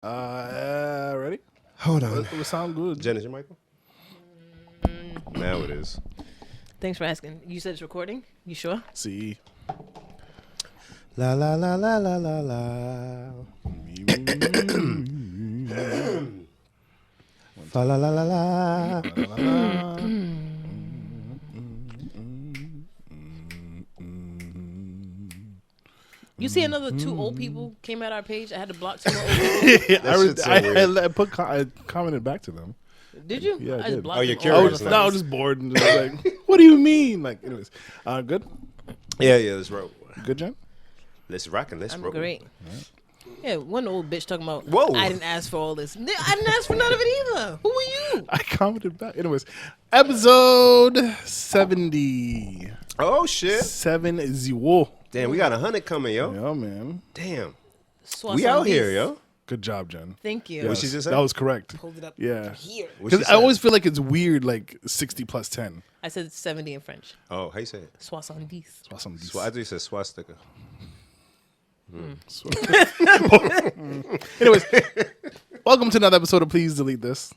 Ready? Hold on. It would sound good. Jen, is your mic on? Now it is. Thanks for asking. You said it's recording? You sure? See. La la la la la la la. Fa la la la la. You see another two old people came at our page. I had to block two more old people. I commented back to them. Did you? Yeah, I just did. blocked Oh, you're them curious all. now. I was just bored and just like, what do you mean? Like, anyways, good. Yeah, let's roll. Good, Jen. Let's rock and let's I'm roll. great. Yeah, one old bitch talking about, Whoa. I didn't ask for all this. I didn't ask for none of it either. Who are you? I commented back. Anyways, episode 70. Oh shit! 70. Damn, we got 100 coming, yo. Yeah, man. Damn, Sois we out sans here, bis. yo. Good job, Jen. Thank you. What she just said? That was correct. Pulled it up Yeah. here. What she Because I said? always feel like it's weird, like 60 plus 10. I said 70 in French. Oh, how you say it? Sois sans bis. I thought I thought you said swastika. Anyways, welcome to another episode of Please Delete This.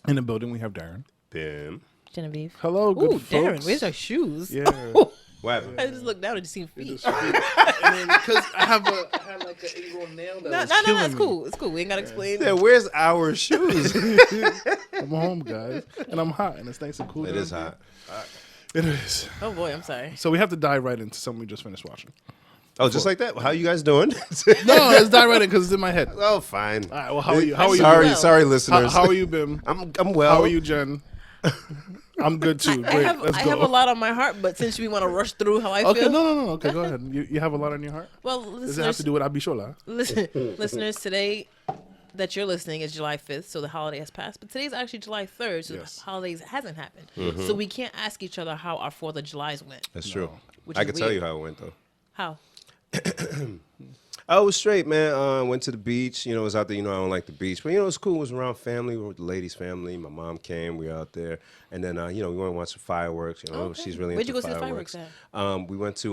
In the building, we have Darren. Damn. Genevieve. Hello, good Ooh, folks. Darren, where's our shoes? Yeah. What happened? I just looked down and just seen feet. And then because I had like an ingrown nail that No, it's cool. It's cool. We ain't got to explain. Yeah, where's our shoes? I'm home, guys, and I'm hot, and it's nice and cool. It down is here. hot. It is. Oh, boy, I'm sorry. So we have to dive right into something we just finished watching. Oh, just like that? How you guys doing? No, let's dive right in because it's in my head. Oh, fine. All right. Well, how are you? How are you? Sorry, Well. sorry, listeners. How are you, Bim? I'm well. How are you, Jen? I'm good too. I Great. have Let's I go. have a lot on my heart, but since we want to rush through how I Okay, feel, no. Okay, go ahead. You have a lot on your heart. well, Does it have to do with Abishola? listeners, today that you're listening is July 5th, so the holiday has passed. But today's actually July 3rd, so Yes. the holidays hasn't happened. So we can't ask each other how our 4th of Julys went. That's true. Which I is can tell weird. you how it went, though. How? I was straight, man. Went to the beach. You know, it was out there. You know, I don't like the beach. But, you know, it was cool. It was around family. We were with the ladies' family. My mom came. We were out there. And then, you know, we went and watched some fireworks. You know, Okay. she's really Where'd into you go see the fireworks. fireworks We went to,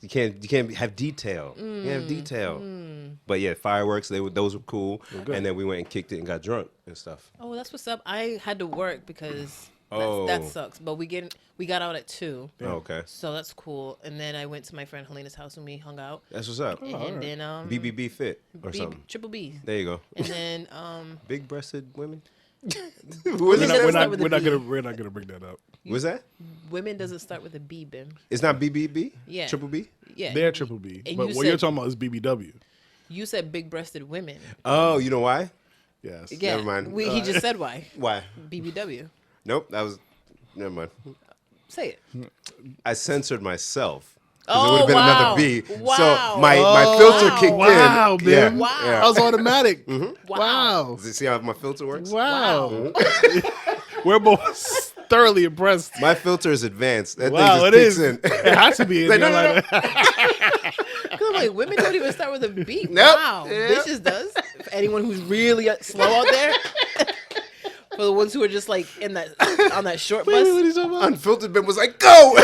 you can't have detail. You can't have detail. But, yeah, fireworks, those were cool. And then we went and kicked it and got drunk and stuff. Oh, that's what's up. I had to work because Oh. that sucks. But we got out at 2. Oh, okay. So that's cool. And then I went to my friend Helena's house and we hung out. That's what's up. And then BBB fit or something. Triple B. There you go. And then Big-breasted women? We're doesn't not start with a B. we're not gonna bring that up. What's that? women doesn't start with a B, Bim. It's not BBB? Yeah. Triple B? Yeah. They're triple B, And but you what you're said- talking about is BBW. You said big-breasted women. Oh, you know why? Yes. Yeah. Never mind. He just said why. Why? BBW. Nope, that was... Never mind. Say it. I censored myself. 'Cause Oh, it would have been wow. another B. Wow. So my filter Wow. kicked Wow, in. Bim. Yeah. Wow. That was automatic. Wow. Wow. Does it see how my filter works? Wow. We're both thoroughly impressed. My filter is advanced. That Wow, thing it just is. kicks in. It has to be. In Like, there no. like that. Cause I'm like, women don't even start with a B. Nope. Wow. Yeah. Bitches does. For anyone who's really slow out there. For the ones who are just like in that on that short bus. What are you talking about? Unfiltered Ben was like, go!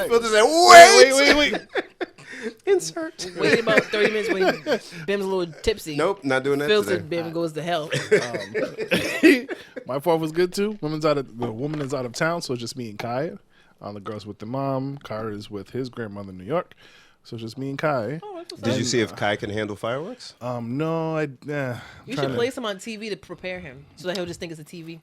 Filter said, wait! Wait. Insert. Wait about 30 minutes when Bim's a little tipsy. Nope, not doing that Filtered today. Bim goes to hell. My 4th was good too. The woman is out of town, so it's just me and Kai. The girls with the mom. Carter is with his grandmother in New York, so it's just me and Kai. Did you see if Kai can handle fireworks? No, You should place him on TV to prepare him so that he'll just think it's a TV.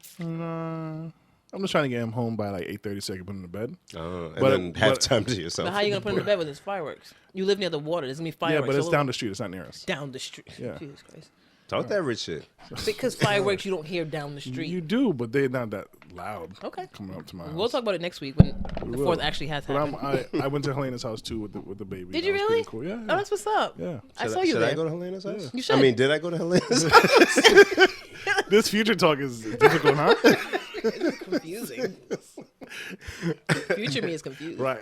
I'm just trying to get him home by like 8:30 so I can put him to bed. And But- then have but- time to yourself. But how you gonna put him to bed with his fireworks? You live near the water. There's gonna be Yeah, fireworks. but it's all down over- the street. It's not near us. down the street. Yeah. Jesus Christ. Talk that rich shit. Because fireworks you don't hear down the street. You do, but they're not that loud. Okay. Coming up to my house. We'll talk about it next week when the will. 4th actually has But happened. I went to Helena's house too with the baby. Did That you was really? pretty cool. Yeah. Oh, that's what's up. Yeah. I saw you Should there. I go to Helena's house? You should. I mean, did I go to Helena's house? This future talk is difficult, huh? It's confusing. Future me is confused. Right.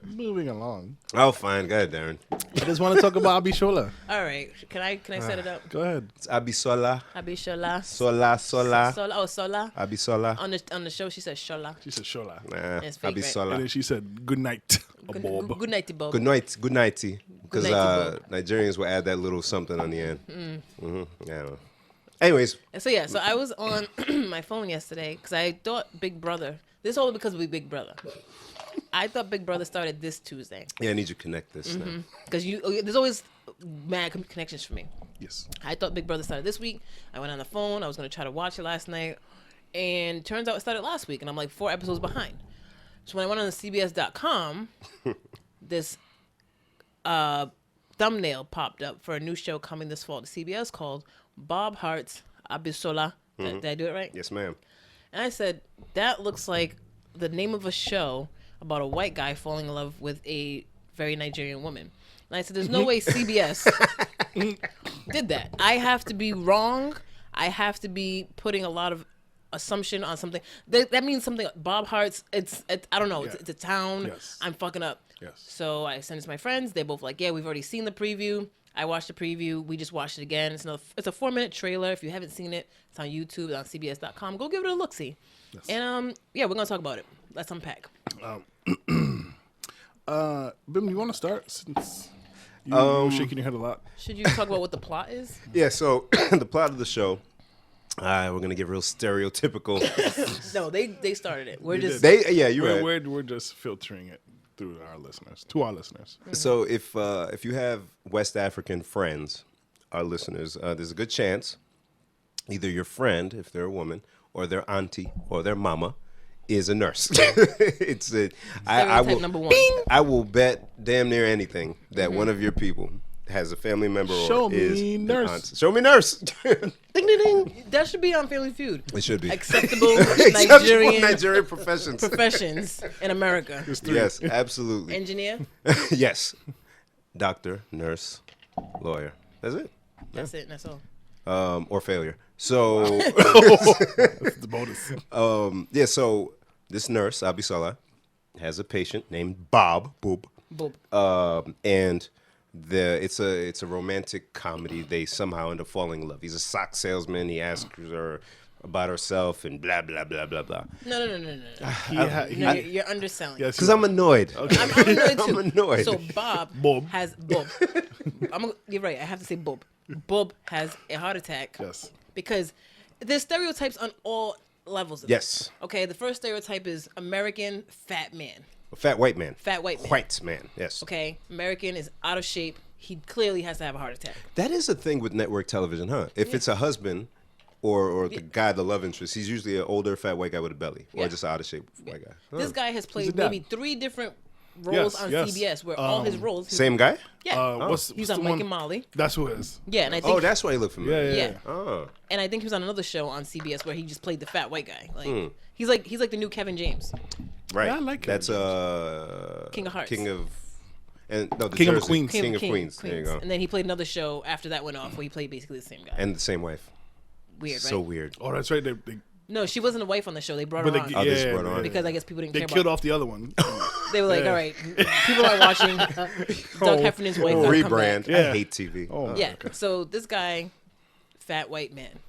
Moving along. Oh, fine. Go ahead, Darren. I just want to talk about Abishola. All right. Can I set it up? Go ahead. It's Abishola. Abishola. Sola. Sola. Oh, Sola. Abishola. On the show, she said Shola. She said Shola. Nah, It's fake, right? And Abishola. then she said good night, a Bob. Good night, Bob. Good night. Good nighty. Because Nigerians will add that little something on the end. Mm-hmm. Yeah. I don't know. Anyways. And so I was on my phone yesterday because I thought Big Brother. This is all because of Big Brother. I thought Big Brother started this Tuesday. Yeah, I need you to connect this now. Because there's always mad connections for me. Yes. I thought Big Brother started this week. I went on the phone. I was going to try to watch it last night. And turns out it started last week. And I'm like 4 episodes behind. So when I went on the CBS.com, this thumbnail popped up for a new show coming this fall to CBS called Bob Hart's Abishola. Did I do it right? Yes, ma'am. And I said, that looks like the name of a show about a white guy falling in love with a very Nigerian woman. And I said, there's no way CBS did that. I have to be wrong. I have to be putting a lot of assumption on something. That means something. Bob Hart's, it's I don't know. Yeah. It's a town. Yes. I'm fucking up. Yes. So I sent it to my friends. They both like, yeah, we've already seen the preview. I watched the preview. We just watched it again. It's a 4-minute trailer. If you haven't seen it, it's on YouTube, on CBS.com. Go give it a look-see. Yes. And yeah, we're gonna talk about it. Let's unpack. Bim, you want to start since you're shaking your head a lot? Should you talk about what the plot is? Yeah, so the plot of the show, we're going to get real stereotypical. No, they started it. We're just You're right. We're just filtering it through to our listeners. So if you have West African friends, our listeners, there's a good chance either your friend, if they're a woman, or their auntie or their mama is a nurse. I will, number 1. I will bet damn near anything that one of your people has a family member Show or is me an nurse. aunt. Show me nurse. Ding ding ding. That should be on Family Feud. It should be Acceptable Nigerian professions. professions in America. Yes, absolutely. Engineer. Yes, doctor, nurse, lawyer. That's it. That's it. That's all. Or failure. So That's the bonus. yeah. So this nurse Abishola has a patient named Bob. Bob. And it's a romantic comedy. They somehow end up falling in love. He's a sock salesman. He asks her about herself and blah blah blah blah blah. No. You're underselling. Yes, Because I'm annoyed. I'm annoyed too. I'm annoyed. So Bob. has Bob. You're right. I have to say Bob. Bob has a heart attack. Yes. Because there's stereotypes on all levels of Yes. it. Okay, the first stereotype is American fat man. A fat white man. Fat white man. White man. Yes. Okay, American is out of shape. He clearly has to have a heart attack. That is a thing with network television, huh? If it's a husband or the guy, the love interest, he's usually an older fat white guy with a belly, or just an out of shape white guy. Huh. This guy has He's played a dad. maybe 3 different roles on CBS, where all his roles. Same guy? Yeah. What's He's on the Mike one? and Molly. That's who it is. Yeah, and I think. Oh, that's why he looked familiar. Yeah. Yeah. Oh. And I think he was on another show on CBS where he just played the fat white guy. Like he's like the new Kevin James. Right. Yeah, I like that's King of Hearts. King of the King of Jersey. Queens. King of Queens. There you go. And then he played another show after that went off where he played basically the same guy. And the same wife. Weird, right? So weird. Oh, that's right. They No, no, she wasn't a wife on the show. They brought but her they, on they just brought her on. because I guess people didn't they care killed about. off the other one. They were like, all right, people are watching. Doug Heffernan's wife. gotta come Rebrand. back. Yeah. I hate TV. Oh, Yeah. okay. So this guy, fat white man,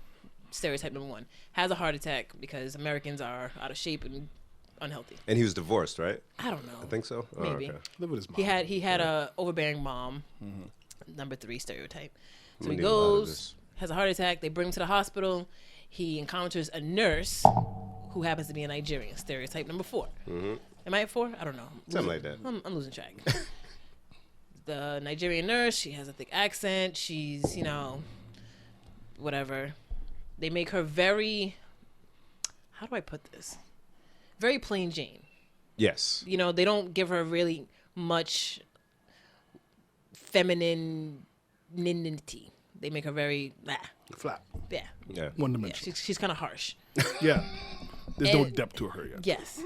stereotype number 1, has a heart attack because Americans are out of shape and unhealthy. And he was divorced, right? I don't know. I think so. Oh, Maybe. okay. Live with his mom. He had a overbearing mom. Number 3 stereotype. So I'm he gonna need a lot of goes, this. has a heart attack. They bring him to the hospital. He encounters a nurse who happens to be a Nigerian. Stereotype number 4. Am I at 4? I don't know. Something like that. I'm losing track. The Nigerian nurse, she has a thick accent. She's, whatever. They make her very, how do I put this? Very plain Jane. Yes. They don't give her really much femininity. They make her very, Flat. yeah. Yeah. One Yeah, dimension. she's kind of harsh. Yeah. There's no And- depth to her yet. Yes.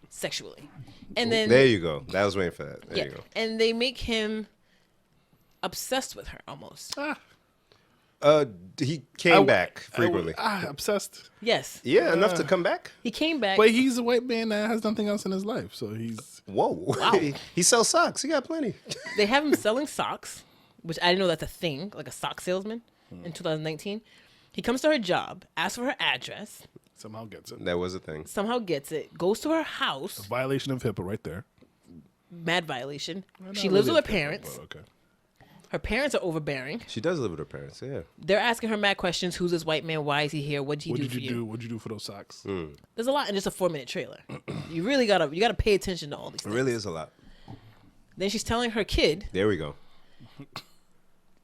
Sexually. And then, There you go. I was waiting for that. There you go. and they make him obsessed with her almost. He came back frequently. Obsessed. Yes. Yeah, enough to come back. He came back. But he's a white man that has nothing else in his life, so he's Whoa. Wow. He sells socks. He got plenty. They have him selling socks, which I didn't know that's a thing, like a sock salesman in 2019. He comes to her job, asks for her address, somehow gets it. That was a thing. somehow gets it, goes to her house, Violation of HIPAA right there. mad violation. Not She lives with really her HIPAA, parents. but okay. Her parents are overbearing. She does live with her parents. Yeah. They're asking her mad questions. Who's this white man? Why is he here? What did he do for you? What'd you do for those socks? There's a lot in just a 4-minute trailer. You really gotta pay attention to all these It things. really is a lot. Then she's telling her kid, There we go.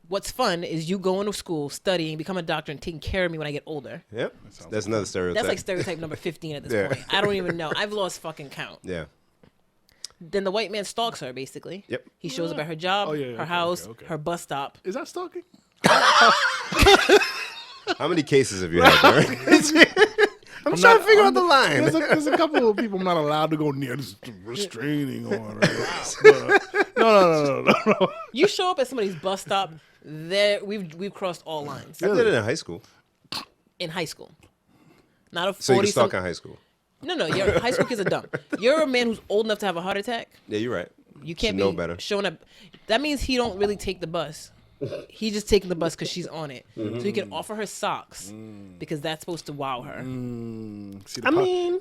what's fun is you going to school, studying, become a doctor, and taking care of me when I get older. Yep. That's another stereotype. That's like stereotype number 15 at this Yeah. point. I don't even know. I've lost fucking count. Yeah. Then the white man stalks her, basically. Yep. He shows up at her job, her house, her bus stop. Is that stalking? How many cases have you had, Darren? I'm trying to figure out the line. There's a couple of people I'm not allowed to go near. This restraining order. But, no. You show up at somebody's bus stop, there we've crossed all lines. I did it in high school. In high school. Not a 40 So you can stalk in high school. No, your high school kids are dumb. You're a man who's old enough to have a heart attack. Yeah, you're right. You can't Should be know better. showing up. That means he don't really take the bus. He's just taking the bus because she's on it. So he can offer her socks because that's supposed to wow her.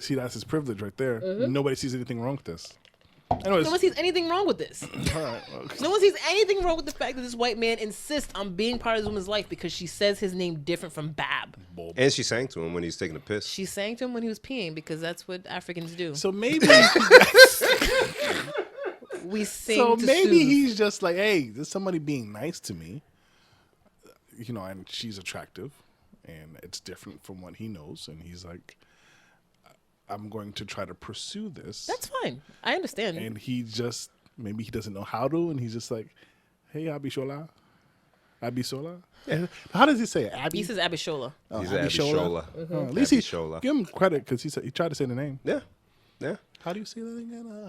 See, that's his privilege right there. Nobody sees anything wrong with this. Anyways, No one sees anything wrong with this. all right, well, No one sees anything wrong with the fact that this white man insists on being part of this woman's life because she says his name different from Bab. And she sang to him when he's taking a piss. She sang to him when he was peeing because that's what Africans do. so maybe, We sing so to maybe soothe. he's just like, hey, there's somebody being nice to me, and she's attractive, and it's different from what he knows, and he's like, I'm going to try to pursue this. That's fine. I understand. And he just, maybe he doesn't know how to, and he's just like, hey, Abishola. Yeah. How does he say it? He says Abishola. He's Abishola. Abishola. At least he Abishola. give him credit because he tried to say the name. Yeah. Yeah. How do you say that again?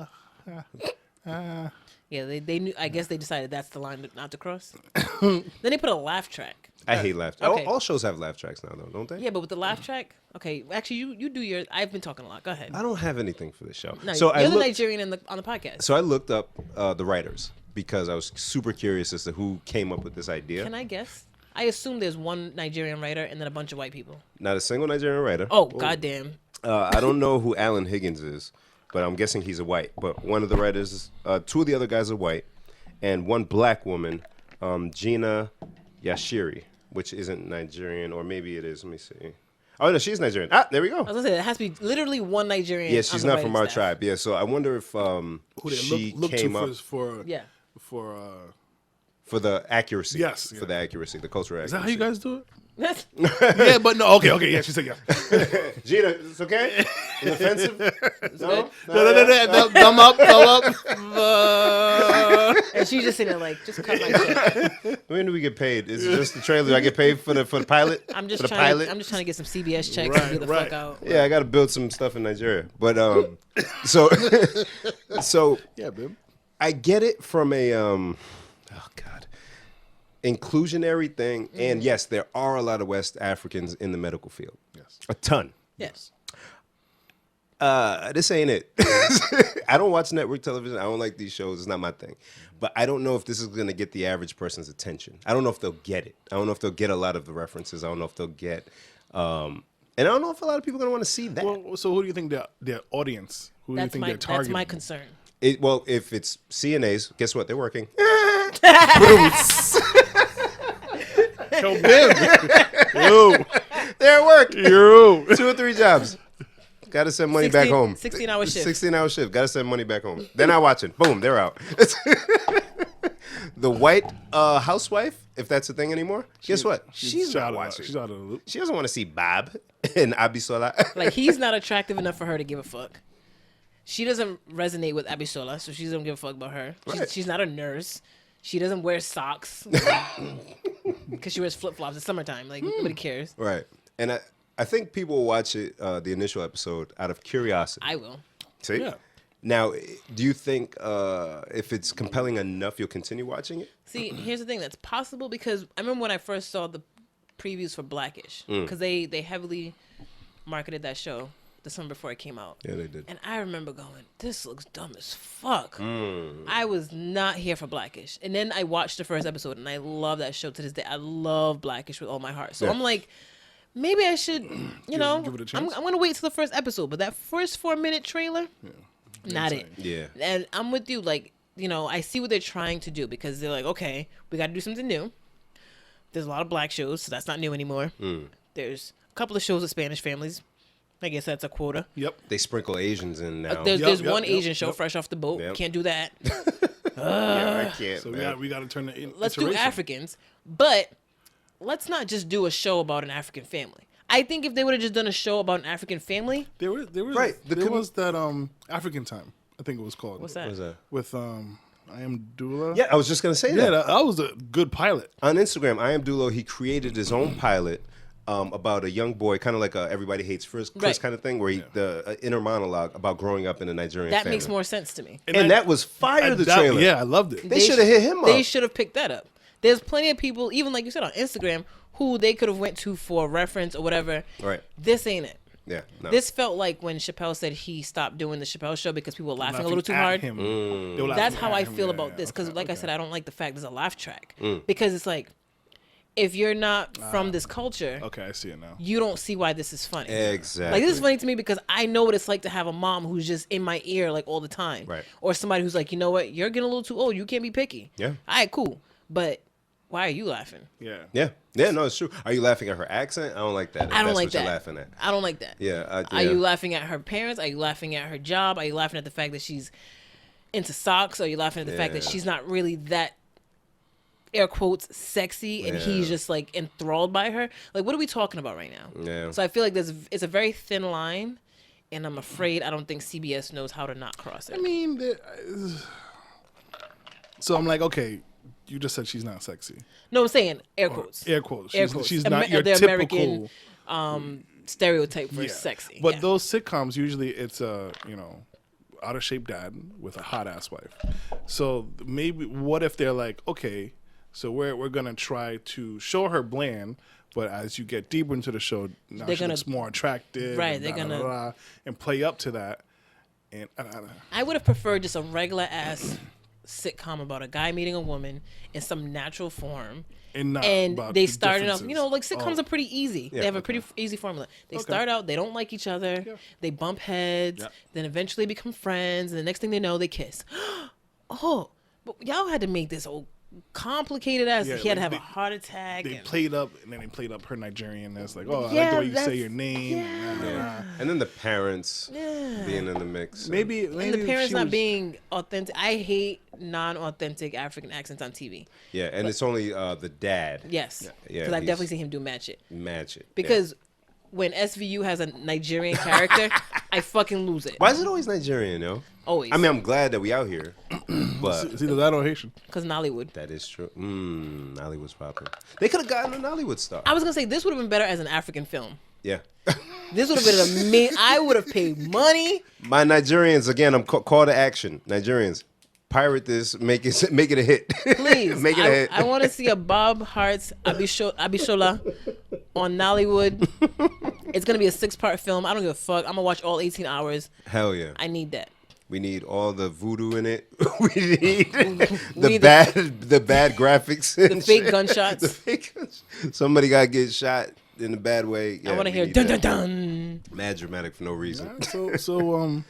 Yeah, they knew. I guess they decided that's the line not to cross. Then they put a laugh track. I hate laugh tracks. Okay. All shows have laugh tracks now, though, don't they? Yeah, but with the laugh track, okay. Actually, you do your. I've been talking a lot. Go ahead. I don't have anything for this show. No, so you're the Nigerian on the podcast. So I looked up the writers because I was super curious as to who came up with this idea. Can I guess? I assume there's one Nigerian writer and then a bunch of white people. Not a single Nigerian writer. Oh, goddamn. I don't know who Alan Higgins is, but I'm guessing he's a white. But one of the writers, two of the other guys are white, and one black woman, Gina Yashiri, which isn't Nigerian, or maybe it is. Let me see. Oh, no, she's Nigerian. Ah, there we go. I was gonna say there has to be literally one Nigerian. Yeah, on she's the not writing from our staff. tribe. Yeah, so I wonder if Who they she look came to up for Yeah. for the accuracy. Yes, For yeah. the accuracy, the cultural accuracy. Is that how you guys do it? That's Yeah, but no. Okay, yeah. She said yeah. Gina, it's okay? Is it offensive? No? No. Thumb up. and she's just sitting there like, just cut my shit. When do we get paid? Is it just the trailer? Do I get paid for the pilot? I'm just for the trying. pilot? I'm just trying to get some CBS checks and get the fuck out. Yeah, I got to build some stuff in Nigeria. But so Yeah, babe. I get it from a inclusionary thing, and yes, there are a lot of West Africans in the medical field. Yes. A ton. Yes. This ain't it. I don't watch network television. I don't like these shows. It's not my thing. But I don't know if this is going to get the average person's attention. I don't know if they'll get it. I don't know if they'll get a lot of the references. I don't know if they'll get... and I don't know if a lot of people are going to want to see that. Well, so who do you think their audience? Who do you That's think my they're targeting? that's my concern. Well, if it's CNAs, guess what? They're working. Yo, babe. Yo. They're at work. Yo. 2 or 3 jobs. Got to send money back home. 16-hour shift. 16-hour shift. Got to send money back home. They're not watching. Boom, they're out. The white housewife, if that's a thing anymore, guess what? She's not watching. She's out of the loop. She doesn't want to see Bob and Abishola. Like, he's not attractive enough for her to give a fuck. She doesn't resonate with Abishola, so she doesn't give a fuck about her. Right. She's not a nurse. She doesn't wear socks because she wears flip flops. It's summertime. Like nobody cares. Right. And I think people will watch it, the initial episode, out of curiosity. I will. See? Yeah. Now, do you think if it's compelling enough, you'll continue watching it? See, here's the thing that's possible because I remember when I first saw the previews for Blackish because they heavily marketed that show the summer before it came out. Yeah, they did. And I remember going, this looks dumb as fuck. I was not here for Blackish. And then I watched the first episode and I love that show to this day. I love Blackish with all my heart. So Yeah. I'm like, maybe I should, give it a I'm chance? going to wait till the first episode. But that first 4-minute trailer, not it. Yeah. And I'm with you. Like, I see what they're trying to do because they're like, okay, we got to do something new. There's a lot of black shows, so that's not new anymore. There's a couple of shows with Spanish families. I guess that's a quota. Yep. They sprinkle Asians in now. There's one Asian show fresh off the boat. Yep. Can't do that. Yeah, I can't. So man. we got to turn it. Let's do Africans, but let's not just do a show about an African family. I think if they would have just done a show about an African family, There was Right, There was that African Time. I think it was called. what's that? What was that? With I am Dula. Yeah, I was just gonna say Yeah, that. that was a good pilot. On Instagram, I am Dulo. He created his own pilot about a young boy, kind of like a Everybody Hates Chris Right. kind of thing, where the inner monologue about growing up in a Nigerian That family. makes more sense to me. And that was fire. The trailer. Yeah, I loved it. They should have hit him up. They should have picked that up. There's plenty of people, even like you said on Instagram, who they could have went to for reference or whatever. Right. This ain't it. Yeah. No. This felt like when Chappelle said he stopped doing the Chappelle show because people were laughing a little too at hard. him. They were laughing That's how at I him. feel Yeah, about yeah. this because, Okay, like I okay. said, I don't like the fact there's a laugh track because it's like if you're not from this culture, Okay, I see it now. you don't see why this is funny. Exactly. Like this is funny to me because I know what it's like to have a mom who's just in my ear like all the time, Right. Or somebody who's like, you know what, you're getting a little too old. You can't be picky. Yeah. All right, cool, but why are you laughing? Yeah. Yeah. Yeah. No, it's true. Are you laughing at her accent? I don't like that. If I don't that's like what You're that. laughing at. I don't like that. Yeah. Are you laughing at her parents? Are you laughing at her job? Are you laughing at the fact that she's into socks? Are you laughing at the fact that Yeah. she's not really that air quotes sexy and he's Yeah. just like enthralled by her? Like, what are we talking about right now? Yeah. So I feel like it's a very thin line, and I'm afraid I don't think CBS knows how to not cross it. I mean, so I'm like, okay, you just said she's not sexy. No, I'm saying air quotes. Air quotes. Air She's, quotes. she's not your the typical American stereotype for yeah. sexy. But Yeah. those sitcoms usually it's a out of shape dad with a hot ass wife. So maybe what if they're like, okay, so we're gonna try to show her bland, but as you get deeper into the show, now They're she gonna- looks more attractive, Right, and they're gonna- and play up to that. And I would have preferred just a regular ass sitcom about a guy meeting a woman in some natural form. not And about they the started out, differences. like sitcoms are pretty easy. Yeah, they have a pretty easy formula. They start out, they don't like each other, Yeah. they bump heads, Yeah. then eventually become friends, and the next thing they know, they kiss. Oh, but y'all had to make this old complicated ass. Yeah, he had to like have a heart attack. They and- played up, and then they played up her Nigerianness. Like, oh, I like Yeah, the way you say that's- your name. yeah. Yeah. And then the parents Yeah. being in the mix. Maybe And the parents she not was- being authentic. I hate non-authentic African accents on TV. Yeah, and it's only the dad. Yes, Yeah, because I've he's- definitely seen him do match it. Match it. Yeah. Because when SVU has a Nigerian character, I fucking lose it. Why is it always Nigerian, yo? Always. I mean, I'm glad that we out here, but It's either that or Haitian. Because Nollywood. that is true. Nollywood's popping. They could have gotten a Nollywood star. I was gonna say this would have been better as an African film. Yeah. This would have been amazing. I would have paid money. My Nigerians, again, I'm call to action. Nigerians, pirate this, make it a hit. Please. make it a hit. I want to see a Bob Hart's Abishola on Nollywood. It's gonna be a 6-part film. I don't give a fuck. I'm gonna watch all 18 hours. Hell yeah. I need that. We need all the voodoo in it. We need the need bad graphics. The fake gunshots. Somebody got to get shot in a bad way. Yeah, I want to we hear need dun that. dun dun. Mad dramatic for no reason. So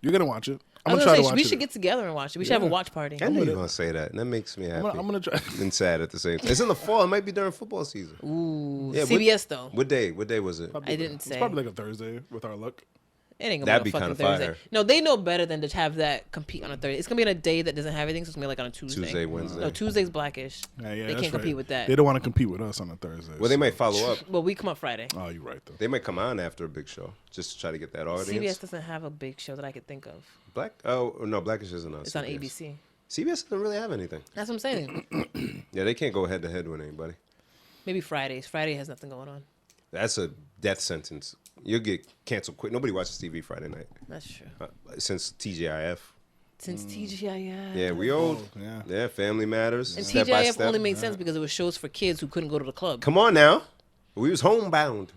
you're gonna watch it. I I'm was gonna try to gonna say watch we it. should get together and watch it. We should have a watch party. I knew you with were it. going to say that, and that makes me happy. I'm gonna try. And sad at the same time. It's in the fall. It might be during football season. Ooh, Yeah, CBS though. What day? What day was it? I didn't It's say. probably like a Thursday with our luck. It ain't gonna That'd be be on a fucking kinda Thursday. fire. No, they know better than to have that compete on a Thursday. It's gonna be on a day that doesn't have anything, so it's gonna be like on a Tuesday. Tuesday, Wednesday. No, Tuesday's Blackish. Yeah, They that's can't right. compete with that. They don't want to compete with us on a Thursday. Well, they so- might follow up. Well, we come up Friday. Oh, you're right though. They might come on after a big show just to try to get that audience. CBS doesn't have a big show that I could think of. Black? Oh no, Blackish isn't on. It's CBS. on ABC. CBS doesn't really have anything. That's what I'm saying. Yeah, they can't go head to head with anybody. Maybe Fridays. Friday has nothing going on. That's a death sentence. You'll get canceled quick. Nobody watches TV Friday night That's true. since TGIF. Since TGIF. Yeah, we old. yeah. Yeah, Family Matters. And Step by TGIF Step. only made sense because it was shows for kids who couldn't go to the club. Come on now. We was homebound.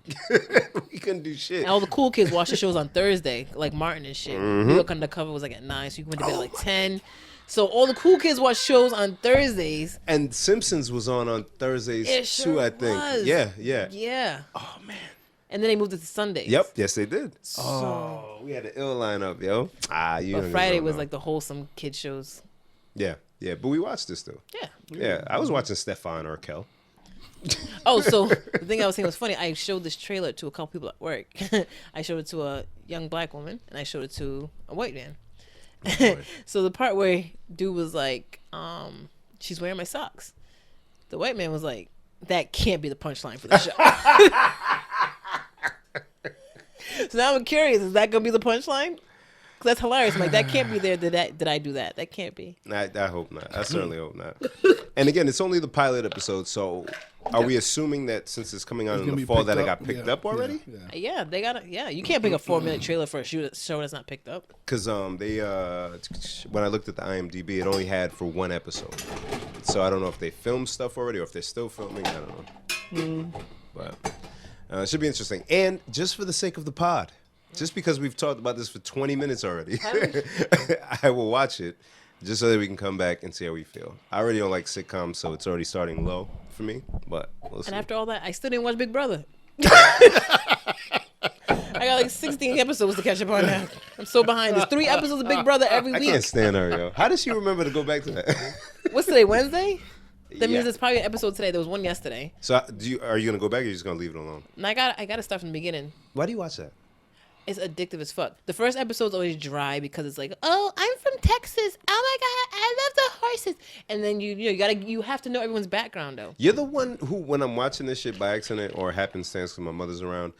We couldn't do shit. And all the cool kids watched the shows on Thursday, like Martin and shit. Mm-hmm. New York Undercover was like at 9, so you went to bed at like 10. So all the cool kids watched shows on Thursdays. And Simpsons was on Thursdays It too, sure I think. was. Yeah, yeah. Yeah. Oh man. And then they moved it to Sundays. Yep. Yes, they did. So, Oh, we had an ill lineup, yo. You but don't Friday even was know. like the wholesome kid shows. Yeah, but we watched this though. Yeah. Yeah, I was watching Stefan Urkel. Oh, so the thing I was saying was funny. I showed this trailer to a couple people at work. I showed it to a young black woman, and I showed it to a white man. So the part where dude was like, she's wearing my socks. The white man was like, that can't be the punchline for the show. So now I'm curious, is that going to be the punchline? 'Cause that's hilarious. I'm like, that can't be there. Did I do that? That can't be. I hope not. I certainly hope not. And again, it's only the pilot episode, so are we assuming that since it's coming out in the fall that it got picked up already? Yeah, they got to. Yeah, you can't pick a 4-minute trailer for a show that's not picked up. Because they when I looked at the IMDb, it only had for 1 episode. So I don't know if they filmed stuff already or if they're still filming. I don't know. But it should be interesting. And just for the sake of the pod, just because we've talked about this for 20 minutes already, I will watch it just so that we can come back and see how we feel. I already don't like sitcoms, so it's already starting low for me. But we'll see. And after all that, I still didn't watch Big Brother. I got like 16 episodes to catch up on now. I'm so behind. There's 3 episodes of Big Brother every I week. can't stand her, yo. How does she remember to go back to that? What's today, Wednesday? That Yeah. means there's probably an episode today. There was one yesterday. So are you going to go back or are you just going to leave it alone? And I got to start from the beginning. Why do you watch that? It's addictive as fuck. The first episode's always dry because it's like, oh, I'm from Texas. Oh my god, I love the horses. And then you have to know everyone's background though. You're the one who, when I'm watching this shit by accident or happenstance because my mother's around,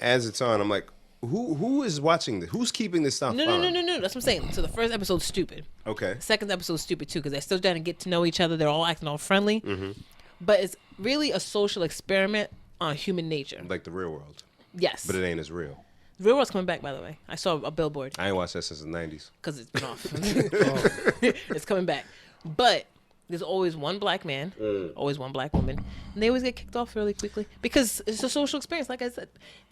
as it's on, I'm like, who is watching this? Who's keeping this stuff No. on? That's what I'm saying. So the first episode's stupid. Okay. The second episode's stupid too because they're still trying to get to know each other. They're all acting all friendly. Mm-hmm. But it's really a social experiment on human nature. Like the real world. Yes. But it ain't as real. The Real World's coming back, by the way. I saw a billboard. I ain't watched that since the 90s. Because it's been off. It's coming back. But there's always one black man, always one black woman, and they always get kicked off really quickly because it's a social experience, like I said.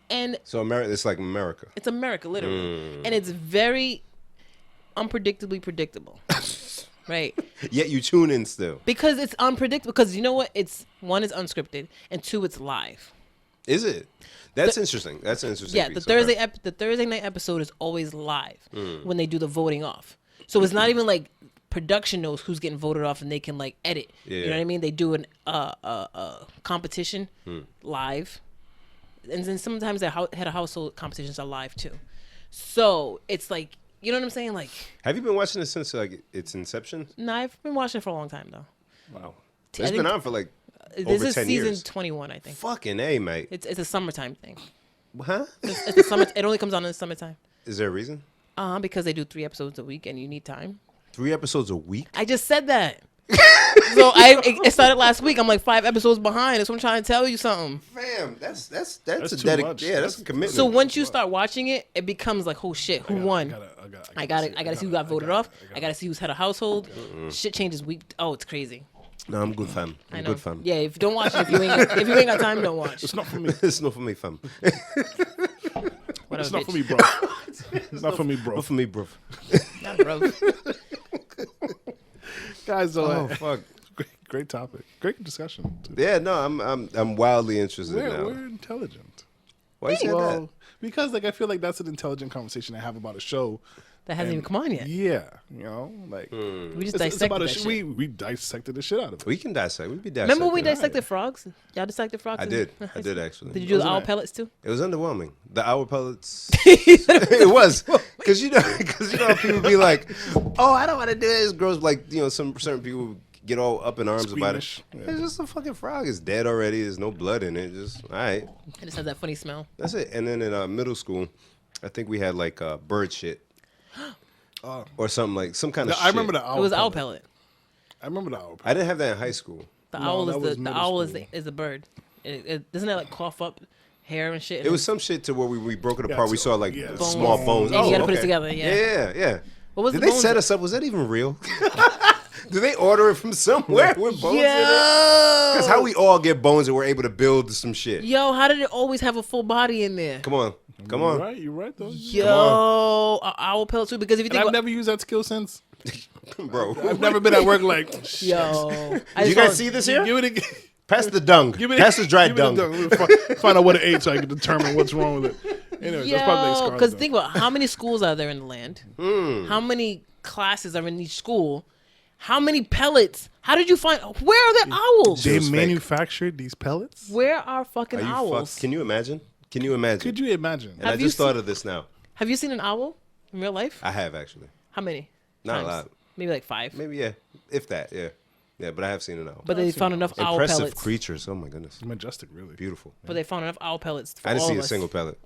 And So it's like America. it's America, literally. And it's very unpredictably predictable. Right? Yet you tune in still. Because it's unpredictable. Because you know what? It's 1 is unscripted, and 2 it's live. Is it? That's interesting. That's an interesting. Yeah, piece. the Thursday night episode is always live when they do the voting off. So it's not even like production knows who's getting voted off and they can like edit. Yeah. You know what I mean? They do an competition live, and then sometimes their head of household competitions are live too. So it's like, you know what I'm saying? Like, Have you been watching this since like its inception? no, I've been watching it for a long time though. Wow. I It's think- been on for like This over is 10 season years. 21, I think. Fucking A, mate. It's a summertime thing. Huh? It's a summer. It only comes on in the summertime. Is there a reason? Because they do 3 episodes a week and you need time. 3 episodes a week? I just said that. So it started last week. I'm like 5 episodes behind. That's what I'm trying to tell you something. Fam, that's a too much. Yeah, that's a commitment. So once you start watching it, it becomes like, oh shit, who won? I gotta see who got voted off. I gotta see who's head of household. Shit changes week. Oh, it's crazy. No, I'm good, fam. I I'm know. good, fam. Yeah, if you don't watch it, if you ain't got time, don't watch. It's not for me. It's not for me, fam. Whatever, It's not for bitch. me, bro. It's not for me, bro. Not for me, bro. Not bro. Guys, Oh, fuck. great topic. Great discussion. Too. Yeah, no, I'm wildly interested now. We're intelligent. Why you say that? Well, because like I feel like that's an intelligent conversation to have about a show. That hasn't even come on yet. Yeah, you know, like We just it's about dissected a that shit. we dissected the shit out of it. We can dissect. We be dissecting. Remember when we dissected frogs? Y'all dissected frogs? I did actually. Did you do the Wasn't owl it? pellets too? It was underwhelming. The owl pellets. It was because you know how people be like, oh, I don't want to do this. Girls like some certain people get all up in arms about it. Squeamish. Yeah. It's just a fucking frog. It's dead already. There's no blood in it. Just all right. It just has that funny smell. That's it. And then in middle school, I think we had like bird shit. Or something like some kind of shit. I remember the owl. It was owl pellet. pellet. I remember the owl. I didn't have that in high school. The No, owl that was is the middle owl school. is the bird. Doesn't it like cough up hair and shit? It was some shit to where we broke it Yeah, apart. We so- saw like yeah. small bones. And you gotta Oh, put it okay. together, yeah. Yeah. What was Did the they bones? set us up? Was that even real? Did they order it from somewhere with bones in it? Yo, Because how we all get bones and we're able to build some shit. Yo, how did it always have a full body in there? Come on. Come on. You're right though. Yo, a owl pellet too. Because if you And think I've about, never used that skill since. Bro. I've never been at work like. Shit. yo, I You just guys saw- see this here? Give it a. Pass the dung. Give me Pass the dried give me dung. Let me find out what it ate so I can determine what's wrong with it. Anyways, that's probably like Yo, scars, because though. think about how many schools are there in the land? How many classes are in each school, how many pellets? How did you find? Where are the owls? They was fake. manufactured these pellets. Where are fucking Are you owls? fuck? Can you imagine? Can you imagine? Could you imagine? And I Have you just thought of this now. Have you seen an owl in real life? I have actually. How many? Not times? a lot. Maybe like 5. Maybe yeah, if that. Yeah, yeah. But I have seen it now. But they found enough owl Impressive pellets. creatures. Oh my goodness, Majestic, really. beautiful. But they found enough owl pellets for I didn't all see of a us. single pellet.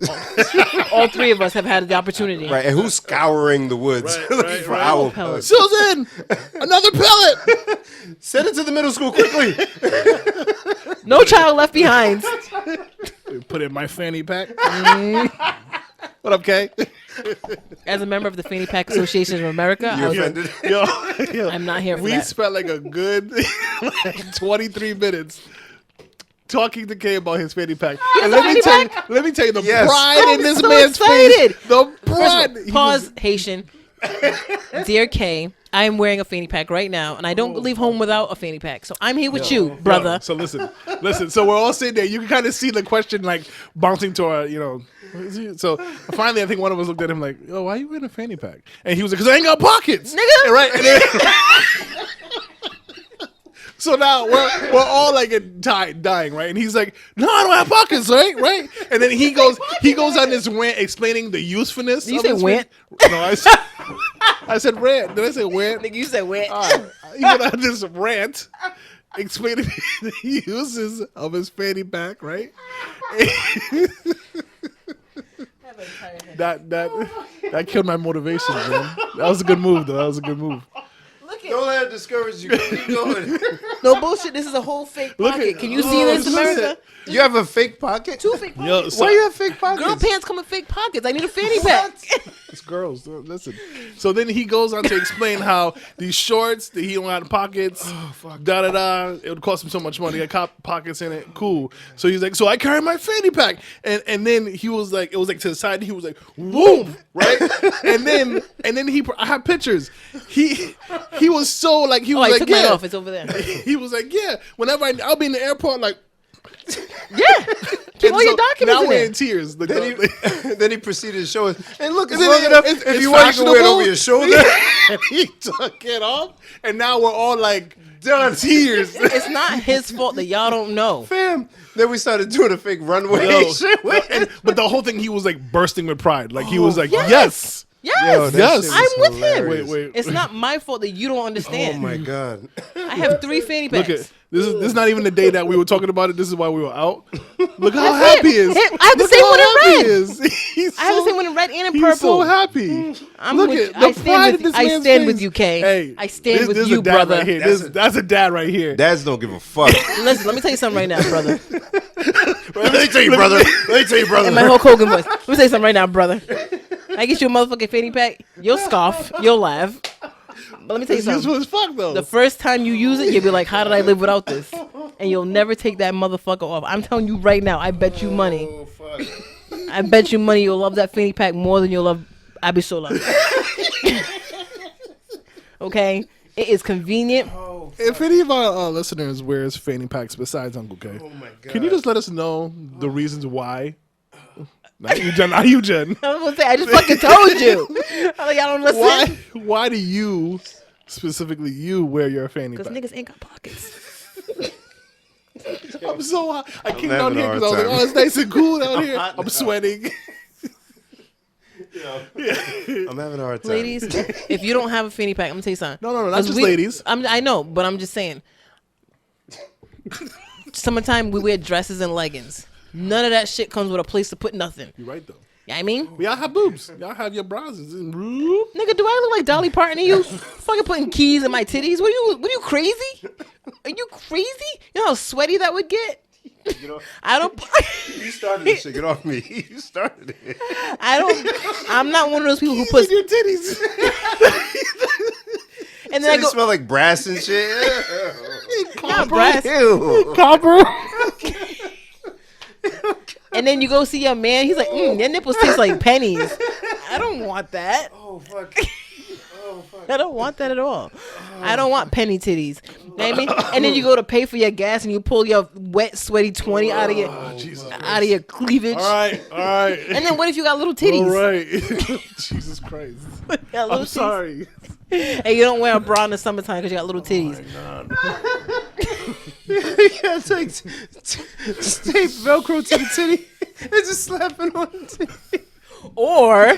All 3 of us have had the opportunity. Right, and who's scouring the woods looking for owl pellets. pellets? Susan, another pellet. Send it to the middle school quickly. No child left behind. Put it in my fanny pack. What up, Kay? As a member of the Fanny Pack Association of America, You I was, offended? Yo, I'm not here for we that. spent like a good 23 minutes talking to Kay about his fanny pack. And let me tell you the Yes. pride I'm in this so man's excited. face. The First of all, pride. He pause, Haitian. Dear Kay, I am wearing a fanny pack right now, and I don't leave home without a fanny pack. So I'm here with you, brother. So listen. So we're all sitting there. You can kind of see the question like bouncing to our, So finally, I think one of us looked at him like, "Oh, why are you wearing a fanny pack?" And he was like, "Cause I ain't got pockets, Nigga. And right? And then, so now we're all like dying, right? And he's like, "No, I don't have pockets, right?" And then he goes on this rant explaining the usefulness. Did you of say his went? No, I said rant. Did I say went? Nigga, you said wet. He went on this rant explaining the uses of his fanny pack, right? That killed my motivation, man. That was a good move, though. Look at Don't let it discourage you. Keep going. no bullshit. This is a whole fake Look pocket. at- Can you see this, look at America? You have a fake pocket? 2 fake pockets. Yo, so, Why you have fake pockets? Girl pants come in fake pockets. I need a fanny pack. it's girls. Listen. So then he goes on to explain how these shorts that he don't have pockets, it would cost him so much money. I got pockets in it. Cool. So he's like, so I carry my fanny pack, and then he was like, it was like to the side. And he was like, whoom, right? and then I have pictures. He was so like he Oh, was I like, took yeah. mine off. It's over there. He was like, yeah. Whenever I'll be in the airport, like. Yeah. Keep all your documents Now in we're there. in tears. Then he proceeded to show us. And look, it's Then long enough. it's If you want, you can wear it fashionable. over your shoulder. He took it off, and now we're all like done tears. It's not his fault that y'all don't know. Fam. Then we started doing a fake runway Yo, shit with it. but the whole thing, he was like bursting with pride. Like he was like, yes. yes. Yes. that Yes. shit was I'm with him. hilarious. Wait. It's not my fault that you don't understand. Oh my god. I have 3 fanny packs. Look at this is not even the day that we were talking about it. This is why we were out. Look how That's happy it. he is. I have the Look same how one in happy red. he is. He's I have the so- same one in red and in He's purple. so happy. I'm Look with, at the I pride stand in with this I man's stand with face. you, Kay. Hey, I stand with this is you, a dad brother. Right here. That's That's a dad right here. Dads don't give a fuck. Listen, let me tell you something right now, brother. Let me tell you, brother. In my Hulk Hogan voice. Let me tell you something right now, brother. I get you a motherfucking fanny pack, you'll scoff, you'll laugh. But let me tell you It's something. useful as fuck though. The first time you use it, you'll be like, how did I live without this? And you'll never take that motherfucker off. I'm telling you right now, I bet you money. Oh, fuck. I bet you money you'll love that fanny pack more than you'll love Abishola. Okay? It is convenient. If any of our listeners wears fanny packs besides Uncle K, my God. can you just let us know the reasons why? Not you, Jen. Not you, Jen. I was gonna say, I just fucking told you. I'm like, y'all don't listen. Why do you, specifically you, wear your fanny Because pack? niggas ain't got pockets. I'm so hot. I came having down here a because I was hard like, time. oh, it's nice and cool down here. hot I'm now. sweating. I'm having a hard time. Ladies, if you don't have a fanny pack, I'm gonna tell you something. No, not 'Cause just ladies. I know, but I'm just saying. Summertime, we wear dresses and leggings. None of that shit comes with a place to put nothing. You're right though. You know what I mean? Y'all have boobs. Y'all have your brazos. Nigga, do I look like Dolly Parton to you? Fucking putting keys in my titties? What are you crazy? Are you crazy? You know how sweaty that would get? You know, I don't. you started this shit. Get off me. You started it. I'm not one of those people who puts. your titties. And So then I they go. smell like brass and shit. Not brass. Ew. Copper. And then you go see your man. He's like, your nipples taste like pennies. I don't want that. Oh fuck. I don't want that at all. I don't want penny titties. know what I mean? And then you go to pay for your gas and you pull your wet, sweaty 20 out of your cleavage. All right. And then what if you got little titties? All right. Jesus Christ. Got little I'm sorry. titties. And you don't wear a bra in the summertime because you got little titties. Yeah, take tape Velcro to the titty and just slap it on the titty. Or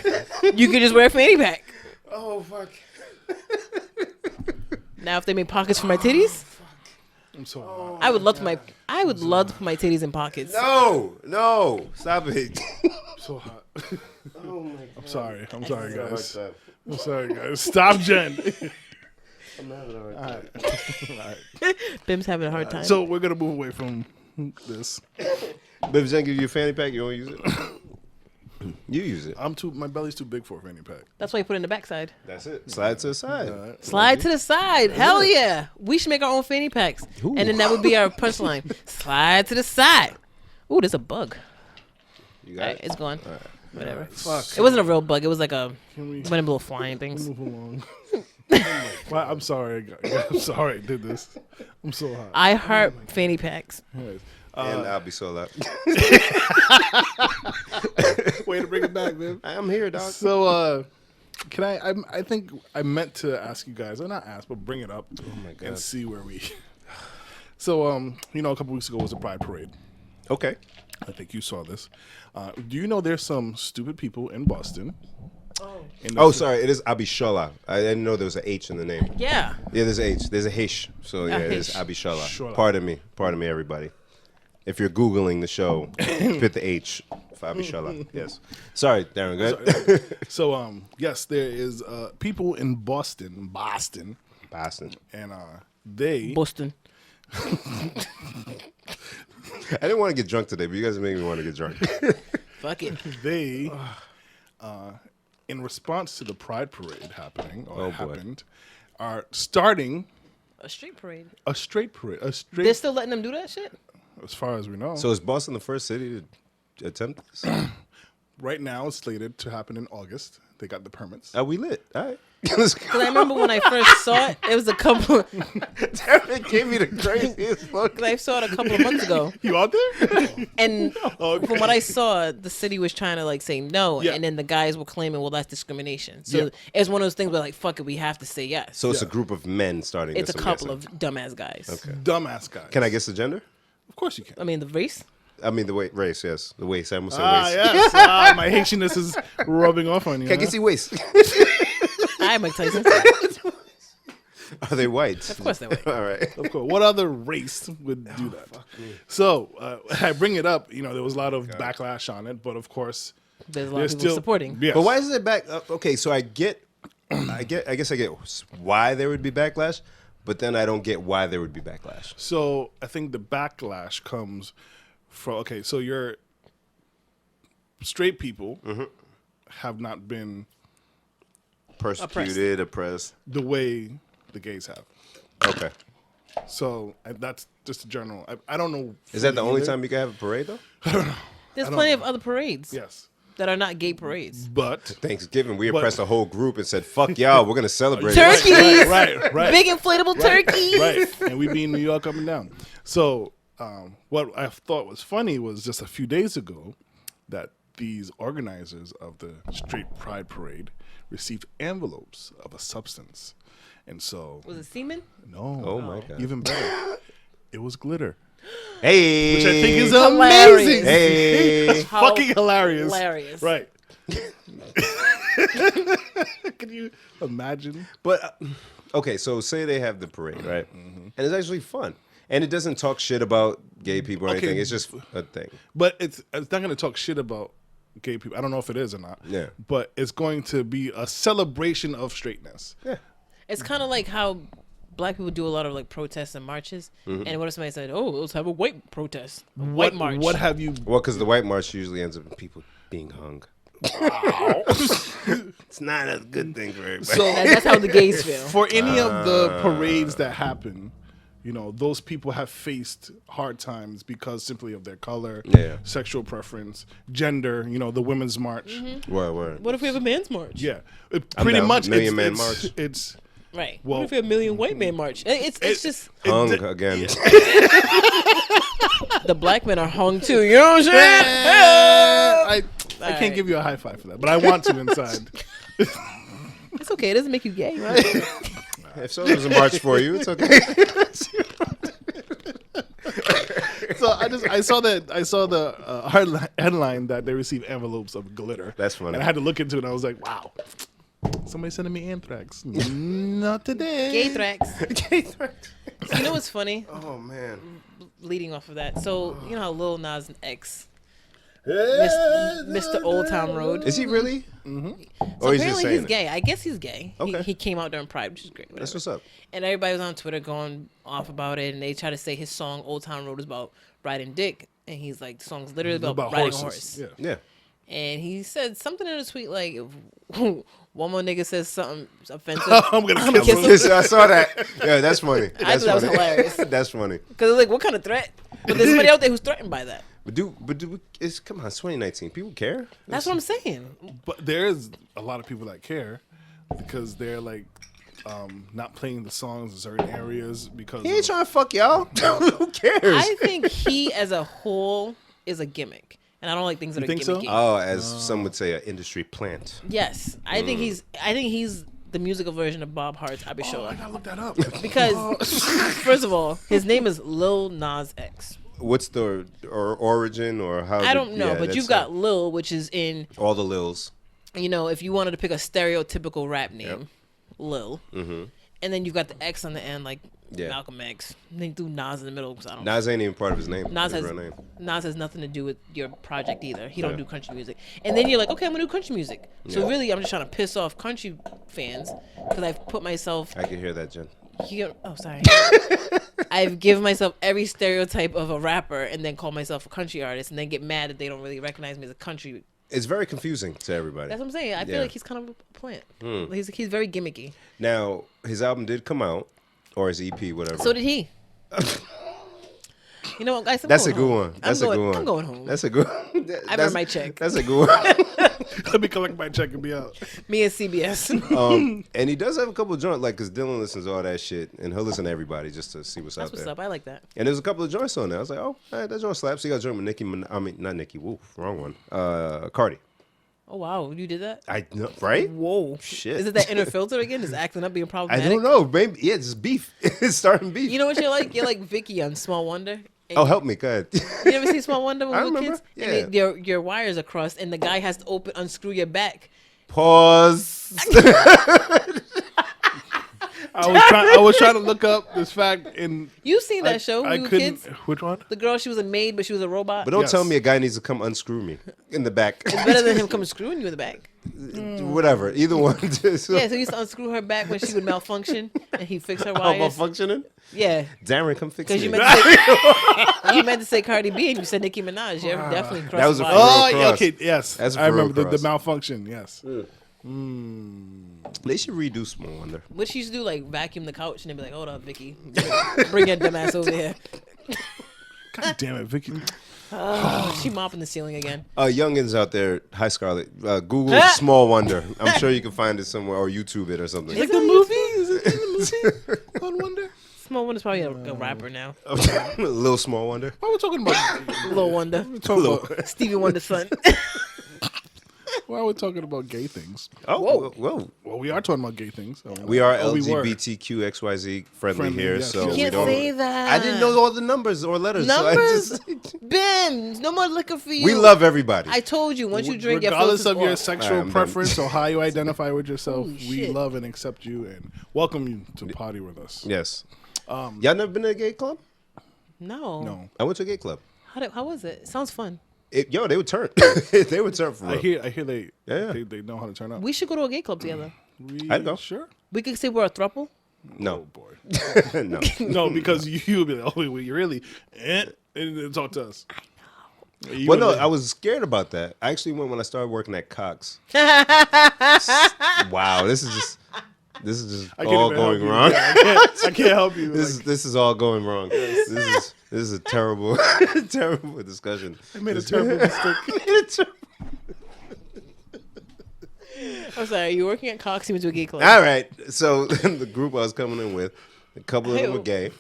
you could just wear a fanny pack. Oh, fuck. Now, if they make pockets for my titties, I'm so hot. I would love to put my titties in pockets. No, stop it. I'm so hot. Oh my God. I'm sorry, guys. I'm sorry, guys. Stop, Jen. I'm having a hard All time. right. Bim's having a hard time. So we're gonna move away from this. But if Jen give you a fanny pack, you don't use it? You use it. My belly's too big for a fanny pack. That's why you put it in the backside. That's it. Slide to the side. All right. Slide to the side. Hell yeah. We should make our own fanny packs. Ooh. And then that would be our punchline. Slide to the side. Ooh, there's a bug. You All got right, it? it's gone. All right. Whatever. Fuck. It wasn't a real bug. It was like one Can we of them little flying things. move along? Well, I'm sorry. I'm sorry I did this. I'm so hot. I heart fanny packs. Anyways, And Abishola. way to bring it back, man. I'm here, dog. So, can I think I meant to ask you guys, or not ask, but bring it up my God. and see where we. So, a couple weeks ago was the Pride Parade. Okay. I think you saw this. Do you know there's some stupid people in Boston? Oh, sorry. It is Abishola. I didn't know there was an H in the name. Yeah. Yeah, there's an H. There's a H. So, yeah, it is H. Abishola. Shola. Pardon me, everybody. If you're Googling the show, put the H for Abishola. Yes. Sorry, Darren, go ahead. So, yes, there is people in Boston, Boston. and they. Boston. I didn't want to get drunk today, but you guys made me want to get drunk. Fuck it. They, in response to the Pride Parade happening, or Oh, boy. happened, are starting A street parade. a straight parade. They're still letting them do that shit? As far as we know. So is Boston the first city to attempt this? Right now, it's slated to happen in August. They got the permits. Are we lit? All right. Because I remember when I first saw it, it was a couple. Darren gave me the craziest look. Because I saw it a couple of months ago. You out there? And Okay. from what I saw, the city was trying to say no, Yeah. and then the guys were claiming, well, that's discrimination. So Yeah. it's one of those things where fuck it, we have to say yes. So it's a Yeah. group of men starting It's a this. I'm couple guessing. of dumbass guys. Okay. Dumbass guys. Can I guess the gender? Of course you can. I mean, the race. I mean the weight, race. Yes, the waist. I almost said Ah, waist. yes. My Haitianness is rubbing off on you. Can I huh? guess the waist? Hi, Mike Tyson. Are they white? Of course they were. All right. Of course. What other race would do that? So I bring it up. There was a lot of backlash on it, but of course, There's a lot there's of people still supporting. Yes. But why is it back? Okay, so I guess I get why there would be backlash, but then I don't get why there would be backlash. So I think the backlash comes from so your straight people have not been Persecuted, oppressed. the way the gays have. Okay. So that's just a general. I don't know. Is that the only either. time you can have a parade though? There's plenty of other parades Yes, that are not gay parades. but Thanksgiving, we oppressed a whole group and said, "Fuck y'all, we're gonna celebrate." Turkeys! right, Big inflatable turkeys! right, and we be in New York up and down. So what I thought was funny was just a few days ago that these organizers of the Straight Pride Parade received envelopes of a substance, and so Was it semen? no, Oh my God. even better, it was glitter, Hey, which I think is Hilarious. amazing. Hey. It's fucking hilarious. Hilarious. Right. Can you imagine? But okay, so say they have the parade, right? And it's actually fun, and it doesn't talk shit about gay people or Okay. anything. It's just a thing. But it's not going to talk shit about gay people. I don't know if it is or not. Yeah. But it's going to be a celebration of straightness. Yeah. It's kind of like how black people do a lot of protests and marches. And what if somebody said, "Oh, let's have a white protest, a white march"? What have you? Well, because the white march usually ends up in people being hung. It's not a good thing for everybody. So That's how the gays feel. for any of the parades that happen, those people have faced hard times because simply of their color, Yeah. sexual preference, gender. The Women's March. Word. What if we have a man's march? Yeah, I'm pretty down. much. Million Man March. Right. Well- What if a million white men march? It's just Hung again. the black men are hung too. You know what I'm saying? I All can't right. give you a high five for that, but I want to inside. It's okay. It doesn't make you gay, right? If so, there's a march for you. It's okay. So I saw the headline that they received envelopes of glitter. That's funny. And I had to look into it. And I was like, wow, somebody sending me anthrax. Not today. Gay thrax. Gay thrax. You know what's funny? Oh man. Leading off of that, so you know how Lil Nas X, Mr. Old Town Road. Is he really? So Or he's just apparently saying he's it? gay. I guess he's gay. Okay. He came out during Pride, which is great. That's Whatever. what's up. And everybody was on Twitter going off about it, and they try to say his song "Old Town Road" is about riding dick, and he's like, the song's literally about riding horses. a horse. Yeah. Yeah. And he said something in a tweet like, if one more nigga says something offensive, I'm gonna kiss him. Yes, I saw that. Yeah, that's funny. I thought that was hilarious. That's funny. Because like, what kind of threat? But there's somebody out there who's threatened by that. But it's come on, it's 2019. People care. That's what I'm saying. But there's a lot of people that care because they're like not playing the songs in certain areas because He ain't trying to fuck y'all. Who cares? I think he, as a whole, is a gimmick, and I don't like things that You are think so? gimmicky. Oh, as some would say, an industry plant. Yes, I think he's the musical version of Bob Hart's Oh, I Abishola. gotta look that up. Because first of all, his name is Lil Nas X. What's the origin or how? I don't know, yeah, but that's you've got Lil, which is in, all the Lils. you know, if you wanted to pick a stereotypical rap name, Lil. Mm-hmm. And then you've got the X on the end, like Yeah. Malcolm X. And then you threw Nas in the middle because I don't. Nas ain't even part of his name. Nas his has real name. Nas has nothing to do with your project either. He don't Yeah. do country music. And then you're like, okay, I'm gonna do country music. So really, I'm just trying to piss off country fans because I've put myself I can hear that, Jen. here. Oh, sorry. I've given myself every stereotype of a rapper and then call myself a country artist and then get mad that they don't really recognize me as a country. It's very confusing to everybody. That's what I'm saying. I feel Yeah. like he's kind of a plant. He's very gimmicky. Now, his album did come out, or his EP, whatever. So did he. You know what, guys? I'm That's a going good home. one. That's a I'm going, good one. I'm going home. That's a good. I've earned my check. That's a good one. Let me collect my check and be out. Me and CBS. And he does have a couple of joints, like, because Dylan listens to all that shit, and he'll listen to everybody just to see what's That's out what's there. up. I like that. And there's a couple of joints on there. I was like, oh, all right, that joint slaps. He got a joint with Nicki. Not Nicki. Woo, wrong one. Cardi. Oh wow, you did that? I know, right? Whoa. Shit. Is it that inner filter again? Just acting up, being I problematic? don't know. Maybe it's beef. It's starting beef. You know what you're like? You're like Vicky on Small Wonder. And Oh, help me, go ahead. You never see Small Wonder when I we were remember. kids? Yeah. And your wires are crossed, and the guy has to unscrew your back. Pause. I was trying to look up this fact in. You've seen that show when I we were couldn't. kids? Which one? The girl, she was a maid, but she was a robot. But don't Yes. tell me a guy needs to come unscrew me in the back. It's better than him coming screwing you in the back. Whatever. Either one. So, Yeah, so he used to unscrew her back when she would malfunction, and he fixed her how wires. malfunctioning? Yeah, Darren, come fix because me. you meant to say Cardi B, and you said Nicki Minaj. You're definitely crossed That was a wires. Oh, Real yeah, cross. okay, yes. That's a I real remember the cross. malfunction. Yes. They should redo Small Wonder. What she used to do, like vacuum the couch, and then be like, "Hold up, Vicky, bring your dumb ass over here." God damn it, Vicky. She mopping the ceiling again. Youngins out there, hi Scarlett. Google Small Wonder. I'm sure you can find it somewhere or YouTube it or something. Like the movie? Is it in the movie? On Wonder? Small Wonder's probably a rapper now. Little Small Wonder. Why are we talking about? Lil Wonder, talking about Stevie Wonder's son. why are we talking about gay things? Oh, whoa. Well, we are talking about gay things. We are Oh, we were. LGBTQXYZ friendly Friendly, here, yes. so You we Can't don't. say that. I didn't know all the numbers or letters. Numbers. So I just, Bim, no more liquor for you. we love everybody. I told you once you drink, regardless your of your filter's off. sexual I'm done. preference or how you identify with yourself, Holy we shit. love and accept you and welcome you to party with us. Yes. Y'all never been to a gay club? No. No, I went to a gay club. How was it? It sounds fun. They would turn. They would turn for I real. hear they Yeah. they know how to turn up. We should go to a gay club together. I'd go. Sure. We could say we're a throuple. Oh No, boy. no. No, because you would be like, oh, wait, really? And then talk to us. I know. Well, no, I was scared about that. I actually went when I started working at Cox. Wow, this is just I can't all even help going you. wrong. Yeah, I can't help you. This is all going wrong. This is a terrible terrible discussion. I made a terrible mistake. I'm sorry. You working at Cox? You went to a gay club. All right. So the group I was coming in with, a couple of them were Ew. gay,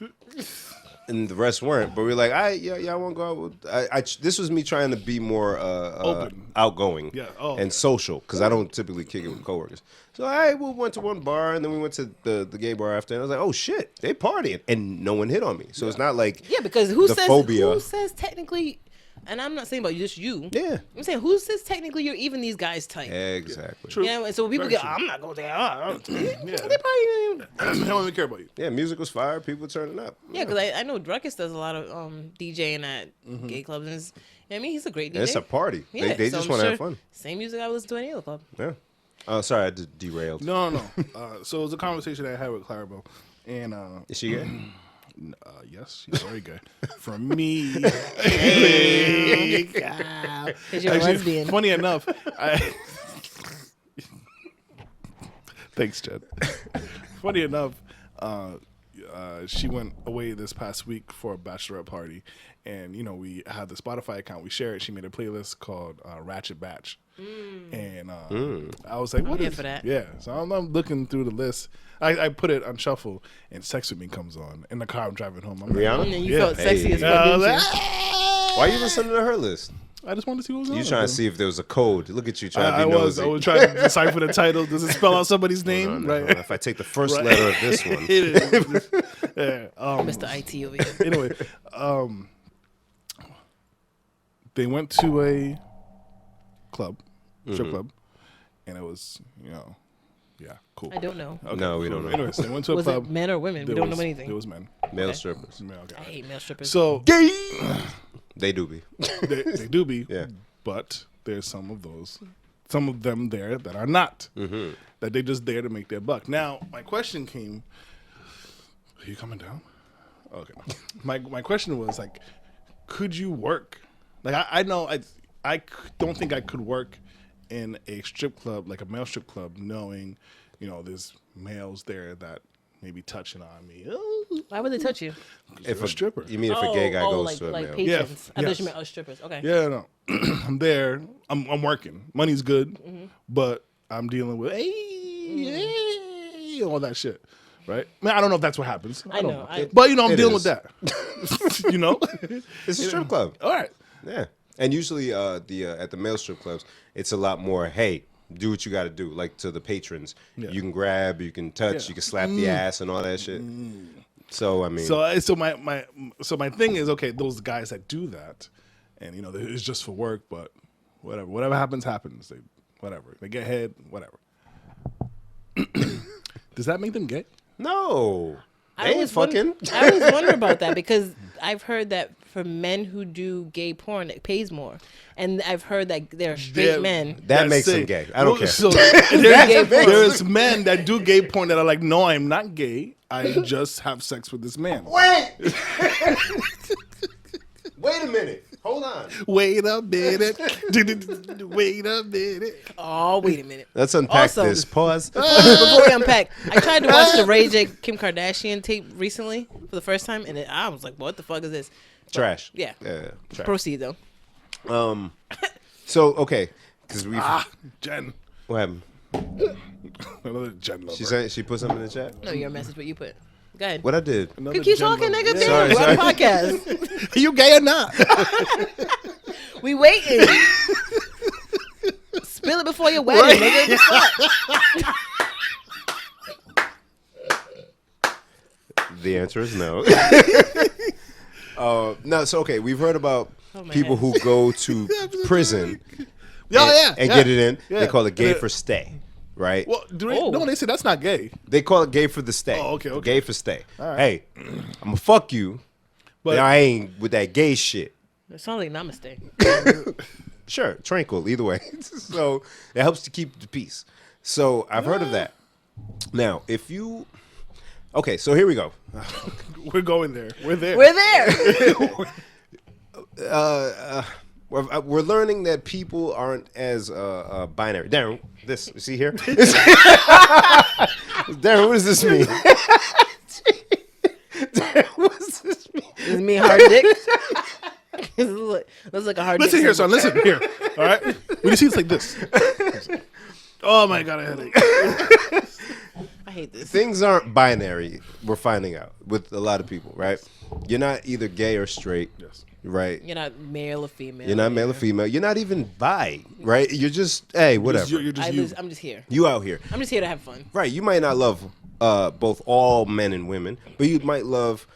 and the rest weren't. But we were like, y'all want to go out with? This was me trying to be more Open. outgoing, Yeah. Oh, and okay. social, because I don't typically kick it with coworkers. So we went to one bar, and then we went to the gay bar after, and I was like, oh shit, they partying, and no one hit on me. So it's not like Yeah, because the who says phobia. who says technically? And I'm not saying about just you. Yeah, I'm saying who says technically you're even these guys' type. exactly. True. You know, and so when people Very get, true. I'm not going there. Yeah. They probably, I don't even care about you. Yeah, music was fire. People turning up. yeah, because I know Druckus does a lot of DJing at gay clubs. And I mean, he's a great DJ. And it's a party. Yeah, They so just I'm want to sure have fun. Same music I listen to any other club. Yeah. Oh, sorry, I just derailed. No. So it was a conversation I had with Claribel, and Is she gay? yes, she's very good. For me, Because you're a lesbian. funny enough, thanks, Jed. Funny enough, she went away this past week for a bachelorette party, and we had the Spotify account. We share it. She made a playlist called Ratchet Batch, and I was like, "What here is?" for that. Yeah, so I'm looking through the list. I put it on shuffle, and "Sex with Me" comes on in the car I'm driving home. I'm like, Rihanna? And you Yeah. felt sexy as I fuck, was didn't like, you? Why you listening to her list? I just wanted to see what was on. You it, trying bro. to see if there was a code. Look at you trying to I be was nosy. trying to decipher the title. Does it spell out somebody's name? No. Right. If I take the first Right. letter of this one. It is. Yeah. Mr. IT over here. Anyway, they went to a club, strip club, and it was, yeah, cool. I don't know. Okay, No, we cool. don't know. Anyways, they went to a Was club. it men or women? We There don't was- know anything. There was men. Male Okay. strippers. Yeah, okay. I hate male strippers. So They do be. they do be, Yeah. but there's some of them there that are not. That they're just there to make their buck. Now, my question came. Are you coming down? Okay. My question was like, could you work? Like I know don't think I could work in a strip club, like a male strip club, knowing, there's males there that may be touching on me. Oh, Why would they touch you? if a stripper. You mean if a gay guy goes like, to a like male? patrons. Yeah, I thought yes. you meant strippers. Okay. Yeah, no. I'm there. I'm working. Money's good, but I'm dealing with hey, all that shit. Right? Man, I don't know if that's what happens. I don't know. know. But I'm It dealing is. with that. It's a strip club. All right. Yeah. And usually at the male strip clubs, it's a lot more, hey, do what you got to do. Like to the patrons. Yeah. You can grab, you can touch, Yeah. you can slap the ass and all that shit. So, I mean. So my thing is, okay, those guys that do that, and it's just for work, but whatever happens. They whatever they get head, whatever. Does that make them gay? No. They I ain't always fucking. I always wonder about that because I've heard that for men who do gay porn, it pays more, and I've heard that there are straight Yeah. men. That makes That's them it. gay. I don't care. So Gay porn. there's men that do gay porn that are like, no, I'm not gay. I just have sex with this man. Wait! Wait a minute. Hold on. Wait a minute. Wait a minute. Oh, wait a minute. Let's unpack Also- this. Pause. Before we unpack, I tried to watch the Ray J Kim Kardashian tape recently for the first time, and I was like, "What the fuck is this?" Trash. Yeah. Trash. Proceed though. So, okay. Because we. Jen. What happened? Another Jen lover. She said she put something in the chat? No, your message, what you put. Go ahead. What I did? Another You keep Jen talking, lover. nigga. Yeah. Damn, Sorry, we're on a podcast. Are you gay or not? We waiting. Spill it before your wedding, nigga. The answer is no. No, so okay, we've heard about Oh, my people head. who go to prison Yeah, and get it in. Yeah. They call it gay Yeah. for stay, right? Well, Oh. no, they say that's not gay. They call it gay for the stay. Oh, okay. Gay for stay. right. Hey, I'm gonna fuck you, but But- I ain't with that gay shit. It sounds like namaste. Sure, tranquil, either way. So it helps to keep the peace. So I've heard of that. Now, if you, okay, so here we go. We're going there. We're there. We're there. We're learning that people aren't as binary. Darren, this you see here. Darren, what does this mean? Darren, what does this mean? This is me hard dick. This looks like a hard Listen dick. here, symbol. son. Listen here. All right. When you see it's like this. Oh my god, I had it. I hate this. Things aren't binary. We're finding out with a lot of people, right? You're not either gay or straight, Yes. right? You're not male or female. You're not male or female. You're not even bi, right? You're just whatever. You're just you. I'm just here. You out here, I'm just here to have fun. right? You might not love both all men and women, but you might love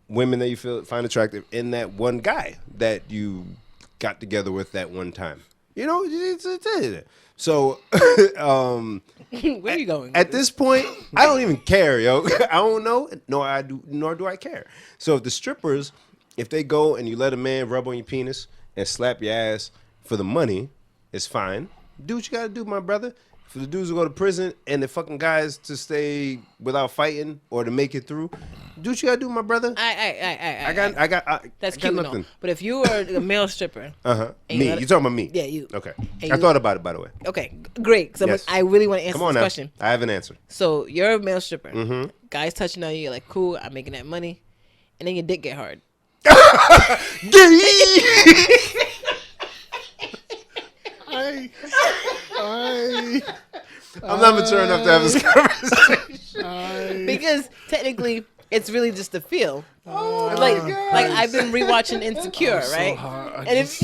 women that you find attractive in that one guy that you got together with that one time. You know, so Where are you going? at this point, I don't even care, yo. I don't know, nor do I care. So if the strippers, if they go and you let a man rub on your penis and slap your ass for the money, it's fine. Do what you gotta do, my brother. For the dudes who go to prison and the fucking guys to stay without fighting or to make it through, do what you gotta do, my brother. I got That's I got cute, nothing. no. But if you are a male stripper, Me, you talking about me? Yeah, you. Okay. And I you- thought about it, by the way. okay, great. Because Yes. I really want to answer Come on this now. question. I have an answer. So you're a male stripper. Guys touching on you, you're like, cool, I'm making that money, and then your dick get hard. I'm not mature enough to have this conversation. Because technically, it's really just a feel. Oh like I've been rewatching Insecure, right? hot. And if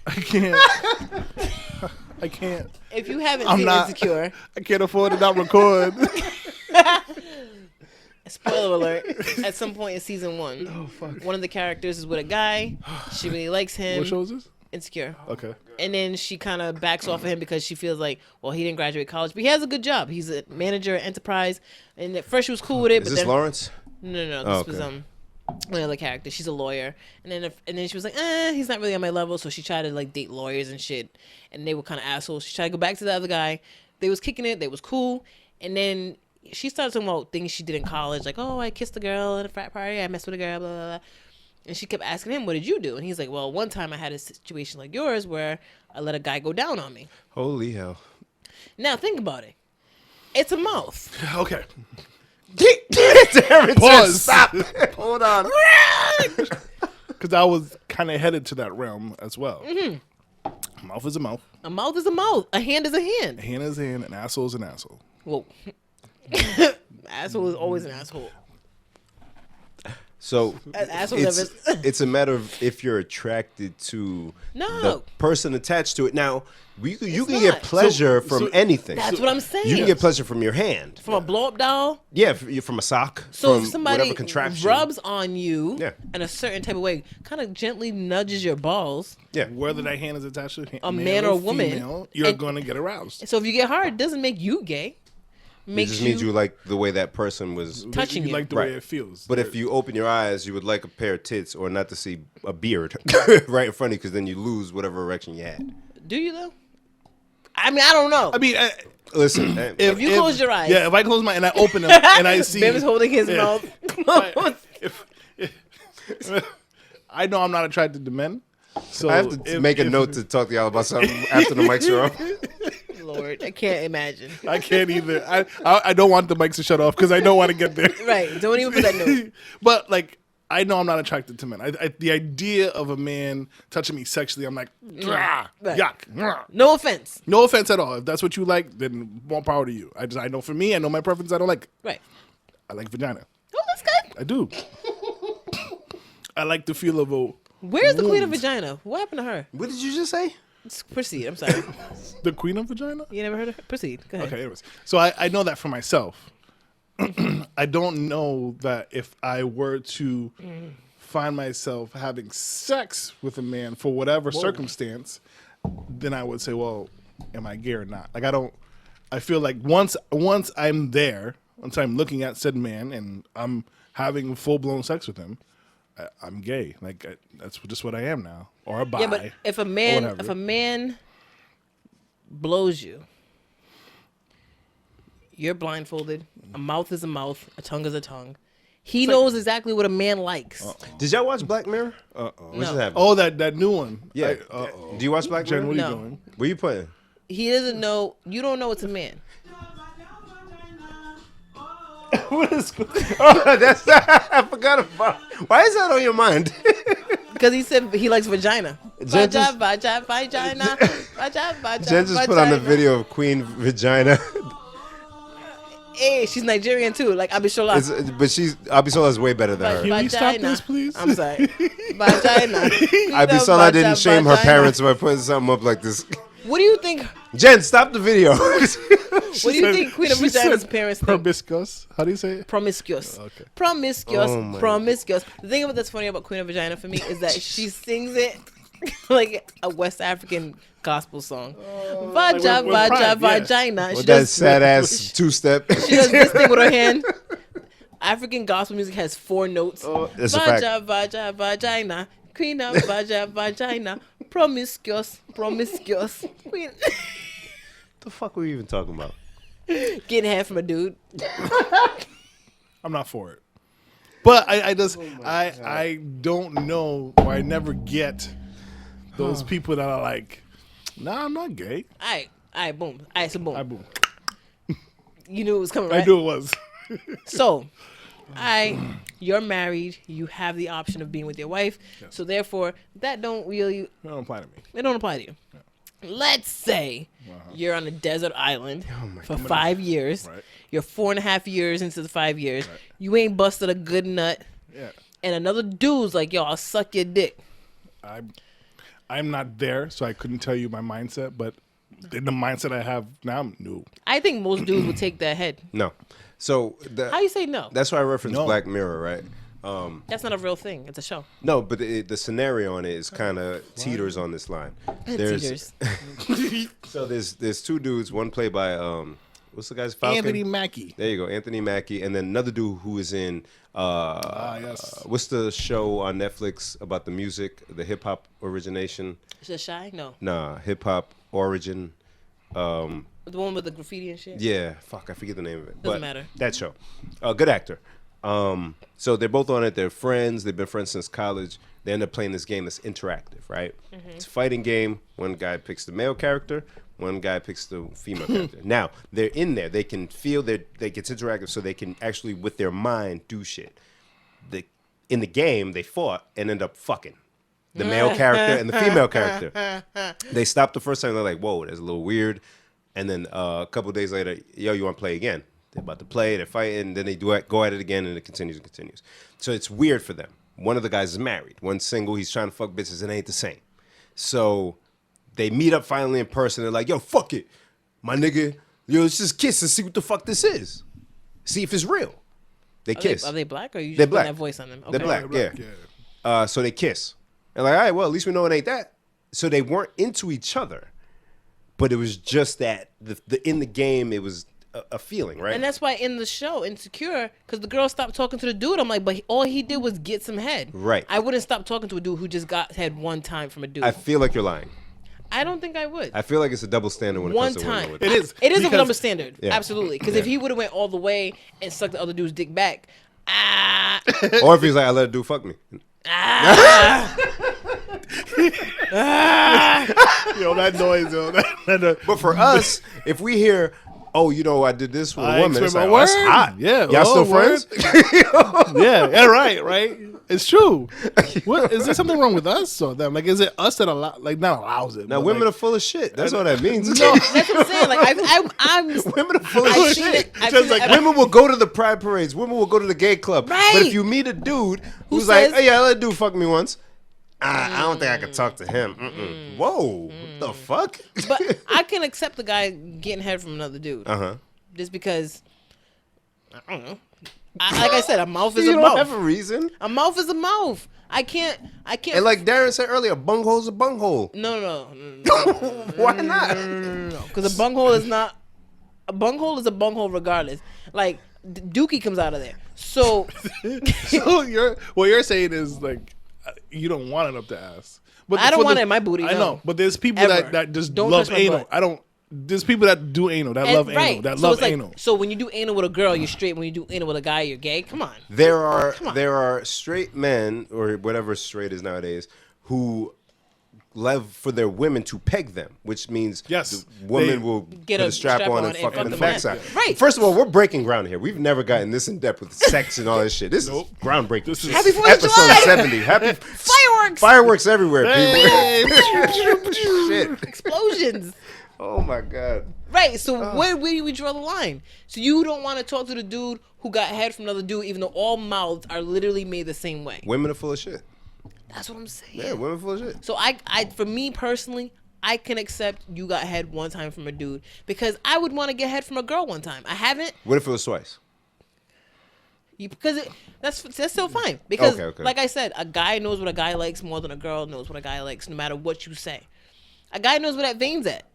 I can't. I can't. if you haven't I'm seen not. Insecure, I can't afford to not record. spoiler alert, at some point in season 1, one of the characters is with a guy. She really likes him. What show is this? Insecure. Okay. And then she kind of backs off of him because she feels like, well, he didn't graduate college, but he has a good job. He's a manager at Enterprise. And at first she was cool with it, Is but this then Lawrence? no, Oh, this was okay. another character. She's a lawyer, and then she was like, he's not really on my level. So she tried to like date lawyers and shit, and they were kind of assholes. She tried to go back to the other guy. They was kicking it. They was cool, and then she started talking about things she did in college, like, oh, I kissed a girl at a frat party. I messed with a girl, blah blah blah. And she kept asking him, what did you do? And he's like, well, one time I had a situation like yours where I let a guy go down on me. Holy hell. Now think about it. It's a mouth. Okay. Pause. Stop. Hold on. Because I was kind of headed to that realm as well. Mouth is a mouth. A mouth is a mouth. A hand is a hand. A hand is a hand. An asshole is an asshole. Whoa. Asshole is always an asshole. So Asshole it's a matter of if you're attracted to No. the person attached to it. Now, you can not. get pleasure from so- anything. That's what I'm saying. You can get pleasure from your hand. From a blow up doll. Yeah, from a sock. So from if somebody whatever contraption. rubs on you Yeah. in a certain type of way, kind of gently nudges your balls. Yeah. Whether that hand is attached to A man or a woman. female, you're And- going to get aroused. So if you get hard, it doesn't make you gay. It Makes just means you like the way that person was. touching you you. like the Right. way it feels. But if you open your eyes, you would like a pair of tits or not to see a beard right in front of you because then you lose whatever erection you had. Do you though? I mean, I don't know. I mean, Listen, if you close your eyes. Yeah, if I close my and I open them and I see, Bim is holding his Yeah. mouth. I know I'm not attracted to men. So I have to make a note to talk to y'all about something after the mics are off. Lord, I can't imagine. I can't either. I don't want the mics to shut off because I don't want to get there. Right. Don't even put that note. But like, I know I'm not attracted to men. The idea of a man touching me sexually, I'm like, "Rah, Right. yuck. Rah." No offense. No offense at all. If that's what you like, then more power to you. I know for me, I know my preference. I don't like. Right. I like vagina. Oh, that's good. I do. I like the feel of a. Where's the Queen of wound. Vagina? What happened to her? What did you just say? Proceed. I'm sorry. The Queen of Vagina? You never heard of her? Proceed. Go ahead. Okay, anyways. So I know that for myself. I don't know that if I were to find myself having sex with a man for whatever circumstance, then I would say, well, am I gay or not? Like I feel like once I'm there, once I'm looking at said man and I'm having full blown sex with him, I'm gay. Like that's just what I am now, or a bi. Yeah, but if a or man whatever. blows you, you're blindfolded. A mouth is a mouth. A tongue is a tongue. He knows exactly what a man likes. Did y'all watch Black Mirror? What No. just happened? Oh, that new one. yeah. Do you watch Black Jen, Mirror? what are No. you doing? Where you playing? He doesn't know. You don't know it's a man. What is? Oh, that's I forgot about. Why is that on your mind? Because he said he likes vagina. Jen just- Vagina. Jen just put on the video of Queen Vagina. Hey, she's Nigerian too, like Abishola. But Abisola is way better than her. Can we stop this, please? I'm sorry. Vagina. Abisola didn't shame her parents by putting something up like this. What do you think? Jen, stop the video. What do you think Queen of She Vagina's said parents think? Probiscus. How do you say it? Promiscuous. Okay. Promiscuous. Oh my Promiscuous. The thing about that's funny about Queen of Vagina for me is that she sings it like a West African gospel song. like with pride, yeah. Vagina. With that sad ass two-step. She does this thing with her hand. African gospel music has 4 notes. That's a fact. Vagina. Queen of Vagina. Promiscuous. Queen. The fuck were you even talking about? Getting head from a dude. I'm not for it. But I just I don't know, or I never get those people that are like, nah, I'm not gay. Alright, boom. Alright, so boom. I boom. You knew it was coming, right? I knew it was. So, you're married. You have the option of being with your wife. Yes. So therefore, that don't really, It don't apply to me. it don't apply to you. Let's say you're on a desert island for 5 years. Right. You're 4.5 years into the 5 years. You ain't busted a good nut. Yeah. And another dude's like, yo, I'll suck your dick. I'm not there, so I couldn't tell you my mindset, but in the mindset I have now, no. I think most dudes would take that head. No. So How you say no? that's why I referenced No. Black Mirror, right? That's not a real thing. It's a show. No, but the scenario on it is kind of teeters on this line. Teeters. So there's 2 dudes, one played by what's the guy's Falcon? Anthony Mackie. There you go, Anthony Mackie, and then another dude who is in yes. what's the show on Netflix about the music, the hip hop origination? Is it Shy? No. Nah, hip hop origin. The one with the graffiti and shit? Yeah, fuck, I forget the name of it. Doesn't but matter. That show, good actor. So they're both on it. They're friends. They've been friends since college. They end up playing this game that's interactive, right? Mm-hmm. It's a fighting game. One guy picks the male character. One guy picks the female character. Now they're in there. They can feel that it's interactive, so they can actually, with their mind, do shit. In the game, they fought and end up fucking the male character and the female character. They stopped the first time. They're like, "Whoa, that's a little weird." And then a couple days later, yo, you want to play again? They're about to play, they're fighting, then they go at it again, and it continues and continues. So it's weird for them. One of the guys is married. One's single. He's trying to fuck bitches. It ain't the same. So they meet up finally in person. They're like, yo, fuck it. My nigga, yo, let's just kiss and see what the fuck this is. See if it's real. They kiss. Are they black or you just They're putting black. that voice on them? Okay. They're black, Right, yeah. So they kiss. And like, all right, well, at least we know it ain't that. So they weren't into each other. But it was just that in the game, it was a feeling, right? And that's why in the show, Insecure, because the girl stopped talking to the dude, I'm like, but all he did was get some head. Right. I wouldn't stop talking to a dude who just got head one time from a dude. I feel like you're lying. I don't think I would. I feel like it's a double standard when it One comes to women. time. With It is. It is a because- double standard. Yeah. Absolutely. Because if he would have went all the way and sucked the other dude's dick back, Or if he's like, I let a dude fuck me. Yo, that noise, yo. That But for us, if we hear, oh, you know, I did this with a I woman, it's explain like, my oh, that's word. hot. Yeah. Y'all Oh, still word. friends? yeah, right. It's true. What is there something wrong with us or them? Like, is it us that not allows it? Now, but, women like, are full of shit. That's all that means. no, that's what I'm saying. Like, I'm Women are full of I've shit. seen it. I've Just seen it. like women will go to the pride parades. Women will go to the gay club. Right. But if you meet a dude who's says- like, hey, yeah, I let a dude fuck me once. I don't think I could talk to him. Whoa. What the fuck? But I can accept the guy getting head from another dude. Uh-huh. Just because, I don't know. Like I said, a mouth is You a don't mouth. have a reason. A mouth is a mouth. I can't. And like Darren said earlier, a bunghole's a bunghole. No. Why not? No. Because a bunghole is not. A bunghole is a bunghole regardless. Like Dookie comes out of there. So So what you're saying is like you don't want it up the ass. But I don't for want it in my booty, I no. know, but there's people Ever. that just Don't love touch my anal. butt. There's people that do anal that love anal that so love it's like, anal. So when you do anal with a girl, you're straight. When you do anal with a guy, you're gay. Come on. There on. are straight men or whatever straight is nowadays who love for their women to peg them, which means Yes. the woman They will get put a a strap on and fuck them in the backside. Right. First of all, we're breaking ground here. We've never gotten this in depth with sex and all this shit. This Nope. is groundbreaking. This is- shit. Happy 4th of episode July. 70. Happy Fireworks. fireworks everywhere, Hey. people. Shit. Explosions. Oh my god. Right. So where do we draw the line? So you don't want to talk to the dude who got head from another dude, even though all mouths are literally made the same way. Women are full of shit. That's what I'm saying. Yeah, women are full of shit. So I, for me personally, I can accept you got head one time from a dude because I would want to get head from a girl one time. I haven't. What if it was twice? Because that's still fine. Because Okay. like I said, a guy knows what a guy likes more than a girl knows what a guy likes, no matter what you say. A guy knows where that vein's at.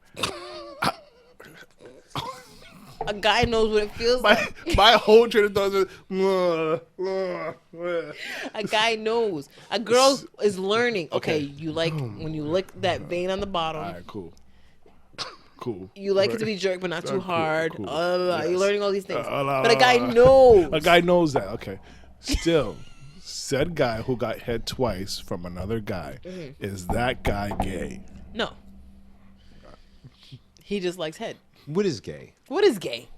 A guy knows what it feels like. My whole train of thought is, A guy knows. A girl is learning. Okay, you like when you lick that vein on the bottom. all right, cool. Cool. You like it to be jerked, but not too Cool, hard. cool. You're Yes. learning all these things. But a guy knows. A guy knows that. Okay. Still, said guy who got head twice from another guy, is that guy gay? No. He just likes head. What is gay? What is gay?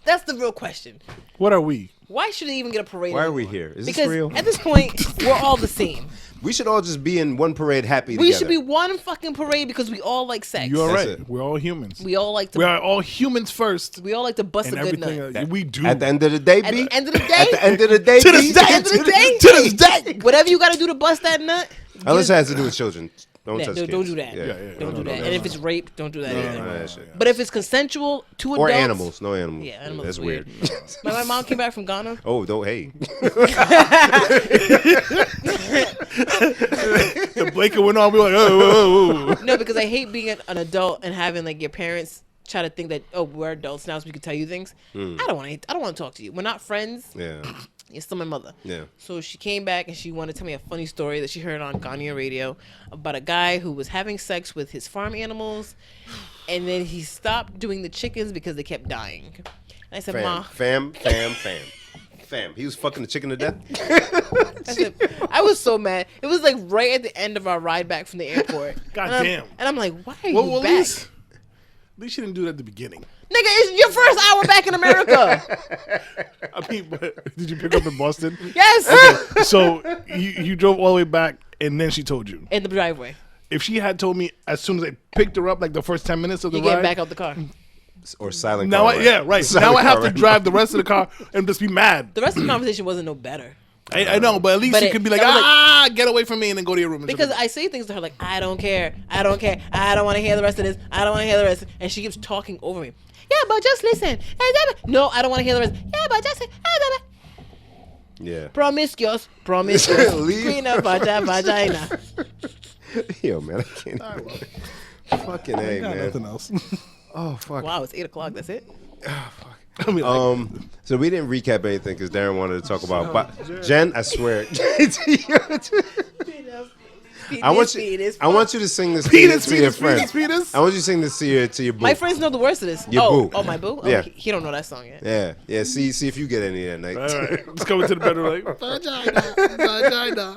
That's the real question. What are we? Why should they even get a parade? Why are we anymore? here? Is this Because real? at this point, we're all the same. We should all just be in one parade happy We together. should be one fucking parade because we all like sex. You're That's right. it. We're all humans. We all like to. We are all humans first, We all like to bust and a good everything. nut. We do. At the end of the day, At B? the end of the day, At the end of the day, To B? this day. end of the day, To this day. whatever you got to do to bust that nut. Unless it get- has to do with children. Don't Yeah, touch don't kids. do that. Yeah, Don't do that. And if it's rape, don't do that either. No, that shit. But if it's consensual to adults, Or animals. No animals. Yeah, animals That's is weird. My mom came back from Ghana. Oh, don't, hey. The blanket went on. We were like, oh. No, because I hate being an adult and having like your parents try to think that we're adults now, so we can tell you things. I don't want to talk to you. We're not friends. Yeah. You're still my mother. Yeah. So she came back and she wanted to tell me a funny story that she heard on Ghanaian radio about a guy who was having sex with his farm animals, and then he stopped doing the chickens because they kept dying. And I said, Ma, Fam. He was fucking the chicken to death? I was so mad. It was like right at the end of our ride back from the airport. God and damn. And I'm like, why are Well, you at back? least you didn't do it at the beginning. Nigga, it's your first hour back in America. I mean, but did you pick up in Boston? Yes. So you drove all the way back, and then she told you. In the driveway. If she had told me as soon as I picked her up, like the first 10 minutes of the You get ride, back out the car. Or silent now car I, ride. yeah, right. Silent Now I have car to ride. drive the rest of the car and just be mad. The rest of the conversation wasn't no better. I know, but at least But you it- could be like, that was get away from me, and then go to your room. And Because shut I say things to her like, I don't care. I don't want to hear the rest of this. I don't want to hear the rest. And she keeps talking over me. Yeah, but just listen. No, I don't want to hear the rest. Yeah, but just Yeah. promiscuous. Leave. Queen of Vagina. Yo, man, I can't. Fucking A, I got man. nothing else. Oh, fuck. Wow, it's 8:00. That's it. I mean, like, So we didn't recap anything because Darren wanted to talk about. But Jen, I swear, I want you to sing this Penis, to your penis, friends. penis. I want you to sing this to your boo. My friends know the words to this. Your boo. Oh, my boo. Oh, Yeah. he don't know that song yet. Yeah. See if you get any that night. all right, let's go into the bedroom like vagina.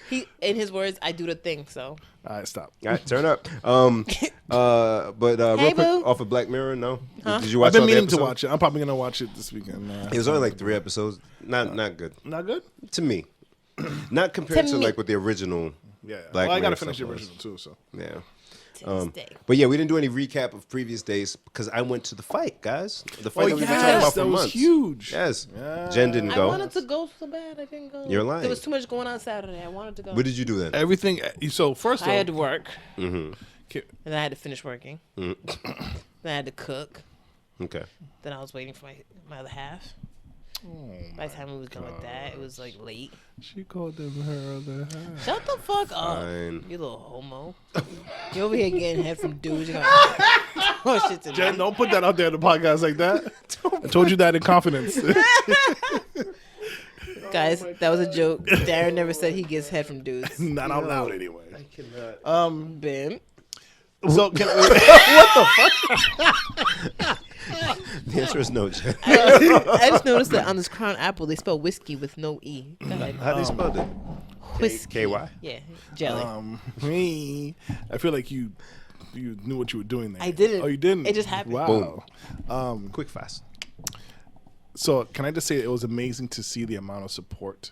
He, in his words, I do the thing. So All right, stop. All right, turn up. But real Hey, quick, boo. off of Black Mirror, no. Did you watch I've been all the meaning to episodes? watch it. I'm probably gonna watch it this weekend. It was only like 3 episodes. Not good Not good. to me. Not compared To to me. like with the original. Yeah, Black well, I gotta Mirror finish the stuff was. original too. So Yeah. to this day. But yeah, we didn't do any recap of previous days because I went to the fight, guys. The fight Oh, that we've been yes, talking about for that was months. huge. Yes. Yeah. Jen didn't I go. wanted to go so bad. I didn't go. You're lying. There was too much going on Saturday. I wanted to go. What did you do then? Everything. So first I off, had to work, Mm-hmm. okay, and then I had to finish working. Then I had to cook. Okay. Then I was waiting for my other half. By the time we was done with that, it was like late. she called them her other half. Shut the fuck up, Fine. you little homo. You over here getting head from dudes. You're gonna oh shit to Jen, me. don't put that out there in the podcast like that. I told you that in confidence. Guys, that was a joke. Darren never said he gets head from dudes. Not out loud anyway. Bim. So can The answer is no, Jen. I just noticed that on this Crown Apple they spell whiskey with no E. Go ahead. How they spelled it? Whiskey. KY? Yeah, jelly. Me, I feel like you knew what you were doing there. I didn't. Oh, you didn't. It just happened. Wow. Quick, fast. So can I just say it was amazing to see the amount of support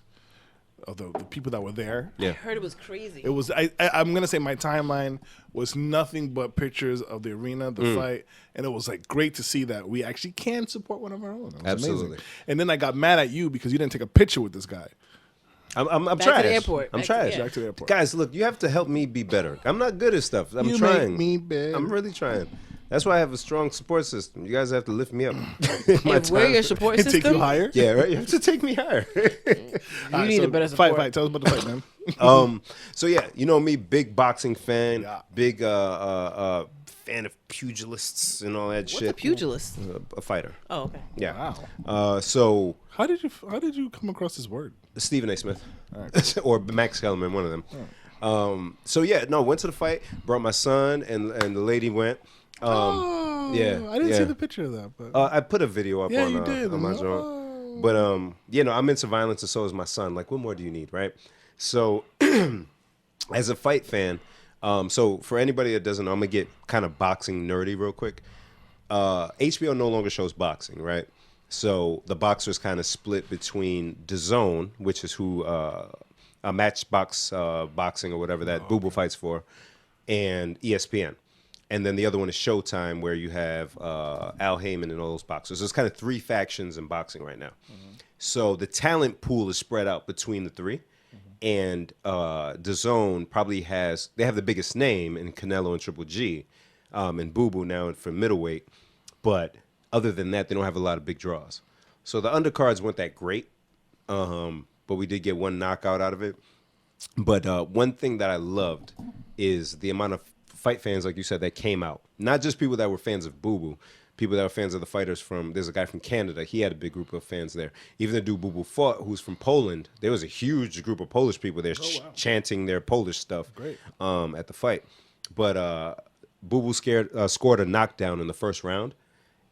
of the people that were there. I heard it was crazy. It was. I'm gonna say my timeline was nothing but pictures of the arena, the fight, and it was like great to see that we actually can support one of our own. It was Absolutely. amazing. And then I got mad at you because you didn't take a picture with this guy. I'm Back to trash. the airport. I'm Back to- trash. yeah. Back to the airport. Guys, look, you have to help me be better. I'm not good at stuff. I'm You trying. make me better. I'm really trying. That's why I have a strong support system. You guys have to lift me up. And we're your support And take you system. higher. Yeah, right. You have to take me higher. You need a better support. Fight. Tell us about the fight, man. So yeah, you know me, big boxing fan, Yeah. big fan of pugilists and all that What's shit. a pugilist? A fighter. Oh, okay. Yeah. Wow. So How did you come across this word? Stephen A. Smith or Max Kellerman, one of them. So yeah, no, went to the fight, brought my son, and the lady went. Yeah, I didn't yeah. see the picture of that, but I put a video up Yeah, on, you did. on my Oh. joint. But I'm into violence, and so is my son. Like, what more do you need, right? So, as a fight fan, so for anybody that doesn't know, I'm gonna get kind of boxing nerdy real quick. HBO no longer shows boxing, right? So the boxers kind of split between DAZN, which is who Matchbox boxing or whatever that Boo Boo fights for, and ESPN. And then the other one is Showtime, where you have Al Heyman and all those boxers. There's kind of three factions in boxing right now. So the talent pool is spread out between the three. And DAZN probably they have the biggest name in Canelo and Triple G, and Boo Boo now for middleweight. But other than that, they don't have a lot of big draws. So the undercards weren't that great, but we did get one knockout out of it. But one thing that I loved is the amount of fight fans, like you said, that came out. Not just people that were fans of Boo Boo, people that were fans of the fighters there's a guy from Canada. He had a big group of fans there. Even the dude Boo Boo fought, who's from Poland, there was a huge group of Polish people there chanting their Polish stuff at the fight. But Boo Boo scored a knockdown in the first round,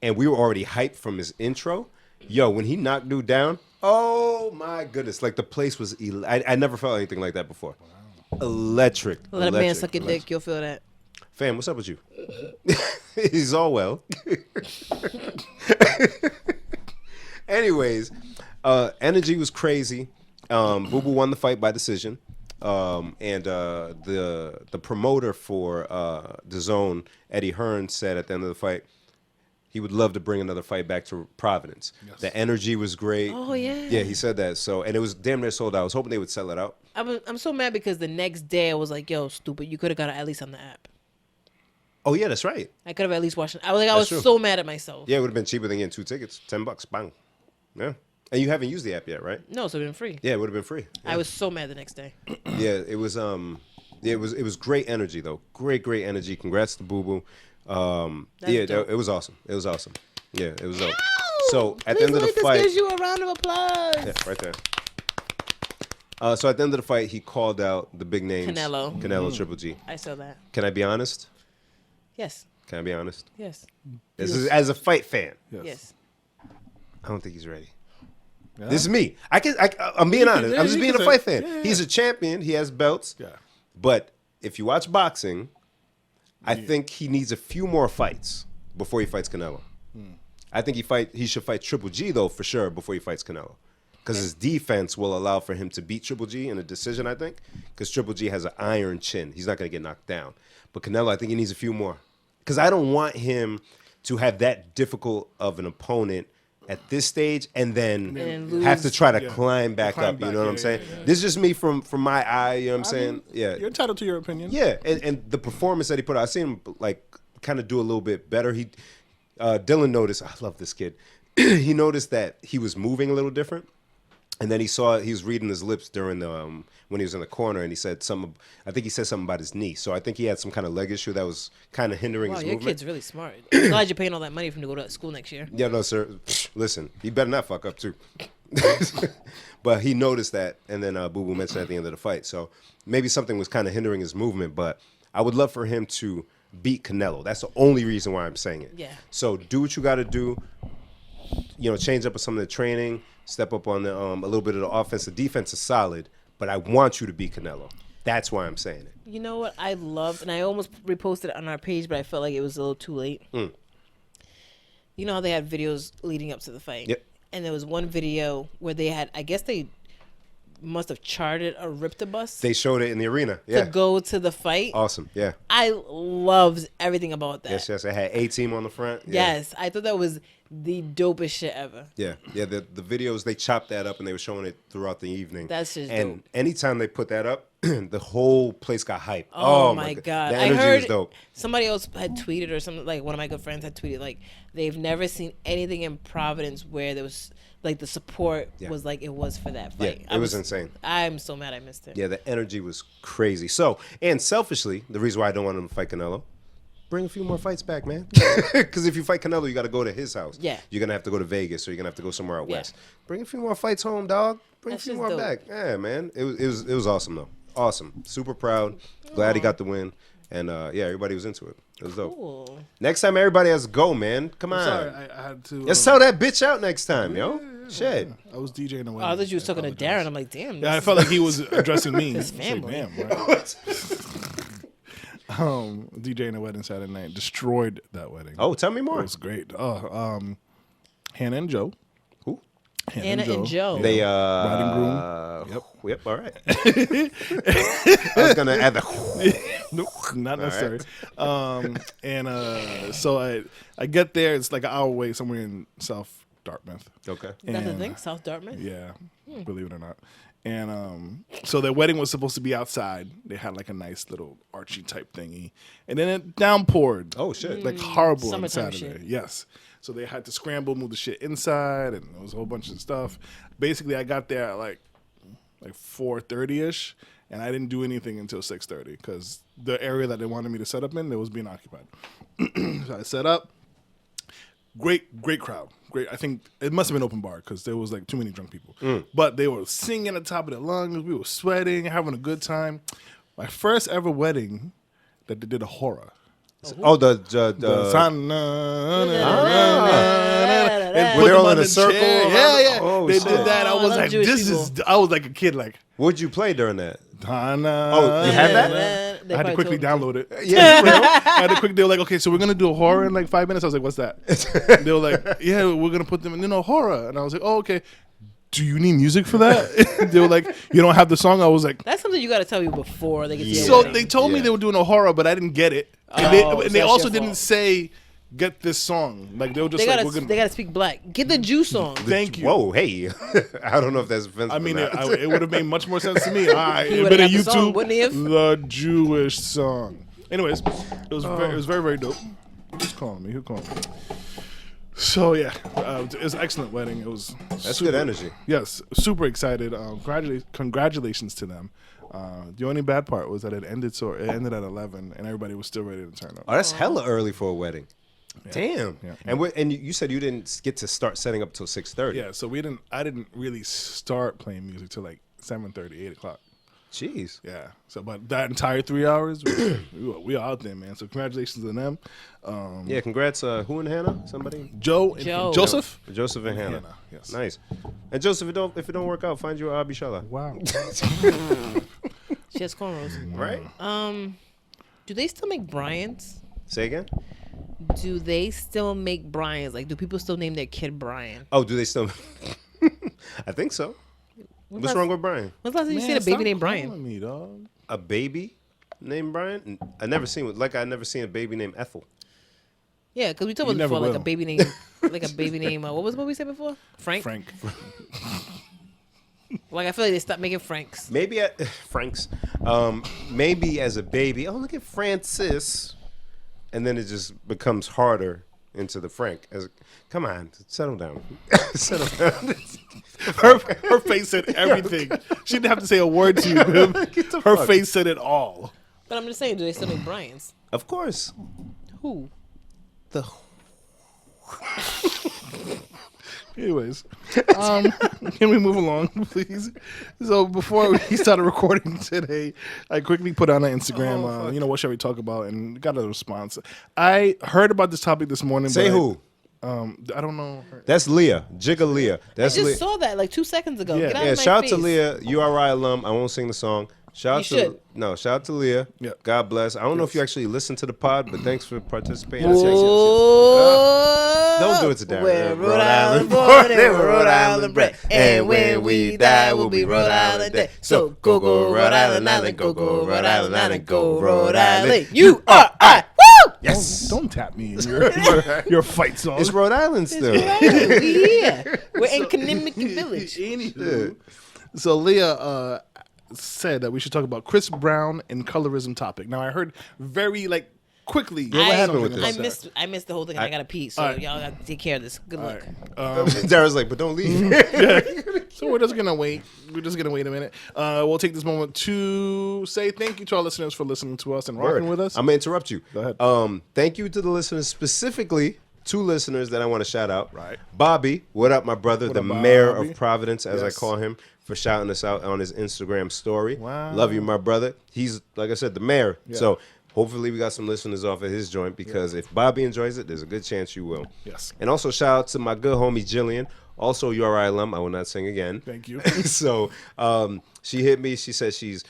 and we were already hyped from his intro. Yo, when he knocked dude down, oh my goodness. Like the place was, I never felt anything like that before. Wow. Electric. Let a man suck your dick, you'll feel that. Fam, what's up with you? He's all well. Anyways, energy was crazy. Boo Boo won the fight by decision. And the promoter for DAZN, Eddie Hearn, said at the end of the fight, he would love to bring another fight back to Providence. Yes. The energy was great. Oh, yeah. Yeah, he said that. So, and it was damn near sold out. I was hoping they would sell it out. I'm so mad because the next day I was like, yo, stupid, you could have got it at least on the app. Oh yeah, that's right. I could have at least watched it. I was true. so mad at myself. Yeah, it would have been cheaper than getting 2 tickets. $10, bang. Yeah. And you haven't used the app yet, right? No, so it would have been free. Yeah, it would have been free. Yeah. I was so mad the next day. Yeah, it was it was great energy though. Great energy. Congrats to Boo Boo. It was awesome. It was awesome. Yeah, it was dope. So at the end of the fight, gives you a round of applause. yeah, right there. So at the end of the fight, he called out the big names. Canelo, Triple G. I saw that. Can I be honest? Yes. Can I be honest? Yes. This is as a fight fan. Yes. I don't think he's ready. Yeah. This is me. I'm being honest. Yeah, I'm just you being can a say- fight fan. yeah. He's a champion. He has belts. Yeah. But if you watch boxing, I think he needs a few more fights before he fights Canelo. I think he should fight Triple G though for sure before he fights Canelo, because his defense will allow for him to beat Triple G in a decision. I think because Triple G has an iron chin, he's not going to get knocked down. But Canelo, I think he needs a few more, because I don't want him to have that difficult of an opponent at this stage and then And have to lose. try to climb back Climb up. You back, know what yeah, I'm saying? yeah, yeah. This is just me from my eye. You know what I'm saying? mean, Yeah. You're entitled to your opinion. Yeah, and the performance that he put out, I seen him like kind of do a little bit better. Dylan noticed, I love this kid. He noticed that he was moving a little different, and then he was reading his lips during the when he was in the corner, and he said something. I think he said something about his knee. So I think he had some kind of leg issue that was kind of hindering Wow, his your movement. kid's really smart. I'm glad you're paying all that money for him to go to school next year. Yeah, no, sir. Listen, he better not fuck up too. But he noticed that, and then Boo Boo mentioned at the end of the fight. So maybe something was kind of hindering his movement, but I would love for him to beat Canelo. That's the only reason why I'm saying it. Yeah. So do what you got to do. You know, change up some of the training, step up on the a little bit of the offense. The defense is solid, but I want you to be Canelo. That's why I'm saying it. You know what I loved, and I almost reposted it on our page, but I felt like it was a little too late. You know how they had videos leading up to the fight? Yep. And there was one video where they had, I guess they must have chartered a Ripta bus They showed it in the arena. Yeah. to go to the fight. Awesome. Yeah. I loved everything about that. Yes. It had A-Team on the front. Yeah. Yes, I thought that was the dopest shit ever. Yeah. The videos, they chopped that up and they were showing it throughout the evening. That's just And dope. anytime they put that up, the whole place got hyped. Oh my God. The I energy heard was dope. somebody else had tweeted, or something, like one of my good friends had tweeted, like they've never seen anything in Providence where there was like the support was like it was for that Yeah, fight. it was insane. I'm so mad I missed it. Yeah, the energy was crazy. So, and selfishly, the reason why I don't want him to fight Canelo, bring a few more fights back, man. Because if you fight Canelo, you got to go to his house. Yeah. You're going to have to go to Vegas, or you're going to have to go somewhere out Yeah. west. Bring a few more fights home, dog. Bring That's a few just more dope. back. Yeah, man. It was awesome, though. Awesome. Super proud. Glad he got the win. And, yeah, everybody was into it. It was dope. Cool. Next time, everybody has to go, man. Come on. Sorry, I had to. Let's sell that bitch out next time, yo. Shit. I was DJing the Oh, wedding. I thought you was talking to apologize. Darren. I'm like, damn. Yeah, I this felt like he was addressing me. His It's like, family. damn, bro. DJing the wedding Saturday night, destroyed that wedding. Oh, tell me It more. was great. Hannah and Joe. Who? Hannah and Joe. They, Bride and groom. Yep, all right. I was going to add the... Nope, not necessary. So I get there. It's like an hour away, somewhere in South Dartmouth. Okay. That's the and- thing, South Dartmouth. Yeah, believe it or not. And so their wedding was supposed to be outside. They had like a nice little Archie type thingy, and then it downpoured. Oh, shit. Like horrible on Summertime Saturday. shit. Yes. So they had to scramble, move the shit inside, and there was a whole bunch of stuff. Basically, I got there at like 4:30ish, and I didn't do anything until 6:30 because the area that they wanted me to set up in, it was being occupied. So I set up. Great crowd. Great. I think it must have been open bar because there was like too many drunk people. But they were singing at the top of their lungs. We were sweating, having a good time. My first ever wedding that they did a horror. Oh, Were were they they all in a circle? Yeah. Oh, they shit. did that. I Oh, I was love like, Jewish this is. I was like a kid, like. What'd you play during that? Oh, you had that? They I had to probably quickly told download it. Yeah. I had to quick. They were like, okay, so we're gonna do a horror in like 5 minutes. I was like, what's that? They were like, yeah, we're gonna put them in horror. And I was like, oh, okay. Do you need music for that? They were like, you don't have the song. I was like, That's something you got to tell me before they get to your so wedding. they told me Yeah. they were doing a horror, but I didn't get it. And Oh, they, so and they that's also your didn't fault. say, get this song. Like they were just They like, gotta, we're gonna. they gotta speak black. Get the Jew song. Thank you. Whoa, hey. I don't know if that's offensive. I mean, or it, not. it would have made much more sense to me. All right, He it would've been a got the song, YouTube, wouldn't he have? the Jewish song. Anyways, it was very, very dope. Who's calling me? Who calling me? So yeah, it was an excellent wedding. It was That's super, good energy. Yes, super excited. Congratulations to them. The only bad part was that it ended at 11, and everybody was still ready to turn up. Oh, that's hella early for a wedding. Damn. Yeah. And you said you didn't get to start setting up till 6:30. Yeah, so I didn't really start playing music till like 7:30, 8 o'clock. Jeez. Yeah. So, but that entire 3 hours, we were out there, man. So, congratulations to them. Yeah, congrats. Who and Hannah? Somebody? Joe and Joe. Joseph. Joseph and Hannah. Hannah, yes. Nice. And Joseph, if it don't work out, find you a Abishola. Wow. She has cornrows. Right? Do they still make Bryans? Say again? Do they still make Bryans? Like, do people still name their kid Brian? Oh, do they still? I think so. What's wrong with Brian? When's the last time you seen a baby named Brian? Me, dog. A baby named Brian? I never seen a baby named Ethel. Yeah, because we talked You about before, never like a will. baby name, what was what we said before? Frank. Frank. Like I feel like they stopped making Franks. Maybe at Frank's. Maybe as a baby. Oh, look at Francis. And then it just becomes harder into the Frank. Come on, settle down. Settle down. her face said everything. She didn't have to say a word to you. Bim. Her fuck. face said it all. But I'm just saying, do they still make Bryans? Of course. Who? The Anyways, can we move along, please? So before we started recording today, I quickly put on an Instagram, what shall we talk about, and got a response. I heard about this topic this morning. Say but who? I don't know. That's Leah. Jigga Leah. I That's just Leah. saw that like 2 seconds ago. Yeah. Get out Yeah, of my shout out face. to Leah, URI alum. I won't sing the song. Shout out You should. shout out to Leah. Yeah. God bless. I don't know if you actually listened to the pod, but thanks for participating. Whoa. Don't do it to Darren. We're Rhode Island born born, and we're Rhode Island bred. And when we die, we'll be Rhode Island dead. So go, Rhode Island, Island, go, Rhode Island, Island, go, Rhode Island. URI. Woo! Yes. Don't tap me in your fight song. It's Rhode Island still. We here. We're in Konimiki Village. Anywho, so Leah said that we should talk about Chris Brown and colorism topic. Now I heard very quickly. what happened with something this? about I missed the whole thing. I got to pee, so Alright. y'all got to take care of this. Good luck. Darren's like, but don't leave. that. So we're just gonna wait. We're just gonna wait a minute. We'll take this moment to say thank you to our listeners for listening to us and rocking with us. I'm gonna interrupt you. Go ahead. Thank you to the listeners, specifically 2 listeners that I want to shout out. Right. Bobby, what up, my brother, the up, mayor Bobby? of Providence, as Yes. I call him, for shouting us out on his Instagram story. Wow. Love you, my brother. He's, like I said, the mayor. So hopefully we got some listeners off of his joint, because if Bobby enjoys it, there's a good chance you will. Yes. And also shout out to my good homie Jillian, also URI alum. I will not sing again. Thank you. So she hit me. She said she's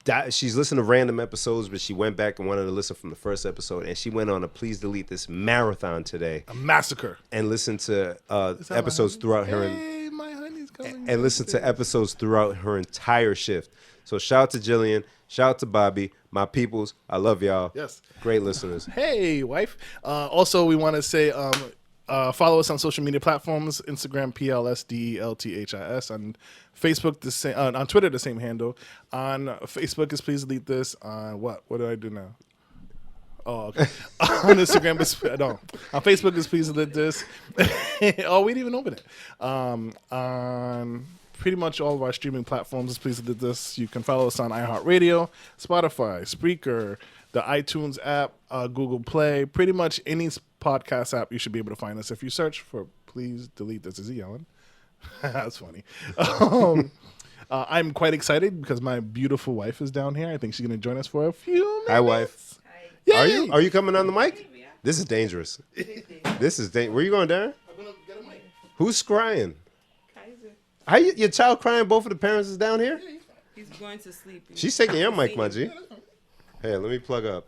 listened to random episodes, but she went back and wanted to listen from the first episode, and she went on a Please Delete This marathon today A massacre. and listened to that episodes my throughout her Hey, my honey's coming. and listened to episodes throughout her entire shift. So shout out to Jillian, shout out to Bobby, my peoples. I love y'all. Yes. Great listeners. Hey, wife. Also, we want to say follow us on social media platforms: Instagram PLSDELTHIS, on Facebook the same, on Twitter the same handle. On Facebook is Please Delete This. On what? What do I do now? Oh, okay. On Instagram is no. On Facebook is Please Delete This. Oh, we didn't even open it. On pretty much all of our streaming platforms is Please Delete This. You can follow us on iHeartRadio, Spotify, Spreaker, the iTunes app, Google Play, pretty much any podcast app. You should be able to find us if you search for Please Delete This. Is he yelling? That's funny. I'm quite excited because my beautiful wife is down here. I think she's going to join us for a few minutes. Hi, wife. Yay! Are you coming on the mic? This is dangerous. This is dangerous. Where you going, Darren? I'm going to get a mic. Who's crying? How your child crying? Both of the parents is down here? He's going to sleep. She's taking your mic, my G. Hey, let me plug up.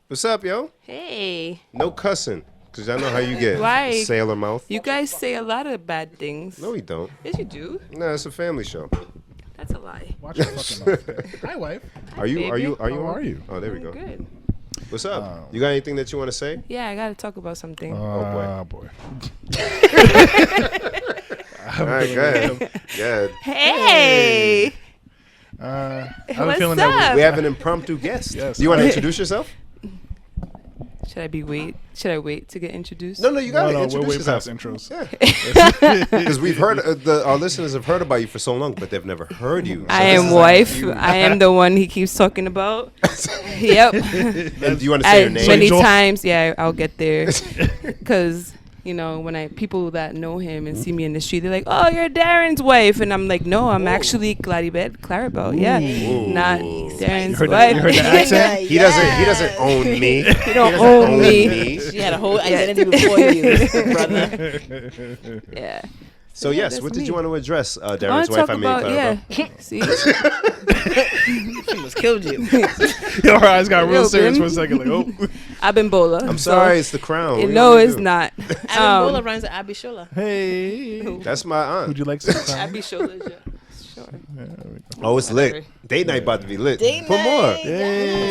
What's up, yo? Hey, No cussing, because I know how you get. Why? Sailor mouth. you guys say a lot of bad things. No, we don't. Yes, you do. No, it's a family show. That's a lie. Watch your fucking mouth there. Hi, wife. Are you? baby. How How are you? Oh, there we I'm go. good. What's up? You got anything that you want to say? Yeah, I gotta talk about something. Oh, boy. All right, go ahead. Good. Hey, I have a What's feeling up? that We have an impromptu guest. Yes. Do you want to introduce yourself? should I wait to get introduced? No, you got to we're introduce way yourself. past intros. Because we've heard our listeners have heard about you for so long, but they've never heard you. So I this am is wife. you. I am the one he keeps talking about. Yep. And do you want to say your name? Many Joel- times, yeah, I'll get there. Because, when people that know him and see me in the street, they're like, oh, you're Darren's wife. And I'm like, no, I'm actually Claribel. Yeah. Not Darren's heard wife. that? You heard the accent? He doesn't own me. You don't own me. She had a whole identity before you, brother. Yeah. So Yeah, yes, that's what did me. you want to address, I Darren's want wife? to talk I mean, about, Claribel? See? She almost killed you. Your eyes got real Real serious grim. for a second. Like, oh, Abimbola. I'm sorry, it's the crown. What No, do you it's do? not. Abimbola rhymes with Abishola. hey. That's my aunt. Would you like some time? Abishola, yeah. Sure. Oh, it's lit. Whatever. Date night about to be lit. Date Put more. night.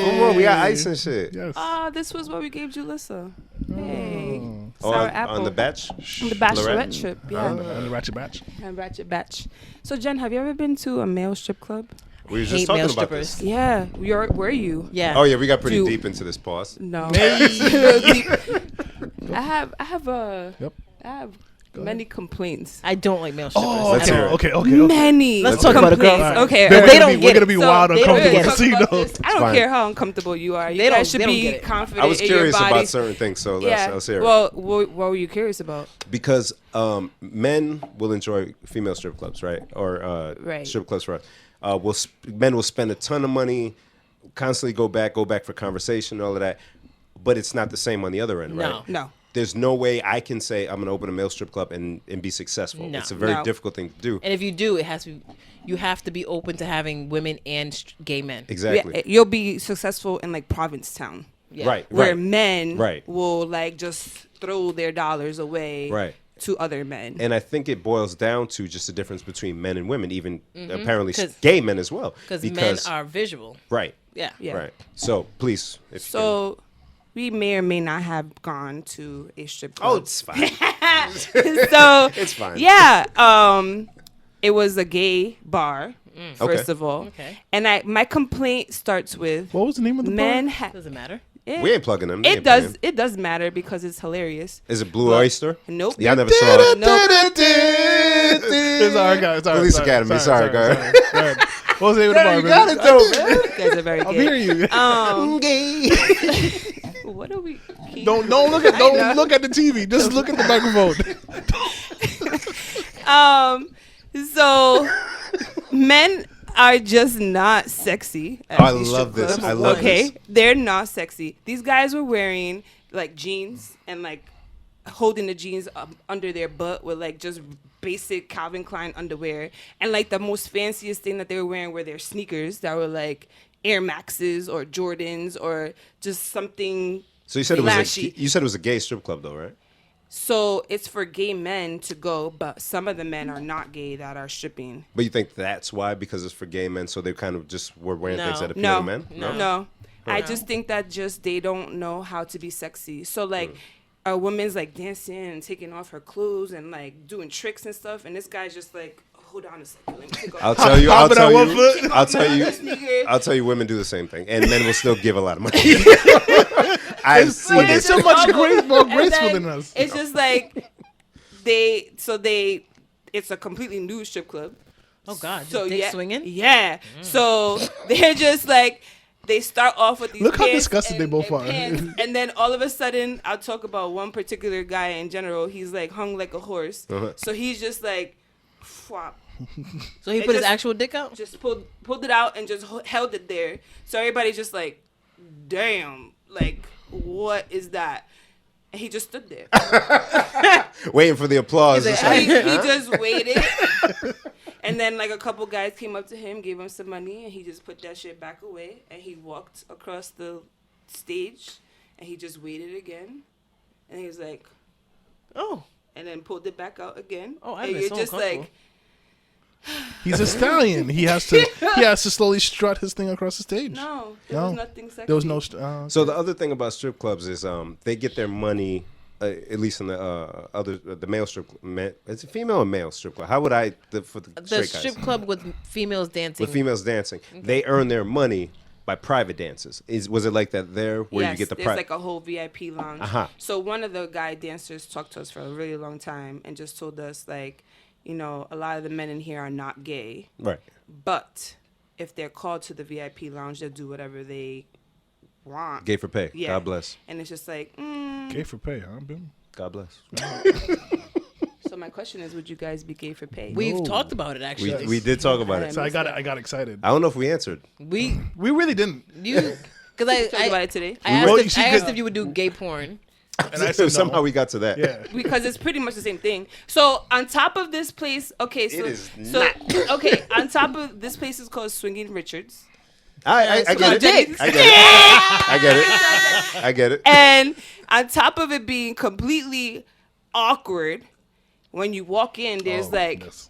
Put more. We got ice and shit. Yes. Oh, this was what we gave Julissa. Hey. Oh, Sour on apple. the batch? On the bachelorette trip, yeah. On the ratchet batch. And Ratchet Batch. So, Jen, have you ever been to a male strip club? We were just Hate talking male about strippers. this. Yeah. Were you? Yeah. Oh yeah, we got pretty Dude. deep into this pause. No. I have many complaints. I don't like male strippers. Oh, Let's okay, hear it. okay. Many. Let's talk about a girl. complaints. Alright. Okay. They're They gonna don't be, we're get gonna it. be So wild they don't uncomfortable get to see it. though. I don't fine. care how uncomfortable you are. You They guys don't- should they don't be get it. confident I was in your curious body. about certain things, so let's hear it. Well, what were you curious about? Because men will enjoy female strip clubs, right? Or Right. strip clubs for us. Men will spend a ton of money, constantly go back for conversation, all of that. But it's not the same on the other end, right? No. No. there's no way I can say I'm going to open a male strip club and be successful. No. It's a very No. difficult thing to do. And if you do, you have to be open to having women and gay men. Exactly. Yeah, you'll be successful in like Provincetown, Yeah. Right. where men Right. will like just throw their dollars away Right. to other men. And I think it boils down to just the difference between men and women, even apparently 'Cause- gay men as well. Because men are visual. Right. Yeah. Yeah. Right. So please, if So we may or may not have gone to a strip you can. Oh, club. it's fine. So It's fine. yeah, it was a gay bar first Okay. of all, Okay. and my complaint starts with What was the name of the men. Doesn't matter. We ain't plugging them. They It ain't does. playing. It does matter because it's hilarious. Is it Blue Oyster? Nope. Yeah, I never saw it. Nope. It's all right, guys. Sorry, Police Academy. Sorry, Go guys. ahead. What was the name of the bar? You baby? got it though, man. You guys are very I'm gay. hearing you. What are we? Don't look at the TV. Just look at the microphone. So men are just not sexy. at I these love strip this. clubs. I love okay, this. they're not sexy. These guys were wearing like jeans and like holding the jeans up under their butt with like just basic Calvin Klein underwear, and like the most fanciest thing that they were wearing were their sneakers that were like Air Maxes or Jordans or just something. So you said flashy. it was a gay strip club though, right? So it's for gay men to go, but some of the men are not gay that are stripping. But you think that's why? Because it's for gay men, so they kind of just were wearing things No. that appeal No, to men? no. I just think that just they don't know how to be sexy. So like a woman's like dancing and taking off her clothes and like doing tricks and stuff, and this guy's just like, hold on a second, let me take off. I'll tell you. Hopping on one foot. I'll tell you. Women do the same thing, and men will still give a lot of money. I've seen Well, they're it. so much more And graceful then than us. It's just like it's a completely new strip club. Oh God. So Just dick yeah, swinging. yeah. So they're just like they start off with these. Look how pants disgusted they both are. pants, and then all of a sudden, I'll talk about one particular guy in general. He's like hung like a horse. So he's just like, flop. So he It put his just- actual dick out. Just pulled it out and just held it there. So everybody's just like, damn, like what is that? And he just stood there. Waiting for the applause. He's It's like, like, he just waited. And then like a couple guys came up to him, gave him some money, and he just put that shit back away. And he walked across the stage, and he just waited again. And he was like, Oh. and then pulled it back out again. Oh, I've and been you're so just uncomfortable. like, He's a stallion. He has to slowly strut his thing across the stage. no, there No. was nothing sexy. There was no. so the other thing about strip clubs is they get their money. At least in the the male strip club. Is it female or male strip club? How would for the The straight strip guys? club with females dancing. With females dancing, they earn their money by private dances. Was it like that there where yes, you get the there's private? like a whole VIP lounge. Uh-huh. So one of the guy dancers talked to us for a really long time and just told us like, you know, a lot of the men in here are not gay, Right. but if they're called to the VIP lounge, they'll do whatever they want. Gay for pay. Yeah. God bless. And it's just like, Gay for pay, huh, Bim? God bless. so my question is, would you guys be gay for pay? We've No. talked about it actually. We did talk about it. So I got excited. I don't know if we answered. We We really didn't. you because Talked about it today Well, I she asked could- if you would do gay porn. And I said no. Somehow we got to that. Yeah. because it's pretty much the same thing. So on top of this place, okay, so It is okay, on top of this place is called Swinging Richards. I so get it. dicks. I get it. I get it. I get it. And on top of it being completely awkward, when you walk in, there's Oh, like goodness.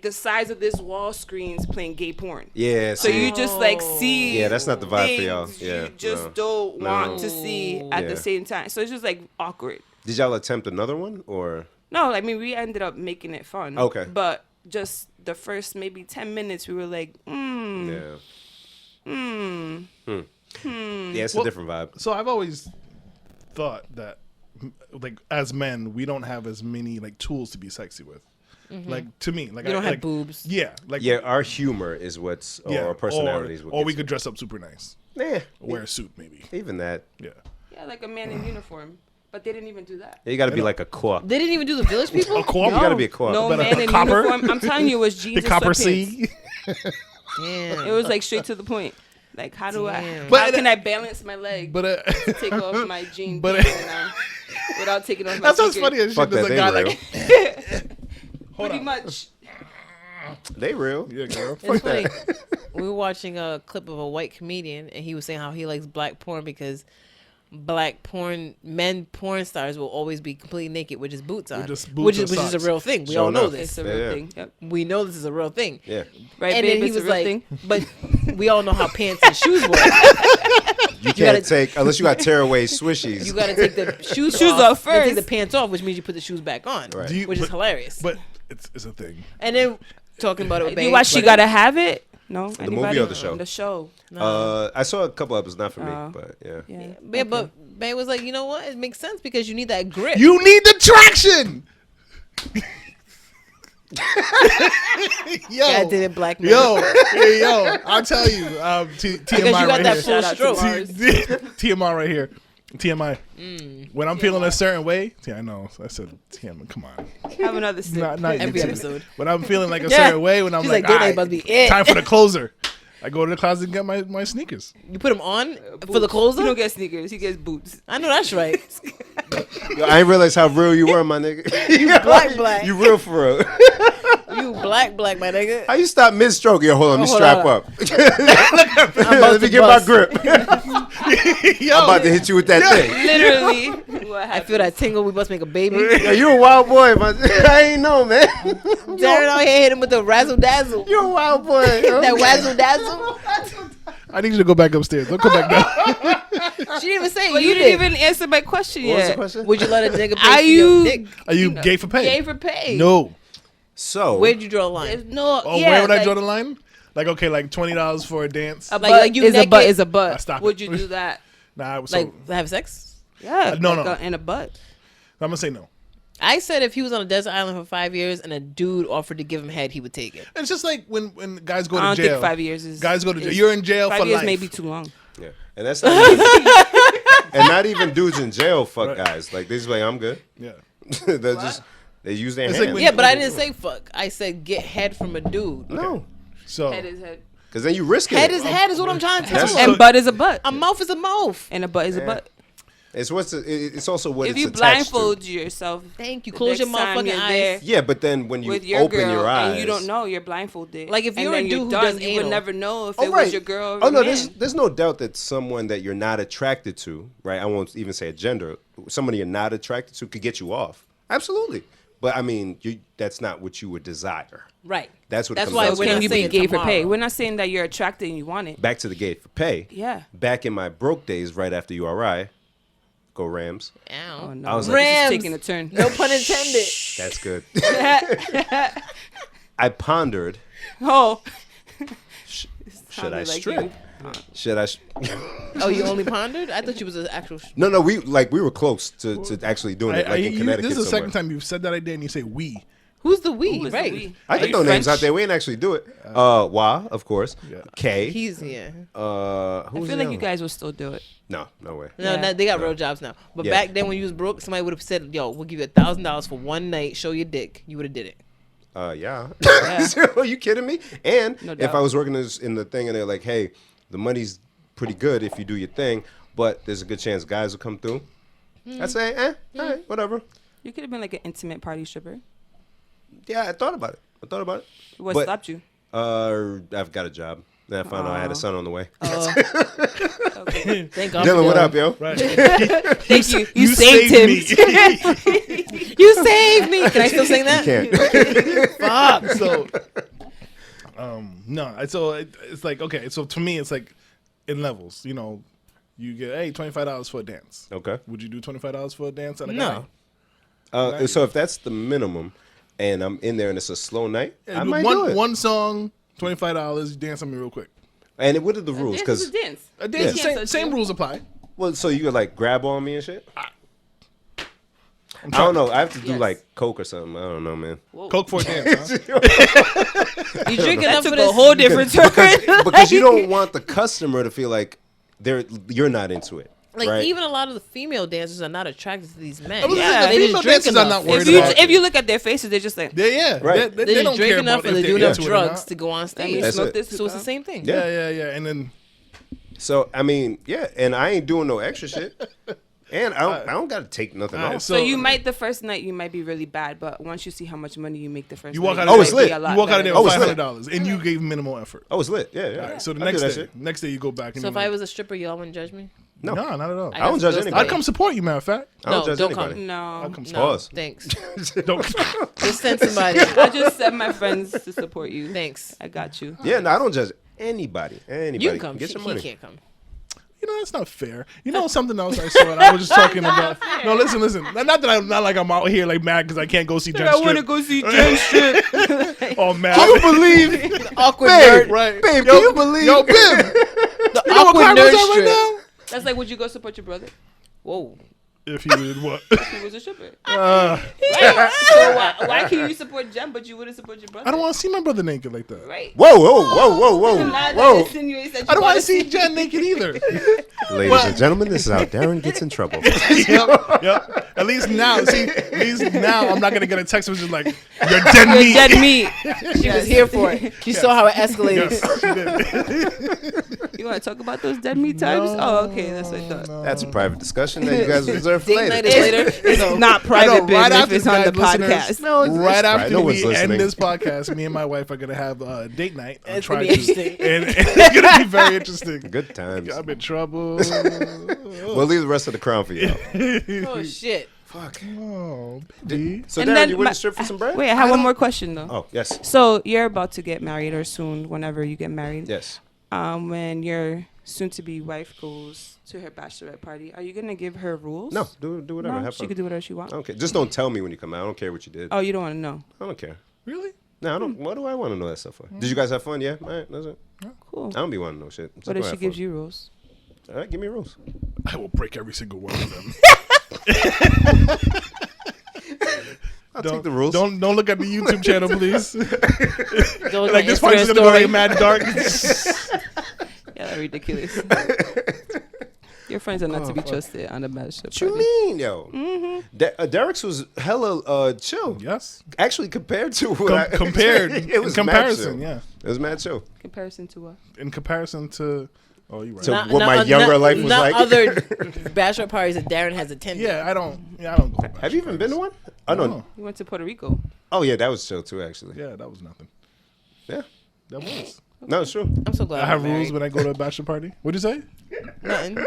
the size of this wall screens playing gay porn. Yeah. So you just like see. Yeah, that's not the vibe for y'all. things Yeah, you just no. don't want No. to see at Yeah. the same time. So it's just like awkward. Did y'all attempt another one or? No, I mean we ended up making it fun. Okay. But just the first maybe 10 minutes, we were like, Yeah. hmm. Yeah, it's Well, a different vibe. So I've always thought that, like, as men, we don't have as many like tools to be sexy with. Like to me, like You don't have like, boobs. Yeah, like Yeah, our humor is what's, or our personality is what. or we gets could dress up super nice, it. wear a suit maybe. Even that. Yeah. Yeah, like a man in uniform. But they didn't even do that. You got to be like a core. They didn't even do the village people. A co-op? You got to be a core. No But a man in copper? uniform. I'm telling you, it was jeans The and copper sweatpants. C. Damn. It was like straight to the point. Like, how do I? Damn. But How can I balance my leg But to take off my jeans but- without taking off my that sounds sneakers? funny as shit. Fuck There's that, a guy they like, hold Pretty on. much. They real. Yeah, girl. It's funny. We were watching a clip of a white comedian, and he was saying how he likes black porn because men porn stars will always be completely naked with just boots on, just boots which or is a socks. real thing. We Sure all know enough. this. It's a real Yeah. thing. Yep. We know this is a real thing. Yeah. Right, And babe, then he it's a was real like, thing. but we all know how pants and shoes work. You gotta- can't take unless you got tearaway swishies. You got to take the shoes Shoes off then take the first. pants off, which means you put the shoes back on, Right. Do you- which is but- hilarious. But it's a thing. And then talking about it with Do you Babe, watch She like, Gotta Have It? No. The Anybody? movie or the show? The show. I saw a couple episodes, not for me, Oh. but yeah. Yeah. Yeah, but Babe was like, you know what? It makes sense because you need that grip. You need the traction. Yo, God did it, black man. yo, I'll tell you. TMI because you got right that here. full Shout out to stroke. Mars. TMI right here. TMI. When I'm feeling a certain way, I know. I said TMI. Come on. Have another sip. Not Every you. episode. When I'm feeling like a Yeah. certain way, when I'm She's like, like, date night "Alright, about to be it." time for the closer. I go to the closet and get my sneakers. You put them on for the Boots. closer? He don't get sneakers. He gets boots. I know that's right. Yo, I didn't realize how real you were, my nigga. You black. You real for real. You black, my nigga. How you stop mid stroke? Yo, hold on, let me Hold strap on. up. I'm about Let me to get my bust. grip. Yo, I'm about to hit you with that thing. Literally. What I happened? feel that tingle. We must make a baby. Yo, you a wild boy, man. I ain't know, man. Darren out here hit him with the razzle dazzle. You a wild boy. Yo. That razzle dazzle. I need you to go back upstairs. Don't come back down. She didn't even say it. But You you did. didn't even answer my question What was the yet. question? Would you let a nigga pay Are for your you- dick? Are you gay for pay? Gay for pay. No. So, Where'd you draw the line? There's no. Oh, yeah, where would I like, draw the line? Like, okay, like $20 for a dance. A Like- butt like you is a butt naked- is a butt. Stop Would it. you do that? Nah, so Like have sex? Yeah. No, like no. In a butt. I'm gonna say no. I said if he was on a desert island for 5 years and a dude offered to give him head, he would take it. It's just like when guys go I to don't jail. think 5 years is. Guys go to jail. is- You're in jail 5 for years life. may be too long. yeah, and that's not even, and not even dudes in jail. Fuck Right. guys. Like they just like I'm good. Yeah. They're just they use their It's like hands. when- Yeah, but I didn't say fuck. I said get head from a dude. No, So Head is head. because then you risk it. Head is head is what I'm trying to tell That's- you. And butt is a butt. A mouth is a mouth. And a butt is a Yeah. butt. It's it's also what If it's you attached blindfold yourself. Thank you. the Close your next time motherfucking you're eyes. there to. Yeah, but then when you with your open girl your eyes, and you don't know, you're blindfolded. Like, if And you're a then dude who done, does you anal. would never know if Oh, it right. was your girl. Or Oh no, your man. there's no doubt that someone that you're not attracted to, right? I won't even say a gender. Somebody you're not attracted to could get you off. Absolutely. But I mean, that's not what you would desire. Right. That's what it That's comes why down we're to. not Can you be saying gay for pay? tomorrow. We're not saying that you're attracted and you want it. Back to the gate for pay. Yeah. Back in my broke days, right after URI, go Rams. Ow. Oh no, I was this like- is Rams. taking a turn. No pun intended. That's good. I pondered. Oh, Should I Sounded like strip? you. Should I? Oh, you only pondered? I thought you was an actual. No. We were close to actually doing it, like in Connecticut. this is the somewhere. second time you've said that idea and you say we. Who's the we? Who is the Right. we? I Are can you throw names French? out there. We ain't actually do it. Wah, of course. Yeah. K. He's yeah. Who's I feel the like other you one? guys will still do it. No way. No, Yeah. no, they got real jobs now. But Yeah. back then when you was broke, somebody would have said, "Yo, we'll give you $1,000 for one night. Show your dick." You would have did it. Yeah. Yeah. Are you kidding me? And No if doubt. I was working in the thing and they're like, hey, the money's pretty good if you do your thing, but there's a good chance guys will come through. I'd say, all right, whatever. You could have been like an intimate party stripper. Yeah, I thought about it. What But- stopped you? I've got a job. Then I found out I had a son on the way. Okay. Thank God. Dylan, for what Dylan. up, yo? Right. Thank you. You saved him. me. You saved me. Can I still sing that? Can't. Fuck. So, no. So it's like, okay. So to me, it's like in levels. You know, you get $25 for a dance. Okay. Would you do $25 for a dance on a No. guy? So if that's the minimum, and I'm in there and it's a slow night, I And might do it. one song, $25. You dance on me real quick. And what are the rules? Dance is Because a dance. A dance, Yeah. same rules apply. well, so you could like grab on me and shit. I don't know. I have to do Yes. like coke or something. I don't know, man. Whoa. Coke for a dance. Huh? You drink That enough took for a this? whole different turn. Because you don't want the customer to feel like you're not into it. Like right? even a lot of the female dancers are not attracted to these men. Yeah, they the just female drink dancers are enough. not worried if you about it. if you look at their faces, they're just like, Yeah, Right. They They just don't drink care enough about and if they do they're enough into it or not. drugs to go on let me stage. That's smoke it. this. So it's the same thing. Yeah. And then So I mean, yeah, and I ain't doing no extra shit. And I don't gotta take nothing All right, off. So you might the first night you might be really bad, but once you see how much money you make the first You night, walk out Oh, of it's there. lit. You walk out of there Oh, with it's lit. $500, and you gave minimal effort. Oh, it's lit. Yeah, yeah. All right, so the I do that next day you go back. And So you're if I like, was a stripper, y'all wouldn't judge me? No. not at all. I don't got judge bills to anybody. I'd come support you, matter of fact. I don't No, judge don't anybody. come. No, I'll come No, Pause. thanks. Don't. Just send somebody. I just sent my friends to support you. Thanks. I got you. Yeah, no, I don't judge anybody. Anybody. You can come. Get He your money. can't come. You know, that's not fair. You know something else I saw? And I was just talking about. No, listen. Not that I'm not like I'm out here like mad because I can't go see Jen I want to Strip. go see Jen Strip. Oh, mad. Can you believe? Awkward Babe, nerd. Right. Babe, Yo, can you believe? Yo, Bim. The You know what awkward Claribel's nerd at right strip. now? That's like, would you go support your brother? Whoa. If he did what? He was a stripper. Uh, So why can you support Jem, but you wouldn't support your brother? I don't want to see my brother naked like that. Right. Whoa, whoa, whoa, whoa, Now whoa, that whoa. insinuates that you I don't want wanna to see Jen naked either. Ladies and gentlemen, this is how Darren gets in trouble. Yep. At least now, I'm not gonna get a text message like you're dead You're meat. dead meat. She was here for it. She saw how it escalated. Yes, she did. You want to talk about those dead meat times? Oh, okay, that's what I thought. That's a private discussion that you guys reserve for Date night later. is later. It's not I private know, right business after if it's on the guys, listeners, podcast. No, it's right right. after No one's we listening. end this podcast, me and my wife are gonna have a date night. On It's gonna Try be To, interesting. and it's gonna be very interesting. Good times. I'm in trouble. We'll leave the rest of the crown for y'all. Oh shit. Fuck. Oh, baby. So And Darren, then you my- wouldn't strip for some bread? Wait, I have one more question though. Oh, yes. So you're about to get married or soon, whenever you get married. Yes. When your soon-to-be wife goes to her bachelorette party, are you gonna give her rules? No, do whatever. No, Have she fun. could do whatever she wants. Okay, just don't tell me when you come out. I don't care what you did. Oh, you don't want to know? I don't care. Really? No, I don't. What do I want to know that stuff for? Did you guys have fun? Yeah, all right, that's it. Cool. I don't be wanting to know shit. Just What go if she have gives fun. you rules? All right, give me rules. I will break every single one of them. I'll take the rules. Don't look at the YouTube channel, please. Don't Like this part's gonna go like mad dark. Yeah, that's ridiculous. Your friends are not to be trusted on the bachelor What you party. mean, yo? Derek's was hella chill. Yes. Actually, compared to what Compared. it was in mad comparison, chill. yeah. It was mad chill. Comparison to what? In comparison to, oh, you right. So what my younger life was not like. other bachelor parties that Darren has attended. Yeah, I don't go. Back. Have you even been to one? Oh no. No. You went to Puerto Rico. Oh yeah, that was chill too. Actually. Yeah, that was nothing. Yeah. That was. No, it's true. I'm so glad I have I'm rules married. when I go to a bachelor party. What'd you say? Nothing.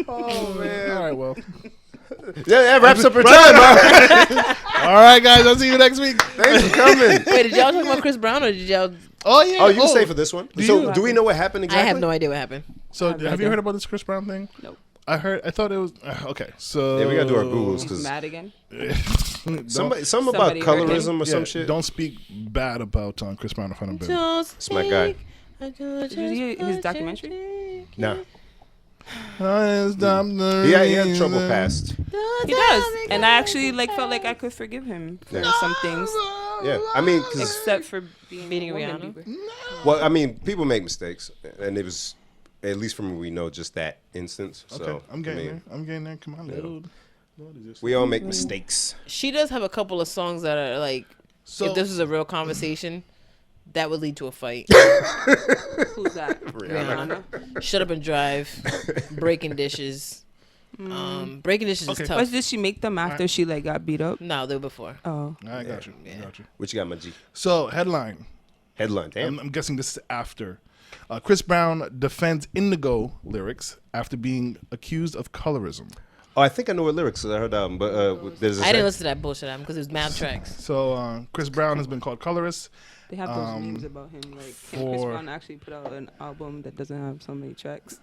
Oh man. All right, well. Yeah, that wraps up our time. All right, guys. I'll see you next week. Thanks for coming. Wait, did y'all talk about Chris Brown or did y'all? Oh yeah. Oh, you can stay for this one. So, you- do we know what happened exactly? I have no idea what happened. So, no have you idea. heard about this Chris Brown thing? Nope. I thought it was okay. So Yeah, we gotta do our Googles He's because mad again. something about Somebody colorism or Yeah, some shit. don't speak bad about Chris Brown in front of Bill. Just my guy. Did you hear his documentary? Nah. Yeah, He had trouble past. He does, and I actually felt like I could forgive him for Yeah. some things, Yeah, I mean, 'cause- except for being Meeting a woman Rihanna? beater. well, I mean, people make mistakes, and it was, at least from what we know, just that instance. Okay, So I'm getting I there. mean, I'm getting there. Come on, Lord. What is this? we all make mistakes. She does have a couple of songs that are like, So if this was a real conversation, that would lead to a fight. Who's that? Rihanna. Shut Up and Drive, Breaking Dishes. Breaking Dishes Okay. is What tough. did she make them after she got beat up? No, they were before. Oh, I got you. Yeah. Got you. What you got, my G? So headline. Headline. Damn. I'm guessing this is after. Chris Brown defends Indigo lyrics after being accused of colorism. Oh, I think I know what lyrics I heard album, but there's a I didn't listen to that bullshit album because it was mad tracks. So Chris Brown has been called colorist. they have those memes about him. Like, can Chris for- Brown actually put out an album that doesn't have so many tracks?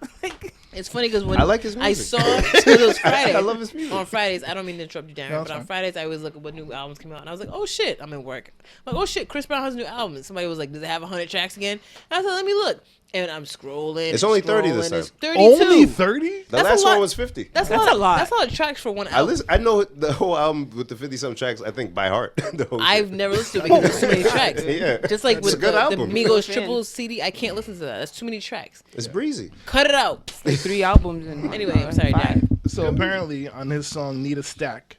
It's funny because when I like his I music. saw it was Friday. I love his music. On Fridays, I don't mean to interrupt you, Darren, No, but it's on fine. Fridays I always look at what new albums came out, and I was like, oh shit, I'm in work. I'm like, oh shit, Chris Brown has a new album. And somebody was like, does it have 100 tracks again? And I said, let me look. And I'm scrolling. It's and only 30 this scrolling. It's time. 32. Only 30? The That's a last lot. one was 50. That's That's a a lot. That's a lot of tracks for one I album. listen. I know the whole album with the 50-some tracks. I think by heart. The whole I've shit. never listened to it because there's too many tracks. Yeah. Just like It's with a good the album. Migos Fan. triple CD, I can't listen to that. That's too many tracks. It's breezy. Cut it out. 3 albums and Anyway, I'm sorry, Dad. So apparently on his song Need a Stack,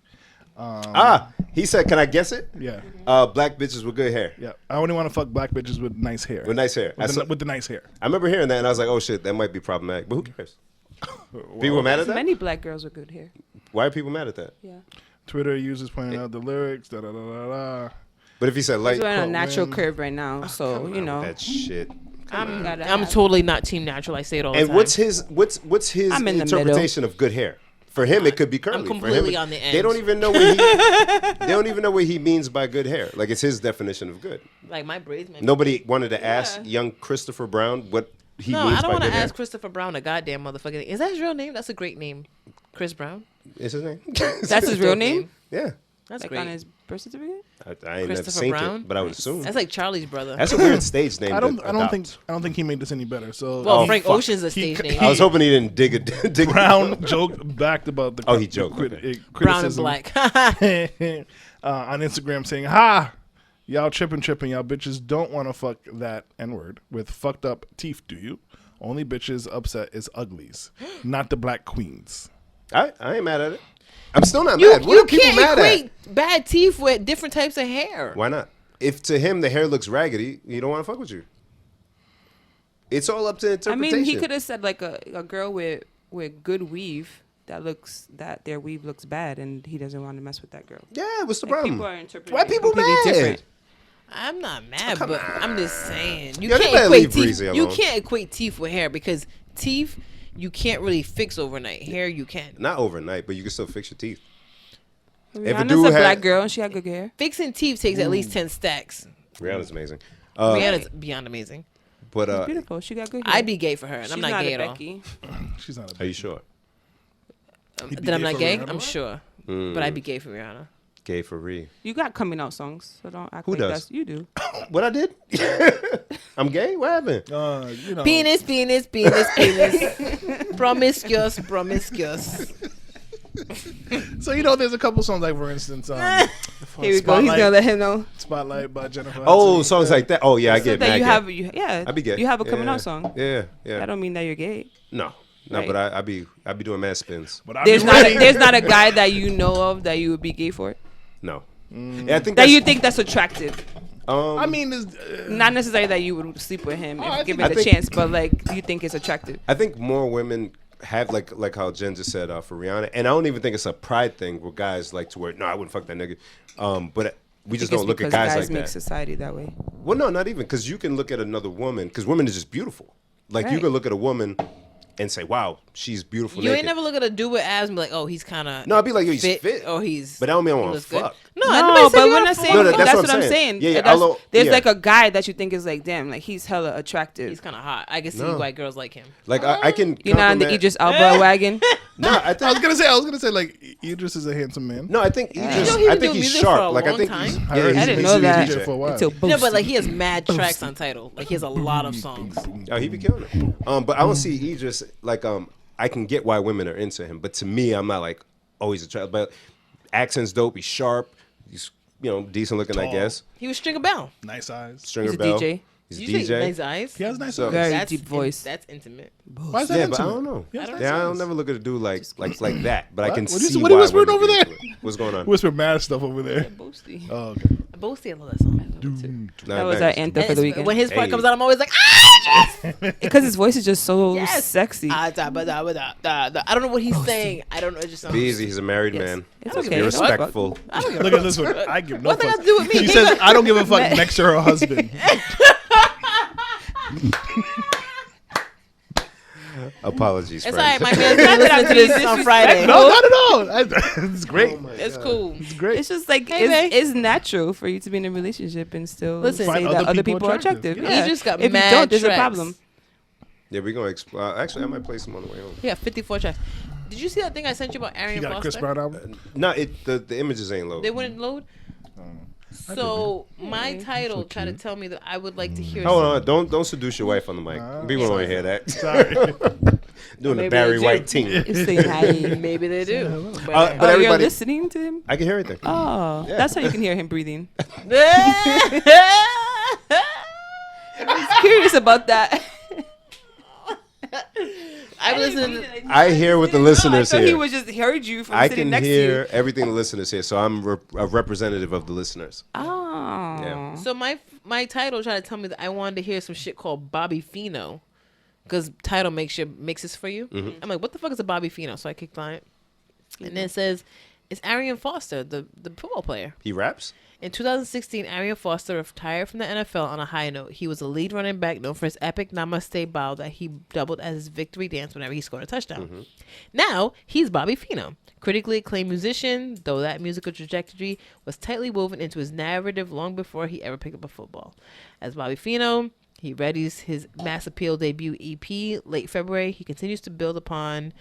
He said, "Can I guess it?" Yeah. Black bitches with good hair. Yeah. I only want to fuck black bitches with nice hair. With nice hair. With the nice hair. I remember hearing that, and I was like, "Oh shit, that might be problematic." But who cares? People mad at that? Many black girls with good hair. Why are people mad at that? Yeah. Twitter users pointing out the lyrics. Da da da da da. But if he said light, He's wearing a Coat natural wind. curve right now, so you know. that shit. I'm totally not team natural. I say it all the And time. what's his I'm in the interpretation of good hair? For him, it could be curly. I'm For him, completely on the They end. don't even know what he means by good hair. Like it's his definition of good. Like my braids. Nobody wanted to ask young Christopher Brown what he No, means I don't by want good to hair. ask Christopher Brown a goddamn motherfucking name. Is that his real name? That's a great name. Chris Brown. Is his name? That's his real name? Yeah. That's Like great. on his birth certificate? I ain't never Christopher seen Brown? it, but I would assume. That's like Charlie's brother. That's a weird stage name. I don't adopt. think he made this any better. So well, Oh, Frank fuck. Ocean's a stage name. I was hoping he didn't dig. Brown joked back about the Oh, he joked, okay. Brown and criticism black. on Instagram saying, "Ha, y'all tripping, y'all bitches don't want to fuck that N-word with fucked up teeth, do you? Only bitches upset is uglies, not the black queens." I ain't mad at it. I'm still not you mad. What you are people can't mad equate at? bad teeth with different types of hair. Why not? If to him the hair looks raggedy, he don't want to fuck with you. It's all up to I interpretation. mean, he could have said like a girl with good weave that their weave looks bad, and he doesn't want to mess with that girl. Yeah, what's the Like, problem? people are interpreting Why it people completely mad? different. I'm not mad, but I'm just saying you Yo, they can't better equate leave teeth. Breezy You alone. can't equate teeth with hair because teeth you can't really fix overnight. Hair you can. Not overnight, but you can still fix your teeth. If a Rihanna's dude a had- black girl and she had good hair. Fixing teeth takes at least 10 stacks. Rihanna's amazing. Rihanna's beyond amazing. But She's beautiful. She got good hair. I'd be gay for her, and She's I'm not gay a at all. Becky. She's not a are you sure? He'd be That I'm gay not for gay? Rihanna? I'm sure. But I'd be gay for Rihanna. Gay for Ree. You got coming out songs, so don't act Who like does? that's you do. What I did? I'm gay? What happened? You know, Penis, penis, penis, penis. Promiscuous, promiscuous. So there's a couple songs like, for instance, Here we go. He's gonna let him know. Spotlight by Jennifer. Oh, Hudson. songs like that. Oh, yeah, I So get that mad you gay. have, I be gay. You have a coming Yeah. out song. Yeah, That yeah. don't mean that you're gay. No, Right. but I be doing mad spins. But I'll There's be not ready. there's not a guy that you know of that you would be gay for. No. Yeah, I think That that's, you think that's attractive. I mean, Not necessarily that you would sleep with him I if given I the think- chance, but like you think it's attractive. I think more women have like how Jen just said for Rihanna, and I don't even think it's a pride thing where guys like to wear. No, I wouldn't fuck that nigga. But we just It's don't look at because guys like make that. society that way. Well, no, not even because you can look at another woman because women is just beautiful. Like you Right. can look at a woman and say, "Wow, she's beautiful." You naked. ain't never look at a dude with abs and be like, oh, he's kind of No, I'd be like, yo, he's fit. or he's. But that don't mean I he wanna looks good. fuck. No, No, nobody said but you we're wanna not fuck. saying No, no, that's, that's what I'm saying. Yeah, yeah, That's- there's yeah. like a guy that you think is like, damn, like he's hella attractive. He's kind of hot. I can see No. why girls like him. Like I can. You're not on the compliment- Idris Elba wagon. No, I I think. was gonna say like Idris is a handsome man. No, I think You Idris. know he I been think doing he's music for a sharp. Like I long think time? he's. I Yeah, heard he's I didn't a know that. DJ. for a while. Until No, but like he has mad tracks on title. Like he has a lot of songs. Oh, he be killing it. But I don't see Idris like I can get why women are into him, but to me, I'm not like always attracted. But accent's dope. He's sharp. He's decent looking, I Tall. guess. He was Stringer Bell. Nice eyes. Stringer He's a Bell. DJ. He's a You say DJ. nice eyes. He has nice So- eyes. Very That's deep voice. That's intimate. Why is that Yeah, but I intimate? don't know. He has nice Yeah, I don't eyes. never look at a dude like that. But I What? can What are see you- what are you why whispering women over get there? into it. What's going on? Whisper mad stuff over there. Boasty. Oh, okay. Boasty, I love that song. Nah, That was thanks. our anthem for the weekend. When his part Hey. comes out, I'm always like, ah, Because his voice is just so yes. sexy. Ah, da, ba, da, ba, da, da, da. I don't know what he's saying. I don't know. It just sounds. Be easy. He's a married Yes. man. It's I don't okay. Be give a fuck. respectful. I don't give a Look at this one. I give no What's that fuck. got to do with me? He says, "I don't give a fuck." Next to her husband. Apologies, It's friends. alright. My man's gonna listen to this on Friday. No, not at all. It's great. It's cool. It's great. It's just like Hey, babe. it's natural for you to be in a relationship and still Listen. say Find that other other people people are attractive. attractive. Yeah. Yeah. You just got if mad you don't, there's tracks. a problem. Yeah, we're gonna explore. Actually, I might play some on the way home. Yeah, 54 tracks. Did you see that thing I sent you about He Arian got a Chris Foster? Brown album. No, the images ain't low. They wouldn't load. So my title tried to tell me that I would like to hear. Hold some- on, don't seduce your wife on the mic. People don't want to hear that. Sorry. Doing Maybe the Barry they do. White team. It's saying hi. Maybe they do. But Oh, you're everybody, listening to him? I can hear everything. Oh, Yeah. that's how you can hear him breathing. But- I was curious about that. I listen. I hear what the listeners I thought he hear. was just heard you from I sitting can next hear to you. everything the listeners hear, so I'm a representative of the listeners. Oh. Yeah. So my title tried to tell me that I wanted to hear some shit called Bobby Fino, because title mixes for you. Mm-hmm. I'm like, what the fuck is a Bobby Fino? So I clicked on it, and then it says it's Arian Foster, the football player. He raps? In 2016, Arian Foster retired from the NFL on a high note. He was a lead running back known for his epic Namaste bow that he doubled as his victory dance whenever he scored a touchdown. Now, he's Bobby Fino, critically acclaimed musician, though that musical trajectory was tightly woven into his narrative long before he ever picked up a football. As Bobby Fino, he readies his mass appeal debut EP late February. He continues to build upon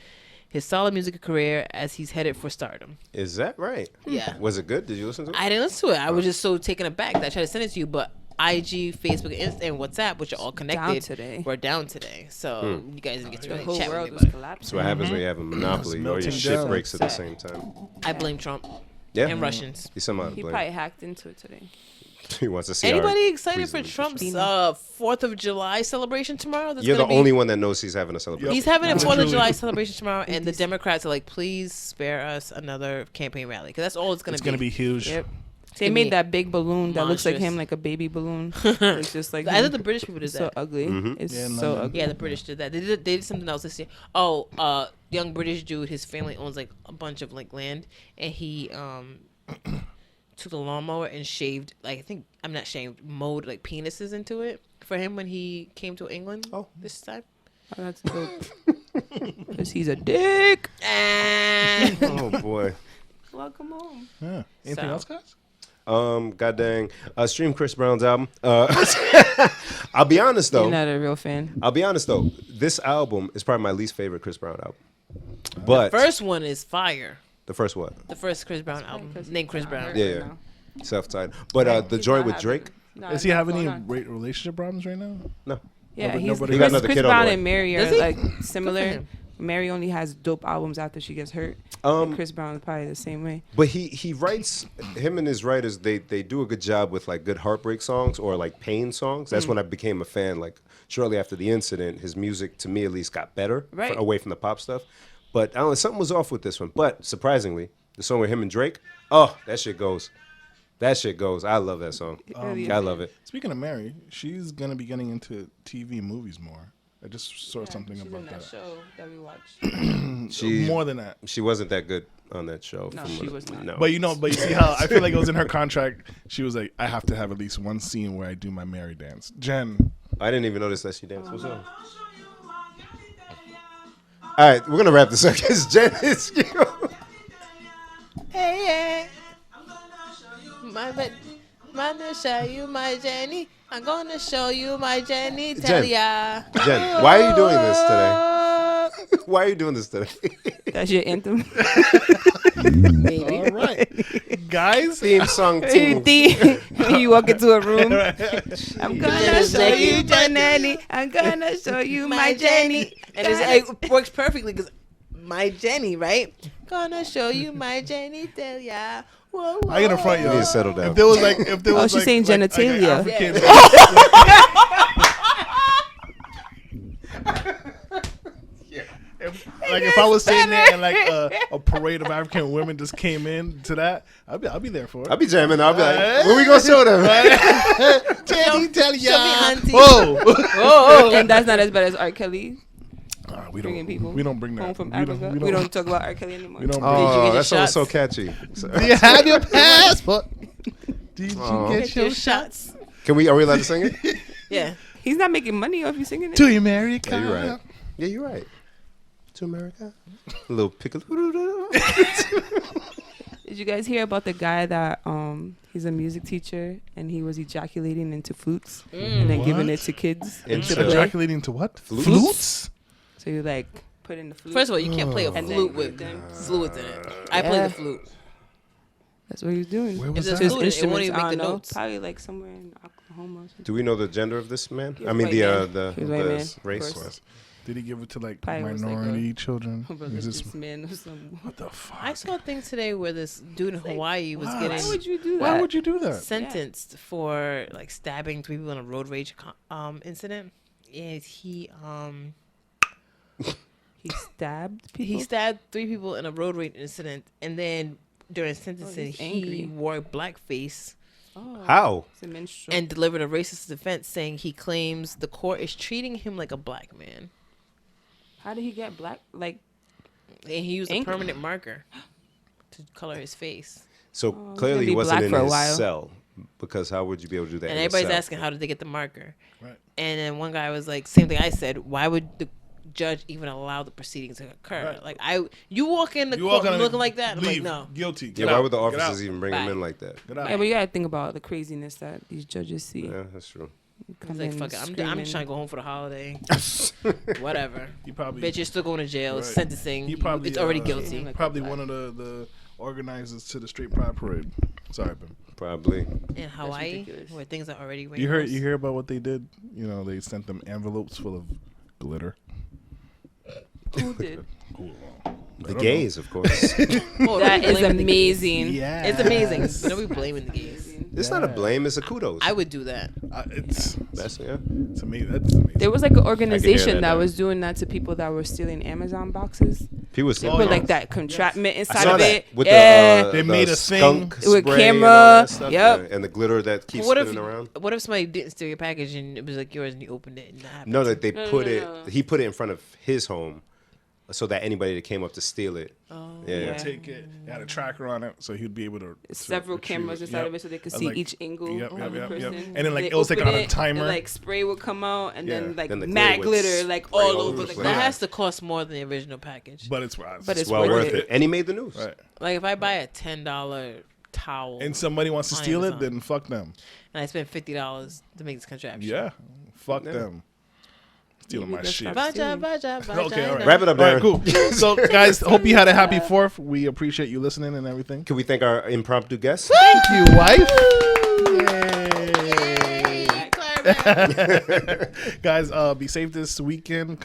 his solid music career as he's headed for stardom. Is that right? Yeah. Was it good? Did you listen to it? I didn't listen to it. I was just so taken aback that I tried to send it to you, but IG, Facebook, and WhatsApp, which are all connected, today. were down today. So you guys didn't get to The really whole chat world with was me. collapsing. That's what happens when you have a monopoly. All your melting shit down. breaks at the same time. I blame Trump Yeah. and Russians. He's somehow to He blame. probably hacked into it today. He wants to see Anybody our excited for presentation. Trump's 4th of July celebration tomorrow? That's You're the gonna be- only one that knows he's having a celebration. He's having a Yep. 4th of Truly. July celebration tomorrow, and the Democrats are like, please spare us another campaign rally, because that's all it's going It's to be. gonna be huge. Yep. They gonna made be that big balloon that looks like monstrous. him, like a baby balloon. It's just like I him. think the British people did It's so that. ugly. It's Yeah, so no. ugly. Yeah, the British did that. They did something else this year. Young British dude, his family owns like a bunch of like land, and he took the lawnmower and shaved, like, I think, I'm not shaved, mowed like penises into it for him when he came to England this time. Oh, that's dope. Because he's a dick. Oh boy. Welcome home. Yeah. Anything So- else, guys? God dang. Stream Chris Brown's album. I'll be honest You're though. not a real fan. This album is probably my least favorite Chris Brown album. But First one is fire. the first what? The first Chris Brown album, named Chris Brown. Yeah. Self-titled. But the joint with Drake. Does he have any great relationship problems right now? No. Yeah, Nobody- he's nobody- He got Chris, another Chris kid on the Brown way. and Mary Does are he? like Good similar. for him. Mary only has dope albums after she gets hurt. Um, And Chris Brown is probably the same way. But he writes, him and his writers, they do a good job with like good heartbreak songs or like pain songs. That's when I became a fan. Like shortly after the incident, his music to me at least got better Right. away from the pop stuff. But I don't know, something was off with this one. But surprisingly, the song with him and Drake, oh, that shit goes. That shit goes. I love that song. I love it. Speaking of Mary, she's gonna be getting into TV movies more. I just saw something about that. show that we watched. She More than that. She wasn't that good on that show. No, from she what- was not. No. But you see how I feel like it was in her contract. She was like, I have to have at least one scene where I do my Mary dance. Jen, I didn't even notice that she danced. What's up? All right, we're gonna wrap this up because Jen is. Hey, I'm gonna show you my Jenny. I'm gonna show you my Jenny. Tell ya. Jen, why are you doing this today? Why are you doing this today? That's your anthem. all right, guys. Theme song team. When you walk into a room, I'm gonna show you Jenny. I'm gonna show you my Jenny. And it works perfectly because my Jenny, right? Gonna show you my Jenny. Tell ya. Whoa, whoa. I get in front, You yo. need to settle down. If there was like, if there was she's saying an genitalia. African, if I was sitting there and like a parade of African women just came in to that, I'll be there for it. I'll be jamming. I'll be like, when we gonna show them? Jenny, tell Show me ya. auntie. Whoa. And that's not as bad as R. Kelly We bringing people don't bring that home from we Africa. We don't talk about R. Kelly anymore. We don't. Did you Oh, get that song your was so shots? catchy. Do you have your passport? Did you Oh. get Get your your shots? shots. Are we allowed to sing it? Yeah. He's not making money off you singing it. To America. Yeah, you're right. Yeah, you're right. To America. A little pickle. Did you guys hear about the guy that he's a music teacher and he was ejaculating into flutes and then giving What? it to kids Into to play? Ejaculating to what? Flutes? So you like put in the flute. First of all, you can't play a And flute then- with then- fluids in it. I play Yeah. the flute. That's what he was doing. Where If was there's that? His flute, it won't instruments, even I make the don't know, notes. probably like somewhere in Oklahoma or something. Do we know the gender of this man? He I was mean, white the man. the, He was white man, the of race. course. Did he give it to like Probably was like minority children? Is this, Religious man or something. what the fuck? I saw things today where this dude in Hawaii was Why? getting Why would you do that? Why would you do that? sentenced for like stabbing 3 people in a road rage incident. And he He stabbed people. He stabbed 3 people in a road rage incident, and then during sentencing, he's he angry. wore blackface Oh, How? it's a minstrel. and delivered a racist defense, saying he claims the court is treating him like a black man, How did he get black? Like, and he used a Angry. permanent marker to color his face. So he's clearly gonna he be wasn't black in for a his while. cell, because how would you be able to do that? And in a everybody's cell? asking, how did they get the marker? Right. And then one guy was like, same thing I said. Why would the judge even allow the proceedings to occur? Right. Like, you walk in the You court walk on looking like that. I'm like, leave. no. Guilty. Yeah, Get why out. would the Get out. officers even bring him Bye. in like that? Get out. yeah, but you gotta think about the craziness that these judges see. Yeah, that's true. He's Come like, in fuck it. I'm screaming. just trying to go home for the holiday. Whatever. He probably. Bitch, you're still going to jail. Right. Sentencing. He probably, It's already uh, guilty. Like Probably a one of the organizers to the Straight Pride Parade. Sorry, Ben. Probably. In Hawaii, ridiculous. where things are already You hear about what they did? You know, they sent them envelopes full of glitter. Who did? Cool. The gays, of course. Oh, That is blaming the gays. amazing. Yeah, It's amazing. But don't be blaming the gays. It's not a blame, it's a kudos. I would do that. It's That's, yeah. to me that's amazing. There was like an organization that that now. was doing that to people that were stealing Amazon boxes. People They Oh, put yeah. like that contraptment I inside saw of that it. with Yeah. They the made a skunk thing. With spray and camera, all that stuff. yep. Yeah, and the glitter that keeps What if spinning around. what if somebody didn't steal your package and it was like yours and you opened it and that happened? No, that they No, put no, it. no. He put it in front of his home, so that anybody that came up to steal it. Oh, Yeah. Yeah. Take it. It had a tracker on it, so he'd be able to. Several retrieve cameras it. inside Yep. of it so they could And, see like, each angle yep, of yep, the yep, person. yep. And then, like, They it was, like, open on a timer. And, like spray would come out and Yeah. then like Then the mad glitter would glitter like spray all all over over the the That place. glass. has to cost more than the original package. But it's But It's well worth it. And he made the news. right. Like if I buy a $10 towel And somebody wants to on steal it, Amazon, then fuck them. and I spend $50 to make this contraption. Yeah, fuck Yeah. them. Stealing Maybe my just shit. stop Vaja, vaja, vaja. Okay, all right. Wrap it up, All right, Darren. cool. So, guys, hope you had a happy 4th. We appreciate you listening and everything. Can we thank our impromptu guests? Thank you, wife. Guys, be safe this weekend.